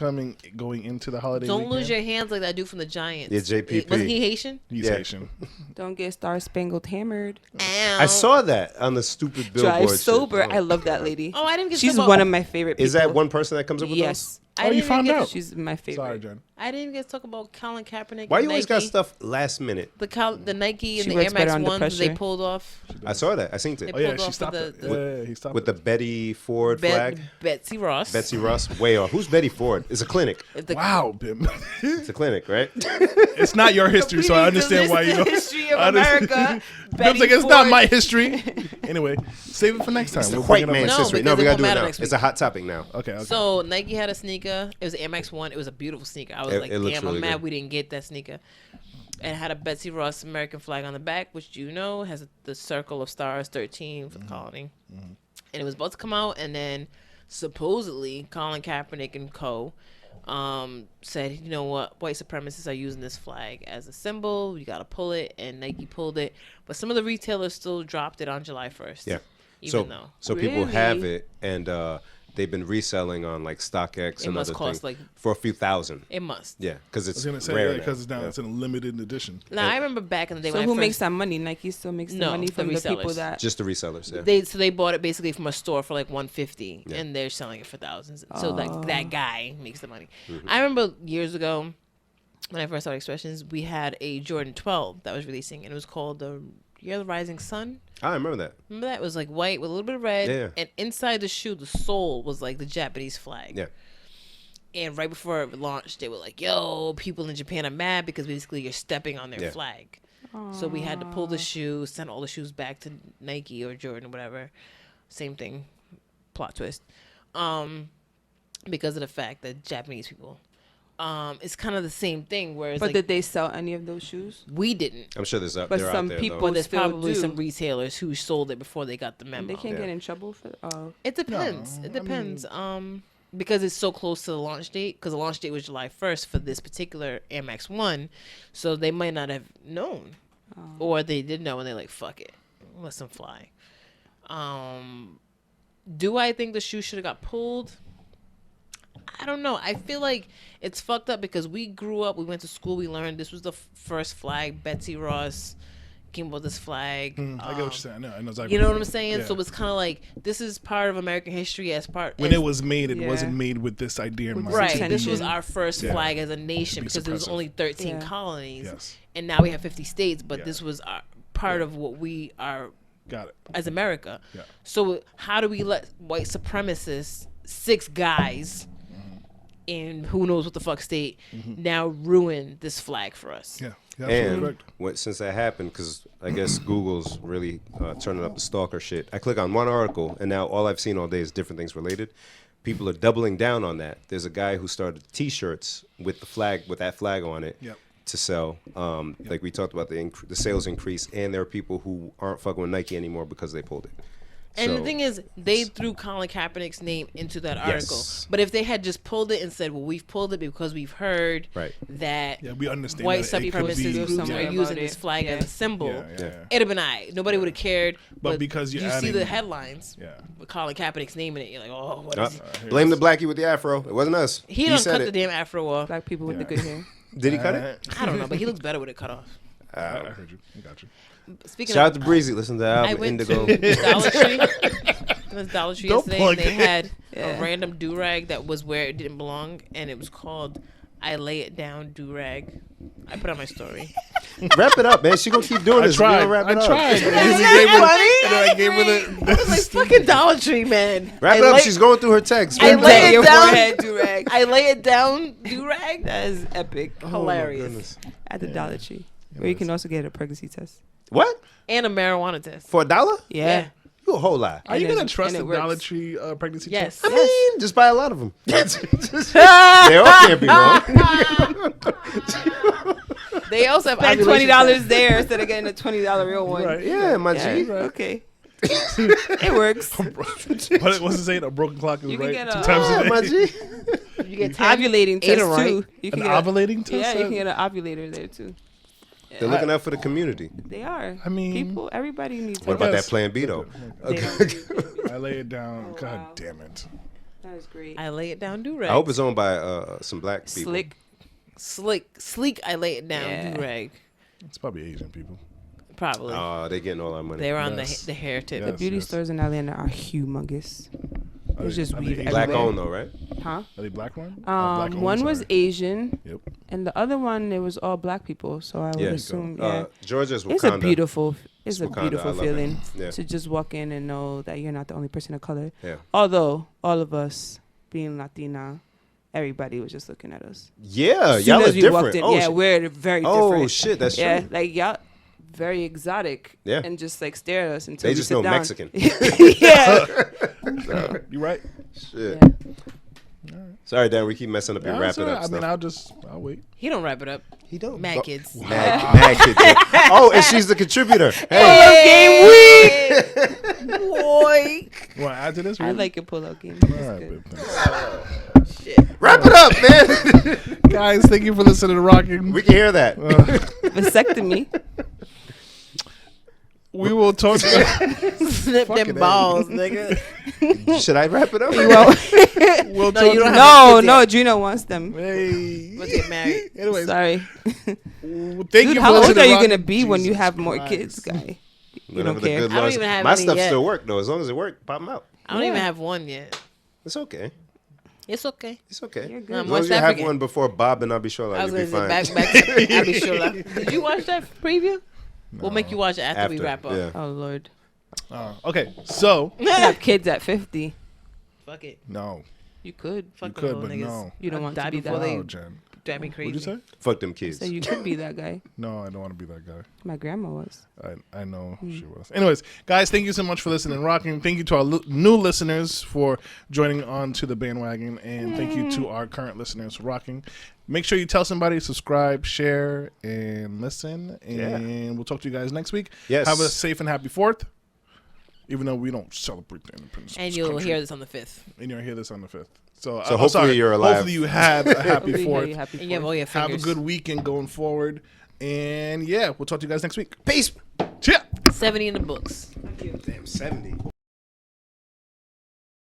Going into the holiday. Don't weekend. lose your hands like that dude from the Giants. Yeah, JPP. Wasn't he Haitian? He's Yeah. Haitian. Don't get Star Spangled Hammered. Ow. I saw that on the stupid billboard. Drive shit. sober. Oh. I love that lady. Oh, I didn't get. She's to talk one about, of my favorite people. Is that one person that comes up with Yes. I Oh, you didn't even found get to- out? She's my favorite. Sorry, Jen. I didn't even get to talk about Colin Kaepernick. those? Why and you always Nike. got stuff last minute? The Nike and She the works Air better Max under ones they pressure. pulled off. I saw that. I seen They it. Oh yeah, pulled she off stopped with it. the- Yeah, he stopped With the it. Betty Ford flag. Betsy Ross. Betsy Ross, way off. Who's Betty Ford? It's a clinic. The- Wow, Bim. It's a clinic, right? It's not your history, so I understand why you know. History of I understand. America. Bim's Betty like, it's not Ford. my history. Anyway, save it for next time. It's the We'll white bring it up man's next- No, history. because No, we it gotta won't do it matter now. next It's week. a hot topic now. Okay, okay. So Nike had a sneaker. It was an Air Max 1. It was a beautiful sneaker. I was like, It looks damn, really I'm mad good. we didn't get that sneaker. And it had a Betsy Ross American flag on the back, which you know has the circle of stars, 13 for the colony. And it was about to come out, and then supposedly Colin Kaepernick and co. Said, you know what, white supremacists are using this flag as a symbol. You got to pull it, and Nike pulled it. But some of the retailers still dropped it on July 1st. Yeah. Even though So people have Really? it, and they've been reselling on like StockX It and must other cost, things like- for a few thousand. it must. Yeah, because I it's was gonna say rare because it's now. down. Yeah. It's in a limited edition. Now, I remember back in the day So when who I first, makes that money? Nike still makes the No, money the from the people resellers. that. Just the resellers. Yeah. they bought it basically from a store for like $150, Yeah. and they're selling it for thousands. So Oh. that guy makes the money. Mm-hmm. I remember years ago when I first started Expressions, we had a Jordan 12 that was releasing, and it was called the Year of the Rising Sun. I remember that. Remember that? It was like white with a little bit of red, Yeah. and inside the shoe, the sole was like the Japanese flag. Yeah. And right before it launched, they were like, "Yo, people in Japan are mad because basically you're stepping on their Yeah. flag." So we had to pull the shoe, send all the shoes back to Nike or Jordan or whatever. Same thing, plot twist. Because of the fact that Japanese people, it's kind of the same thing. Where it's But like did they sell any of those shoes? we didn't, I'm sure there's But they're some out there, people- though. but there's still probably do. some retailers who sold it before they got the memo. They can't Yeah. get in trouble for. Oh, It depends. No, It depends. Because it's so close to the launch date. Because the launch date was July 1st for this particular Air Max 1, so they might not have known, or they did know and they're like, "Fuck it, let them fly." Do I think the shoe should have got pulled? I don't know. I feel like it's fucked up because we grew up, we went to school, we learned this was the first flag, Betsy Ross, came up with this flag. I get what you're saying. I know exactly. You know what I'm saying? Yeah. So it's kind of like this is part of American history as part. When it was made, it Yeah. wasn't made with this idea in mind. Right. intention. This was our first Yeah. flag as a nation Be because there was suppressive. only 13 Yeah. colonies, Yes. and now we have 50 states. But Yeah. this was part Yeah. of what we are Got it. as America. Yeah. So how do we let white supremacists, 6 guys, Mm-hmm. in who knows what the fuck state, now ruin this flag for us? Yeah. You're absolutely And correct. since that happened, because I guess Google's really turning up the stalker shit. I click on one article, and now all I've seen all day is different things related. People are doubling down on that. There's a guy who started T-shirts with the flag, with that flag on it, Yep. to sell. Like we talked about the sales increase, and there are people who aren't fucking with Nike anymore because they pulled it. And So- the thing is, they threw Colin Kaepernick's name into that article. Yes. But if they had just pulled it and said, "Well, we've pulled it because we've heard Right. that Yeah, we understand white that it could supremacist be- groups somewhere are about using it." this flag as Yeah. a symbol," Yeah, yeah, yeah. it'd have been alright. Nobody would have cared. But because you're you see adding- the headlines Yeah. with Colin Kaepernick's name in it, you're like, "Oh, what is he?" Blame the blackie with the afro. It wasn't us. He don't said cut it. the damn afro off. Black people with the good hair. Did he cut it? I don't know, but he looks better with it cut off. I heard you. I got you. Speaking Shout of, out to Breezy. Listen to the I album went Indigo. to Dollar Tree. I went to Dollar Tree Don't yesterday, plug and they it. had Yeah. a random do rag that was where it didn't belong, and it was called "I Lay It Down Do Rag." I put on my story. Wrap it up, man. She gonna keep doing I this. tried. We gonna wrap I it up. tried. Isn't that funny? I gave her the. I was like, "Fucking Dollar Tree, man." Wrap I it up. lay- She's going through her text. I lay it Your down. forehead do-rag. I lay it down do rag. That is epic. Hilarious. At the Dollar Tree. Where you can also get a pregnancy test. What? And a marijuana test. For $1? Yeah. You a whole lot. Are you And gonna it- trust and the it Dollar works. Tree pregnancy Yes. test? I mean, just buy a lot of them. They all can't be wrong. They also have Spend ovulation $20 tests. there instead of getting a $20 real one. Right. Yeah, my Yeah, G. okay. It works. What was it saying? A broken clock is You can right get 2 a- times Yeah, a my day. G. You get 10. Ovulating 8 test are right. too. You An can get ovulating test? yeah, you can get an ovulator there too. They're looking out for the community. They are. I mean- people. Everybody needs. What about Yes. that Plan B though? I lay it down. Oh, God wow. damn it. That is great. I lay it down do rag. I hope it's owned by some black people. Slick. Sleek. I lay it down Yeah. do rag. It's probably Asian people. Probably. Oh, they getting all our money. They were on Yes. the hair tip. Yes. The beauty stores in Atlanta are humongous. There's just Are they weave Asian? Black everywhere. owned though, right? Huh? Are they black one? Black owned, One was sorry. Asian, Yep. and the other one it was all black people. So I would Yeah. assume, yeah, Georgia's Wakanda. it's a beautiful, It's a Wakanda. I beautiful love it. feeling Yeah. to just walk in and know that you're not the only person of color. Yeah. Although all of us being Latina, everybody was just looking at us. Yeah, As soon y'all are as we walked different. in, Oh, yeah, shit. we're very Oh different. shit, that's Yeah, true. like y'all very exotic. Yeah. And just like stare at us until They we just sit know down. Mexican. Yeah. You right? Shit. Yeah. Sorry, Dan. We keep messing up your Yeah, wrap it's it all up right. I mean, stuff. I'll wait. He don't wrap it up. He don't. Mad kids. Mad kids. Yeah. Oh, and she's the contributor. Hey. Game week, boy. Well, after this, I really? like a pull-out game. All It's right, good. babe, thanks. Wrap it up, man. Guys, thank you for listening to Rocking. We can hear that. Vasectomy. We will talk to you. Snip Fucking them A. balls, nigga. Should I wrap it up? We'll No, talk you don't to have No, kids no, yet. Gino wants them. Hey. Let's get married. Anyways, Sorry. thank Dude, you how for old listening are to you Rockin'. going to be when you Jesus have more Christ. kids, guy? You Whatever don't the care. good I don't Lord- even have My any stuff yet. still work though. As long as it work, pop them out. I don't even Yeah. have one yet. It's okay. It's okay. It's okay. You're As good. I'm long as West you have African. one before Bob and Abishola, I was you'll going be to say fine. back to Abishola. Did you watch that preview? We'll make you watch it after we wrap up. Yeah. Oh, Lord. Okay, so You have kids at 50. Fuck it. no, You could. Fuck you them could, little but niggas. no. You don't I'd want die to be before that. they Wow, Jen. drive me crazy. What'd you say? Fuck them kids. So you could be that guy. No, I don't want to be that guy. My grandma was. I know she was. Anyways, guys, thank you so much for listening and rocking. Thank you to our new listeners for joining on to the bandwagon, and thank you to our current listeners for rocking. Make sure you tell somebody, subscribe, share, and listen. And we'll talk to you guys next week. Yes. Have a safe and happy 4th. Even though we don't celebrate the independence of And this you'll country. hear this on the 5th. And you'll hear this on the 5th. So hopefully sorry. you're alive. Hopefully you had a happy Hopefully 4th. you happy And you have all your Have a fingers. good weekend going forward. And yeah, we'll talk to you guys next week. Peace. Cheers. 70 in the books. Damn, 70.